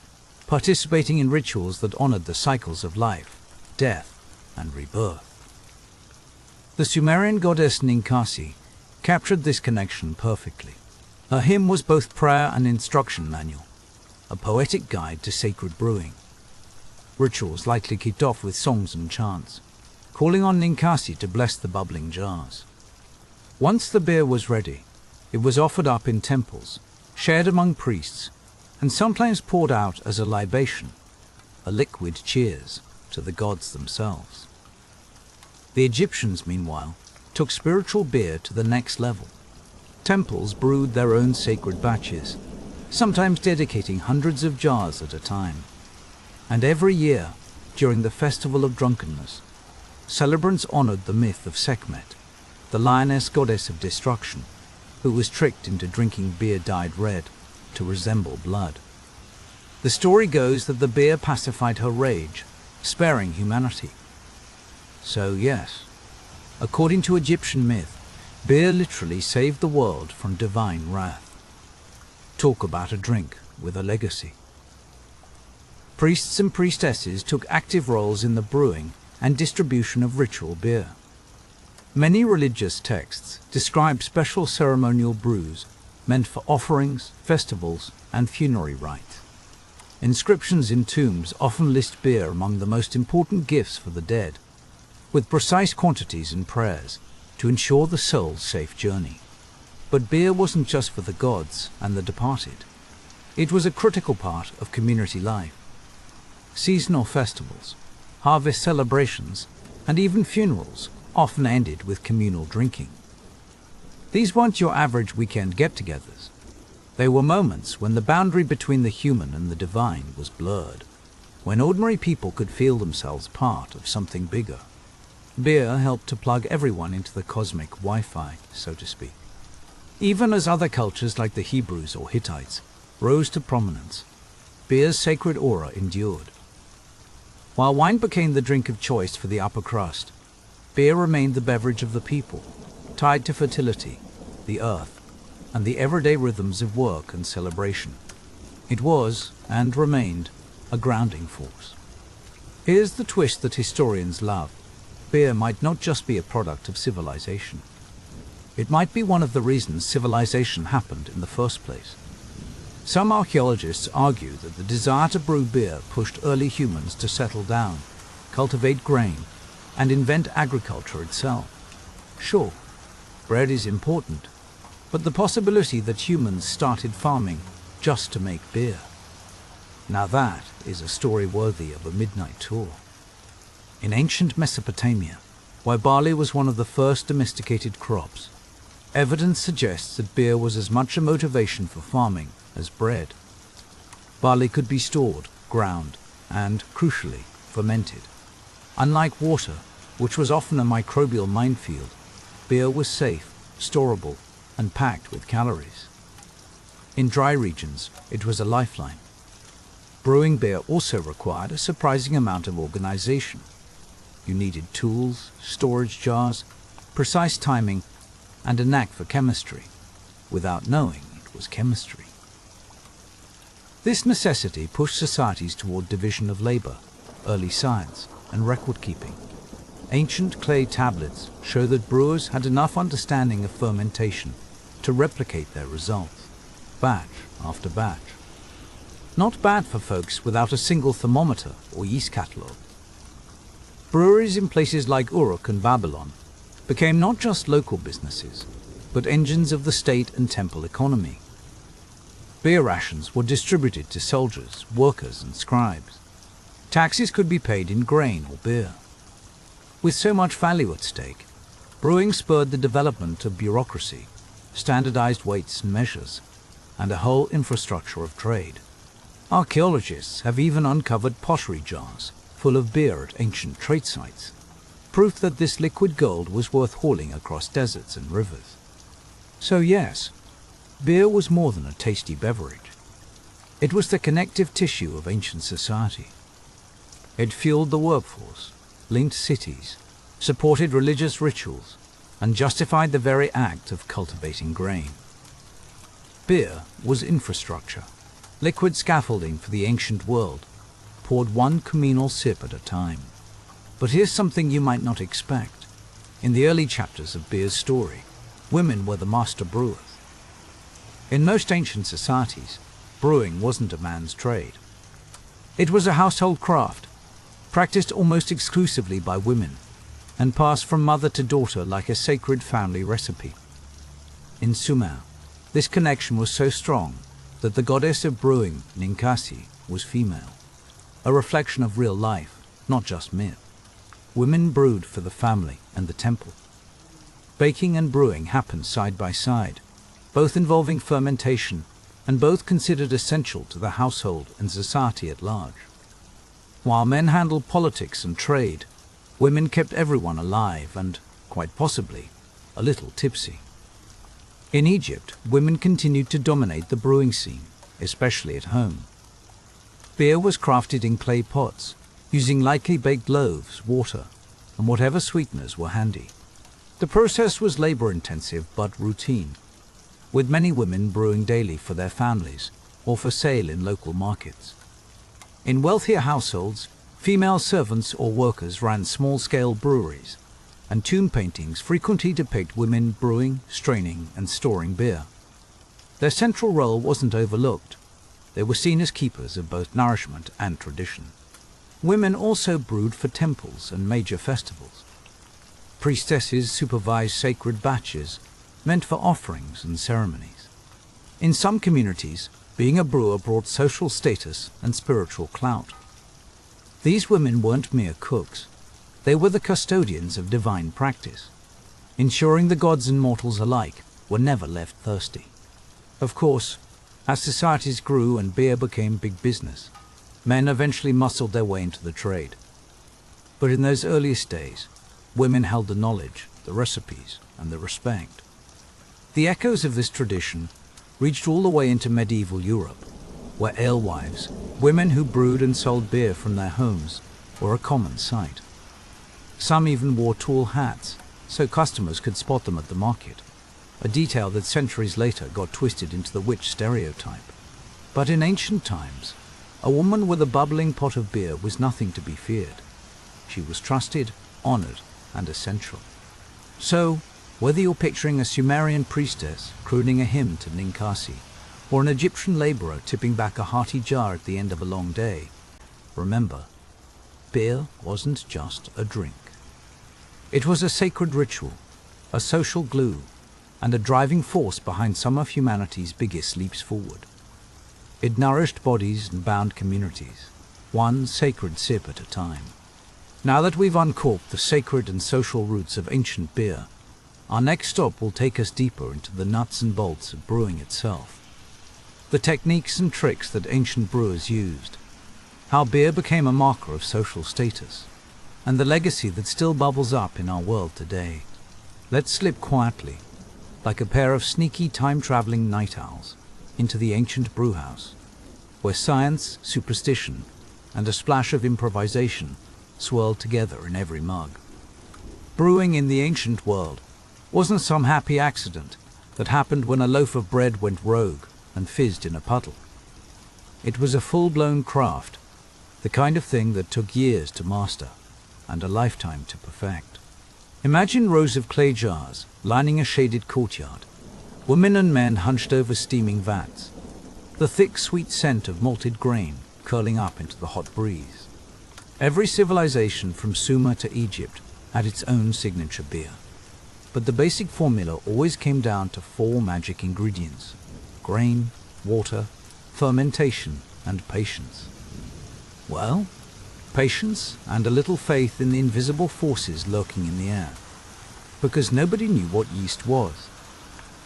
participating in rituals that honored the cycles of life, death, and rebirth. The Sumerian goddess Ninkasi captured this connection perfectly. Her hymn was both prayer and instruction manual, a poetic guide to sacred brewing. Rituals likely kicked off with songs and chants, calling on Ninkasi to bless the bubbling jars. Once the beer was ready, it was offered up in temples, shared among priests, and sometimes poured out as a libation, a liquid cheers to the gods themselves. The Egyptians, meanwhile, took spiritual beer to the next level. Temples brewed their own sacred batches, sometimes dedicating hundreds of jars at a time. And every year, during the Festival of Drunkenness, celebrants honored the myth of Sekhmet, the lioness goddess of destruction, who was tricked into drinking beer dyed red to resemble blood. The story goes that the beer pacified her rage, sparing humanity. So yes, according to Egyptian myth, beer literally saved the world from divine wrath. Talk about a drink with a legacy. Priests and priestesses took active roles in the brewing and distribution of ritual beer. Many religious texts describe special ceremonial brews meant for offerings, festivals, and funerary rites. Inscriptions in tombs often list beer among the most important gifts for the dead, with precise quantities and prayers to ensure the soul's safe journey. But beer wasn't just for the gods and the departed. It was a critical part of community life. Seasonal festivals, harvest celebrations, and even funerals often ended with communal drinking. These weren't your average weekend get-togethers. They were moments when the boundary between the human and the divine was blurred, when ordinary people could feel themselves part of something bigger. Beer helped to plug everyone into the cosmic Wi-Fi, so to speak. Even as other cultures like the Hebrews or Hittites rose to prominence, beer's sacred aura endured. While wine became the drink of choice for the upper crust, beer remained the beverage of the people, tied to fertility, the earth, and the everyday rhythms of work and celebration. It was, and remained, a grounding force. Here's the twist that historians love. Beer might not just be a product of civilization. It might be one of the reasons civilization happened in the first place. Some archaeologists argue that the desire to brew beer pushed early humans to settle down, cultivate grain, and invent agriculture itself. Sure, bread is important, but the possibility that humans started farming just to make beer. Now that is a story worthy of a midnight tour. In ancient Mesopotamia, where barley was one of the first domesticated crops, evidence suggests that beer was as much a motivation for farming as bread. Barley could be stored, ground, and, crucially, fermented. Unlike water, which was often a microbial minefield, beer was safe, storable, and packed with calories. In dry regions, it was a lifeline. Brewing beer also required a surprising amount of organization. You needed tools, storage jars, precise timing, and a knack for chemistry, without knowing it was chemistry. This necessity pushed societies toward division of labor, early science, and record-keeping. Ancient clay tablets show that brewers had enough understanding of fermentation to replicate their results, batch after batch. Not bad for folks without a single thermometer or yeast catalog. Breweries in places like Uruk and Babylon became not just local businesses, but engines of the state and temple economy. Beer rations were distributed to soldiers, workers, and scribes. Taxes could be paid in grain or beer. With so much value at stake, brewing spurred the development of bureaucracy, standardized weights and measures, and a whole infrastructure of trade. Archaeologists have even uncovered pottery jars full of beer at ancient trade sites, proof that this liquid gold was worth hauling across deserts and rivers. So yes, beer was more than a tasty beverage. It was the connective tissue of ancient society. It fueled the workforce, linked cities, supported religious rituals, and justified the very act of cultivating grain. Beer was infrastructure, liquid scaffolding for the ancient world, poured one communal sip at a time. But here's something you might not expect. In the early chapters of beer's story, women were the master brewers. In most ancient societies, brewing wasn't a man's trade. It was a household craft, practiced almost exclusively by women, and passed from mother to daughter like a sacred family recipe. In Sumer, this connection was so strong that the goddess of brewing, Ninkasi, was female, a reflection of real life, not just myth. Women brewed for the family and the temple. Baking and brewing happened side by side, both involving fermentation and both considered essential to the household and society at large. While men handled politics and trade, women kept everyone alive and, quite possibly, a little tipsy. In Egypt, women continued to dominate the brewing scene, especially at home. Beer was crafted in clay pots, using lightly baked loaves, water, and whatever sweeteners were handy. The process was labor-intensive but routine, with many women brewing daily for their families or for sale in local markets. In wealthier households, female servants or workers ran small-scale breweries, and tomb paintings frequently depict women brewing, straining, and storing beer. Their central role wasn't overlooked. They were seen as keepers of both nourishment and tradition. Women also brewed for temples and major festivals. Priestesses supervised sacred batches, meant for offerings and ceremonies. In some communities, being a brewer brought social status and spiritual clout. These women weren't mere cooks. They were the custodians of divine practice, ensuring the gods and mortals alike were never left thirsty. Of course, as societies grew and beer became big business, men eventually muscled their way into the trade. But in those earliest days, women held the knowledge, the recipes, and the respect. The echoes of this tradition reached all the way into medieval Europe, where alewives, women who brewed and sold beer from their homes, were a common sight. Some even wore tall hats, so customers could spot them at the market, a detail that centuries later got twisted into the witch stereotype. But in ancient times, a woman with a bubbling pot of beer was nothing to be feared. She was trusted, honored, and essential. So, whether you're picturing a Sumerian priestess crooning a hymn to Ninkasi, or an Egyptian laborer tipping back a hearty jar at the end of a long day, remember, beer wasn't just a drink. It was a sacred ritual, a social glue, and a driving force behind some of humanity's biggest leaps forward. It nourished bodies and bound communities, one sacred sip at a time. Now that we've uncorked the sacred and social roots of ancient beer, our next stop will take us deeper into the nuts and bolts of brewing itself. The techniques and tricks that ancient brewers used, how beer became a marker of social status, and the legacy that still bubbles up in our world today. Let's slip quietly, like a pair of sneaky time-traveling night owls, into the ancient brewhouse, where science, superstition, and a splash of improvisation swirled together in every mug. Brewing in the ancient world wasn't some happy accident that happened when a loaf of bread went rogue and fizzed in a puddle. It was a full-blown craft, the kind of thing that took years to master and a lifetime to perfect. Imagine rows of clay jars lining a shaded courtyard, women and men hunched over steaming vats, the thick, sweet scent of malted grain curling up into the hot breeze. Every civilization from Sumer to Egypt had its own signature beer. But the basic formula always came down to 4 magic ingredients: grain, water, fermentation, and patience. Well, patience and a little faith in the invisible forces lurking in the air. Because nobody knew what yeast was,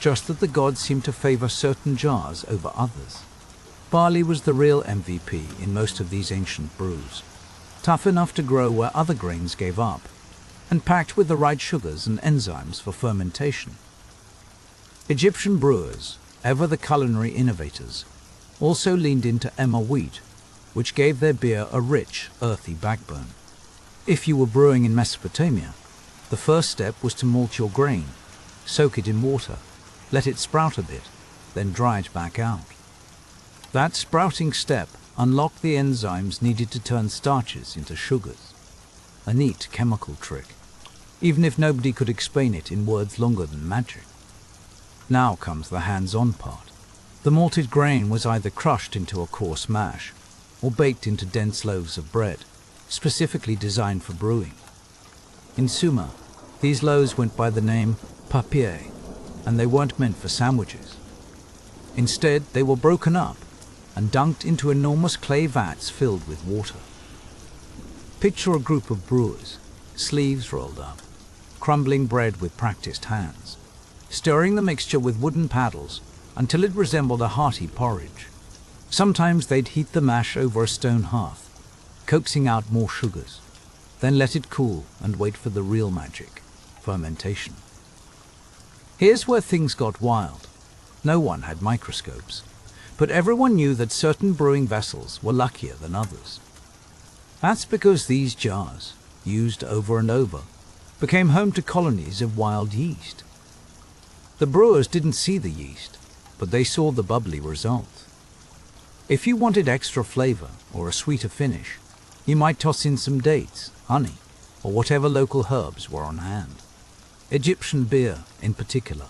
just that the gods seemed to favor certain jars over others. Barley was the real MVP in most of these ancient brews, tough enough to grow where other grains gave up, and packed with the right sugars and enzymes for fermentation. Egyptian brewers, ever the culinary innovators, also leaned into emmer wheat, which gave their beer a rich, earthy backbone. If you were brewing in Mesopotamia, the first step was to malt your grain, soak it in water, let it sprout a bit, then dry it back out. That sprouting step unlocked the enzymes needed to turn starches into sugars. A neat chemical trick, even if nobody could explain it in words longer than magic. Now comes the hands-on part. The malted grain was either crushed into a coarse mash or baked into dense loaves of bread, specifically designed for brewing. In Sumer, these loaves went by the name papier, and they weren't meant for sandwiches. Instead, they were broken up and dunked into enormous clay vats filled with water. Picture a group of brewers, sleeves rolled up, crumbling bread with practiced hands, stirring the mixture with wooden paddles until it resembled a hearty porridge. Sometimes they'd heat the mash over a stone hearth, coaxing out more sugars, then let it cool and wait for the real magic, fermentation. Here's where things got wild. No one had microscopes, but everyone knew that certain brewing vessels were luckier than others. That's because these jars, used over and over, became home to colonies of wild yeast. The brewers didn't see the yeast, but they saw the bubbly result. If you wanted extra flavor or a sweeter finish, you might toss in some dates, honey, or whatever local herbs were on hand. Egyptian beer, in particular,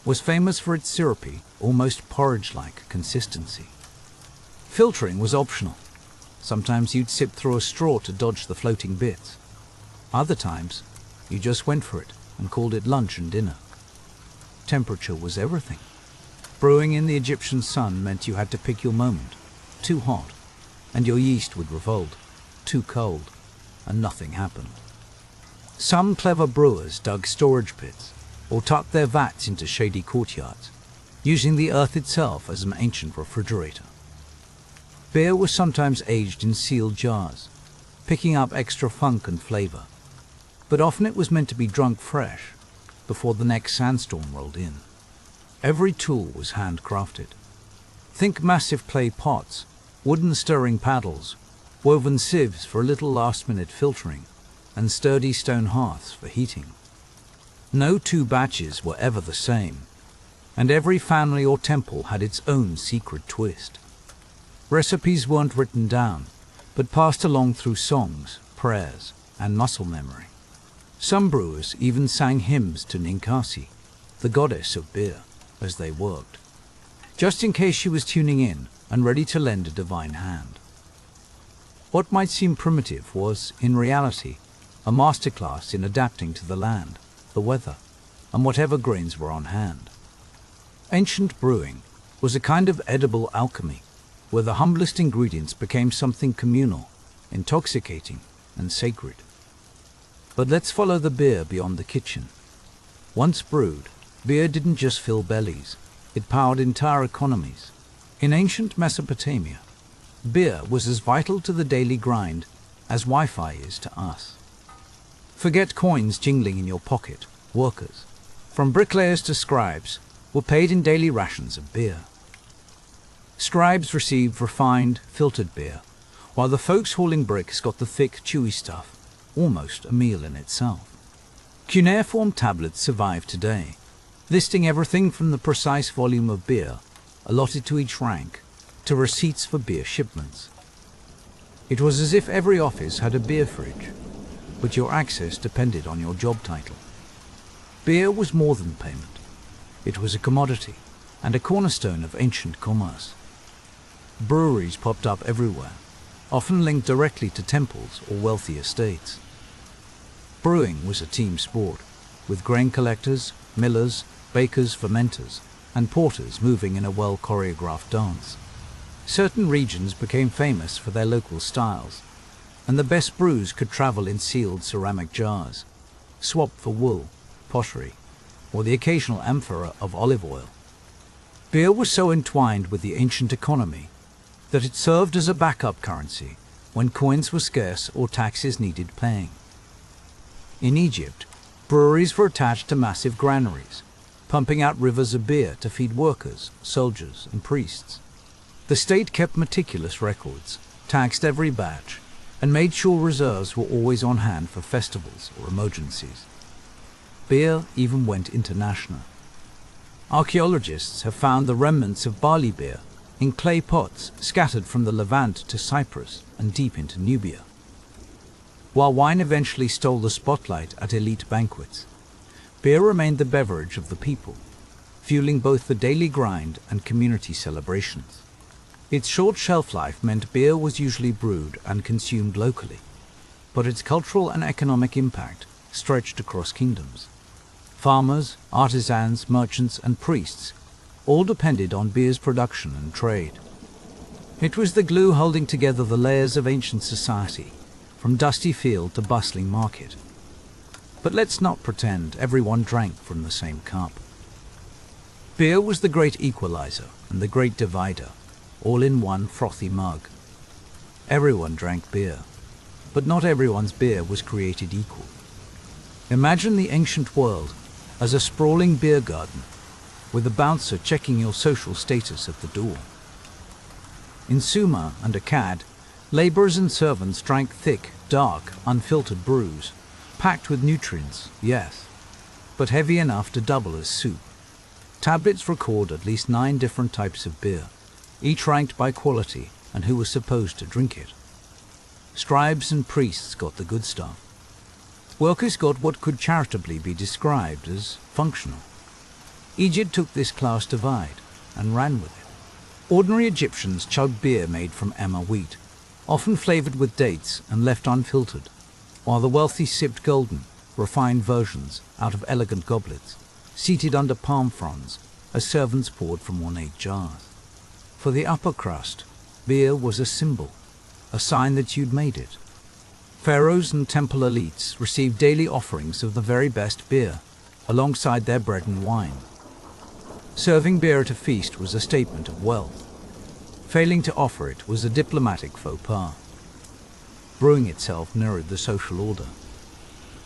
was famous for its syrupy, almost porridge-like consistency. Filtering was optional. Sometimes you'd sip through a straw to dodge the floating bits. Other times, you just went for it and called it lunch and dinner. temperature was everything. Brewing in the Egyptian sun meant you had to pick your moment. Too hot, and your yeast would revolt. Too cold, and nothing happened. Some clever brewers dug storage pits or tucked their vats into shady courtyards, using the earth itself as an ancient refrigerator. Beer was sometimes aged in sealed jars, picking up extra funk and flavor, but often it was meant to be drunk fresh before the next sandstorm rolled in. Every tool was handcrafted. Think massive clay pots, wooden stirring paddles, woven sieves for a little last-minute filtering, and sturdy stone hearths for heating. No two batches were ever the same, and every family or temple had its own secret twist. Recipes weren't written down, but passed along through songs, prayers, and muscle memory. Some brewers even sang hymns to Ninkasi, the goddess of beer, as they worked, just in case she was tuning in and ready to lend a divine hand. What might seem primitive was, in reality, a masterclass in adapting to the land, the weather, and whatever grains were on hand. Ancient brewing was a kind of edible alchemy, where the humblest ingredients became something communal, intoxicating, and sacred. But let's follow the beer beyond the kitchen. Once brewed, beer didn't just fill bellies, it powered entire economies. In ancient Mesopotamia, beer was as vital to the daily grind as Wi-Fi is to us. Forget coins jingling in your pocket. Workers, from bricklayers to scribes, were paid in daily rations of beer. Scribes received refined, filtered beer, while the folks hauling bricks got the thick, chewy stuff, almost a meal in itself. Cuneiform tablets survive today, listing everything from the precise volume of beer allotted to each rank to receipts for beer shipments. It was as if every office had a beer fridge, but your access depended on your job title. Beer was more than payment. It was a commodity and a cornerstone of ancient commerce. Breweries popped up everywhere, often linked directly to temples or wealthy estates. Brewing was a team sport, with grain collectors, millers, bakers, fermenters, and porters moving in a well-choreographed dance. Certain regions became famous for their local styles, and the best brews could travel in sealed ceramic jars, swapped for wool, pottery, or the occasional amphora of olive oil. Beer was so entwined with the ancient economy that it served as a backup currency when coins were scarce or taxes needed paying. In Egypt, breweries were attached to massive granaries, pumping out rivers of beer to feed workers, soldiers, and priests. The state kept meticulous records, taxed every batch, and made sure reserves were always on hand for festivals or emergencies. Beer even went international. Archaeologists have found the remnants of barley beer in clay pots scattered from the Levant to Cyprus and deep into Nubia. While wine eventually stole the spotlight at elite banquets, beer remained the beverage of the people, fueling both the daily grind and community celebrations. Its short shelf life meant beer was usually brewed and consumed locally, but its cultural and economic impact stretched across kingdoms. Farmers, artisans, merchants, and priests all depended on beer's production and trade. It was the glue holding together the layers of ancient society, from dusty field to bustling market. But let's not pretend everyone drank from the same cup. Beer was the great equalizer and the great divider, all in one frothy mug. Everyone drank beer, but not everyone's beer was created equal. Imagine the ancient world as a sprawling beer garden, with a bouncer checking your social status at the door. In Sumer and Akkad, laborers and servants drank thick, dark, unfiltered brews, packed with nutrients, yes, but heavy enough to double as soup. Tablets record at least 9 different types of beer, each ranked by quality and who was supposed to drink it. Scribes and priests got the good stuff. Workers got what could charitably be described as functional. Egypt took this class divide and ran with it. Ordinary Egyptians chugged beer made from emmer wheat, often flavored with dates and left unfiltered, while the wealthy sipped golden, refined versions out of elegant goblets, seated under palm fronds as servants poured from ornate jars. For the upper crust, beer was a symbol, a sign that you'd made it. Pharaohs and temple elites received daily offerings of the very best beer, alongside their bread and wine. Serving beer at a feast was a statement of wealth. Failing to offer it was a diplomatic faux pas. Brewing itself mirrored the social order.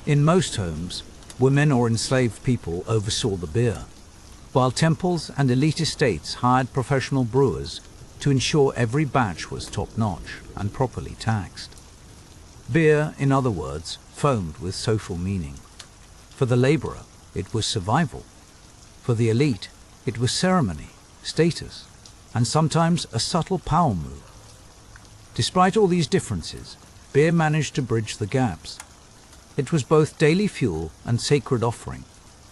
In most homes, women or enslaved people oversaw the beer, while temples and elite estates hired professional brewers to ensure every batch was top-notch and properly taxed. Beer, in other words, foamed with social meaning. For the laborer, it was survival. For the elite, it was ceremony, status, and sometimes a subtle power move. Despite all these differences, beer managed to bridge the gaps. It was both daily fuel and sacred offering,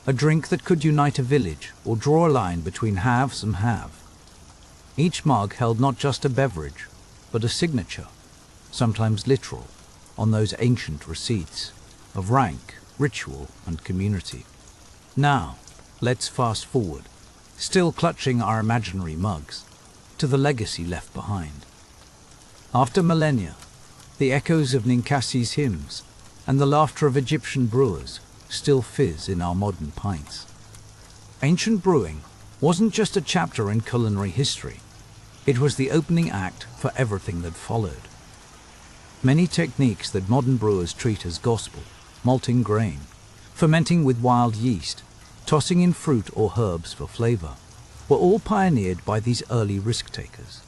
a drink that could unite a village or draw a line between haves and have. Each mug held not just a beverage, but a signature, sometimes literal, on those ancient receipts of rank, ritual, and community. Now, let's fast forward, still clutching our imaginary mugs, to the legacy left behind. After millennia, the echoes of Ninkasi's hymns and the laughter of Egyptian brewers still fizz in our modern pints. Ancient brewing wasn't just a chapter in culinary history, it was the opening act for everything that followed. Many techniques that modern brewers treat as gospel, malting grain, fermenting with wild yeast, tossing in fruit or herbs for flavor, were all pioneered by these early risk-takers.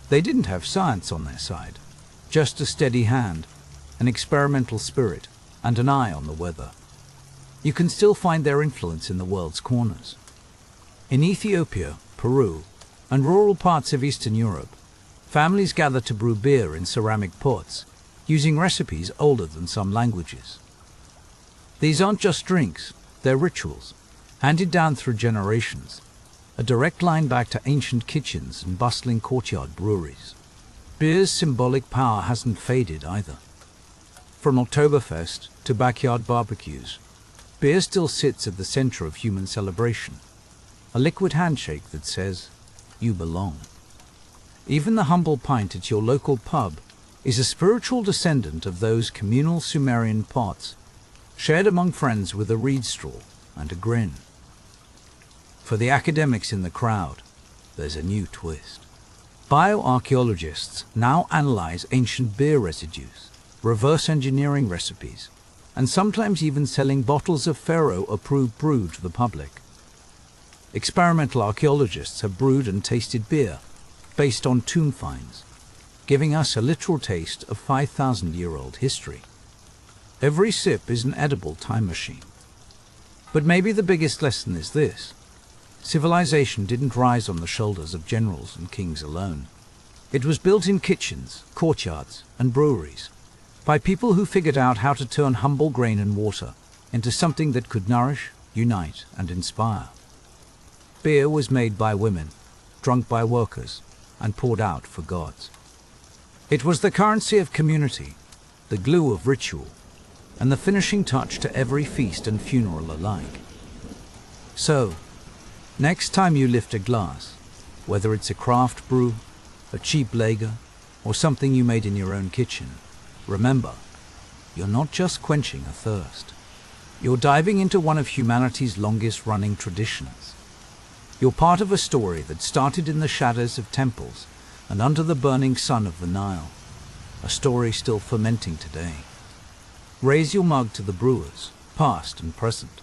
They didn't have science on their side, just a steady hand, an experimental spirit, and an eye on the weather. You can still find their influence in the world's corners. In Ethiopia, Peru, and rural parts of Eastern Europe, families gather to brew beer in ceramic pots, using recipes older than some languages. These aren't just drinks, they're rituals, handed down through generations, a direct line back to ancient kitchens and bustling courtyard breweries. Beer's symbolic power hasn't faded either. From Oktoberfest to backyard barbecues, beer still sits at the center of human celebration, a liquid handshake that says, you belong. Even the humble pint at your local pub is a spiritual descendant of those communal Sumerian pots, shared among friends with a reed straw and a grin. For the academics in the crowd, there's a new twist. Bioarchaeologists now analyze ancient beer residues, reverse engineering recipes, and sometimes even selling bottles of Pharaoh-approved brew to the public. Experimental archaeologists have brewed and tasted beer based on tomb finds, giving us a literal taste of 5,000-year-old history. Every sip is an edible time machine. But maybe the biggest lesson is this: civilization didn't rise on the shoulders of generals and kings alone. It was built in kitchens, courtyards, and breweries, by people who figured out how to turn humble grain and water into something that could nourish, unite, and inspire. Beer was made by women, drunk by workers, and poured out for gods. It was the currency of community, the glue of ritual, and the finishing touch to every feast and funeral alike. So, next time you lift a glass, whether it's a craft brew, a cheap lager, or something you made in your own kitchen, remember, you're not just quenching a thirst. You're diving into one of humanity's longest-running traditions. You're part of a story that started in the shadows of temples and under the burning sun of the Nile, a story still fermenting today. Raise your mug to the brewers, past and present.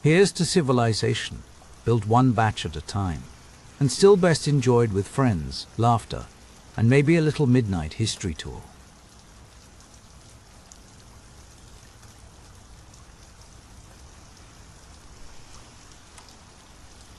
Here's to civilization, built one batch at a time, and still best enjoyed with friends, laughter, and maybe a little midnight history tour.